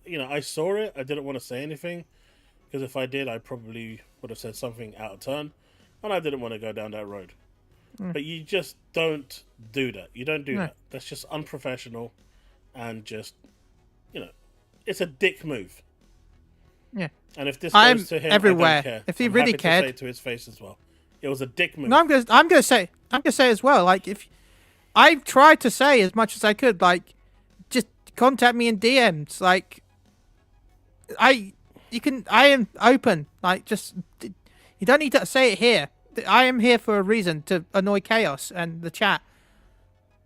You know, I saw it. I didn't want to say anything because if I did, I probably would have said something out of turn, and I didn't want to go down that road. But you just don't do that. You don't do that. That's just unprofessional, and just, you know, it's a dick move. Yeah. And if this I'm goes to him, everywhere. I don't care. If he I'm really happy cared- to say it to his face as well. It was a dick move. No, I'm gonna say as well. Like if I tried to say as much as I could, like just contact me in DMs. Like I am open. Like just you don't need to say it here. I am here for a reason, to annoy Chaos and the chat.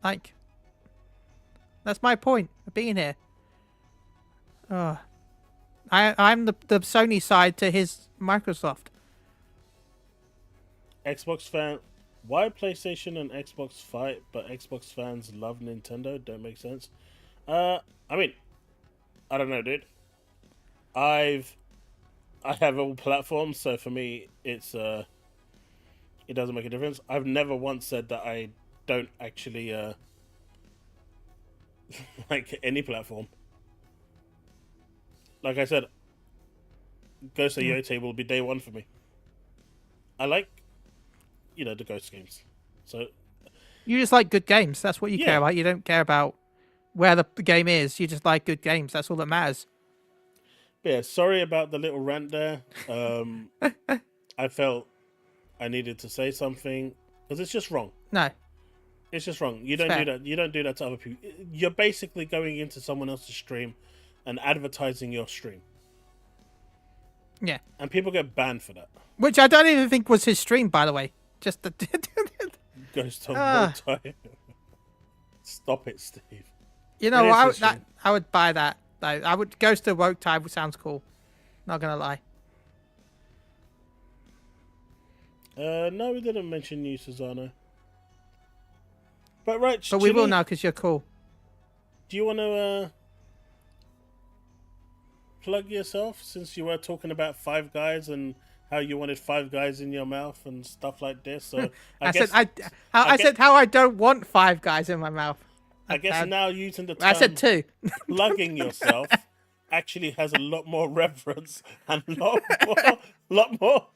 Like that's my point of being here. I'm the Sony side to his Microsoft. Xbox fan, why PlayStation and Xbox fight, but Xbox fans love Nintendo? Don't make sense. I mean, I don't know, dude. I have all platforms, so for me, it's it doesn't make a difference. I've never once said that I don't actually like any platform. Like I said, Ghost of Yotei will be day one for me. I like, you know, the Ghost games. So You just like good games. That's what you Yeah. care about. You don't care about where the game is. You just like good games. That's all that matters. but yeah, sorry about the little rant there. I felt I needed to say something because it's just wrong. No. It's just wrong. You don't fair. do that. You don't do that to other people. You're basically going into someone else's stream and advertising your stream, Yeah. and people get banned for that. Which I don't even think was his stream, by the way. Just the... Ghost of Ah. Multi. Stop it, Steve. You know It is what? his stream. I would buy that. Though. I would Ghost of Woke Tide sounds cool. Not gonna lie. No, we didn't mention you, Susano. But right, But we will Jimmy, now because you're cool. do you want to plug yourself, since you were talking about Five Guys and how you wanted Five Guys in your mouth and stuff like this? So I guess said how I don't want Five Guys in my mouth. I guess now using the term I said two. plugging yourself actually has a lot more reverence and lot more.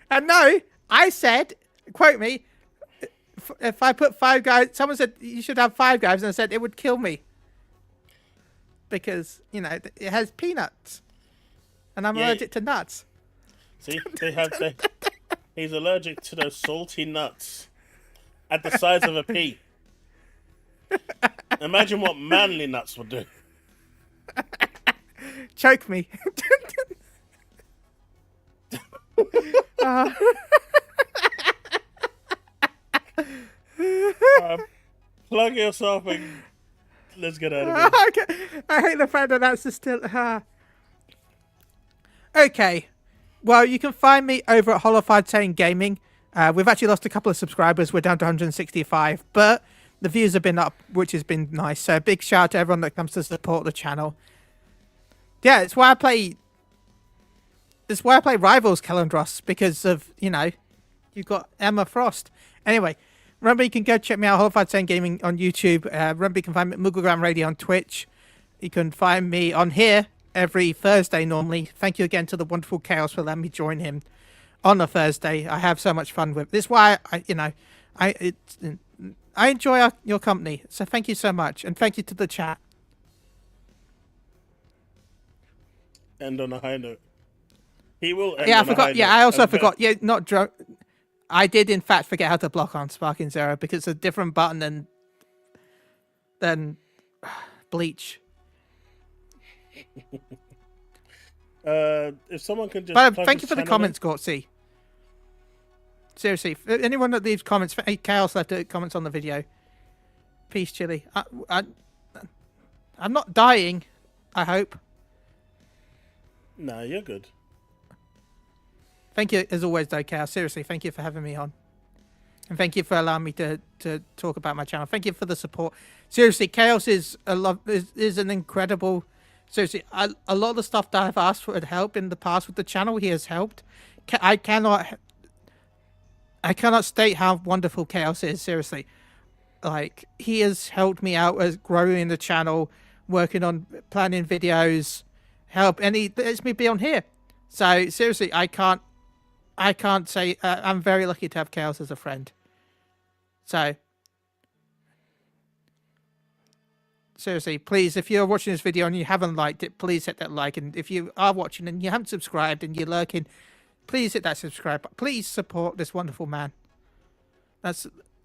And no, I said, quote me, if I put Five Guys, someone said you should have Five Guys, and I said it would kill me because you know it has peanuts, and I'm Yeah. allergic to nuts. See, he's allergic to those salty nuts at the size of a pea. Imagine what manly nuts would do. Choke me. Plug yourself and let's get out of here. Okay. I hate the fact that that's still. Okay. Well, you can find me over at Holified Saying Gaming. We've actually lost a couple of subscribers. We're down to 165, but the views have been up, which has been nice. So big shout out to everyone that comes to support the channel. Yeah, it's why I play. It's why I play Rivals Calendros, because of, you know, you've got Emma Frost. Anyway, remember you can go check me out, Holified Saying Gaming on YouTube. Remember you can find me at Mugglegram Radio on Twitch. You can find me on here every Thursday normally. Thank you again to the wonderful Chaos for letting me join him on a Thursday. I have so much fun with this. Is why I enjoy your company. So thank you so much, and thank you to the chat. End on a high note. He will. End Yeah, I on a high forgot. Yeah, note. I also And forgot. Yeah, not drunk. I did in fact forget how to block on Sparking Zero because it's a different button than Bleach. If someone could just. But plug thank you his for the channel comments, Gortsy. Seriously, anyone that leaves comments, Chaos left comments on the video. Peace, Chili. I'm not dying, I hope. Nah, you're good. Thank you, as always, though, Chaos. Seriously, thank you for having me on. And thank you for allowing me to talk about my channel. Thank you for the support. Seriously, Chaos is an incredible... Seriously, a lot of the stuff that I've asked for help in the past with the channel, he has helped. I cannot state how wonderful Chaos is, seriously. Like, he has helped me out as growing the channel, working on planning videos, and he lets me be on here. So, seriously, I can't say, I'm very lucky to have Chaos as a friend. So, seriously, please, if you're watching this video and you haven't liked it, please hit that like. And if you are watching and you haven't subscribed and you're lurking, please hit that subscribe. Please support this wonderful man.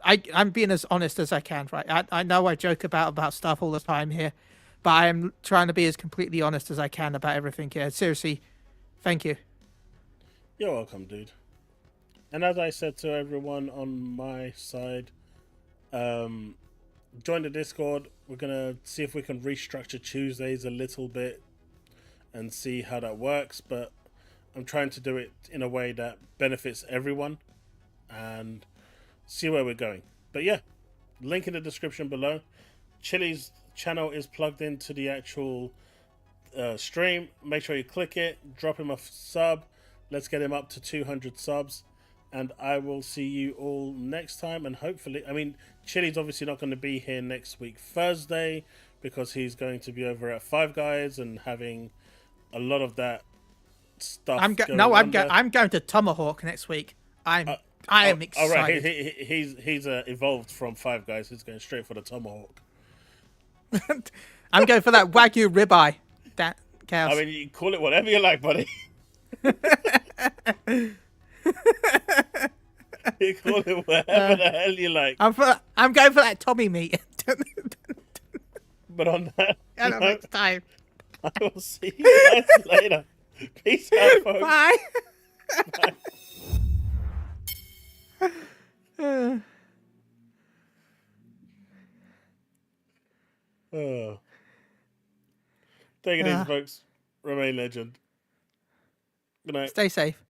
I'm being as honest as I can, right? I know I joke about stuff all the time here, but I am trying to be as completely honest as I can about everything here. Seriously, thank you. You're welcome, dude. And as I said to everyone on my side, join the Discord. We're gonna see if we can restructure Tuesdays a little bit and see how that works, but I'm trying to do it in a way that benefits everyone and see where we're going. But yeah, link in the description below. Chili's channel is plugged into the actual stream. Make sure you click it, drop him a sub. Let's get him up to 200 subs, and I will see you all next time. And hopefully, I mean, Chili's obviously not going to be here next week Thursday because he's going to be over at Five Guys and having a lot of that stuff. I'm going to Tomahawk next week. I am excited. All right, he's evolved from Five Guys. He's going straight for the Tomahawk. I'm going for that Wagyu ribeye. That Chaos. I mean, you call it whatever you like, buddy. You call it whatever the hell you like. I'm going for that Tommy meat. But on that note, next time. I will see you guys later. Peace out, folks. Bye. Bye. Oh. Take it easy, folks. Remain legend. Good night. Stay safe.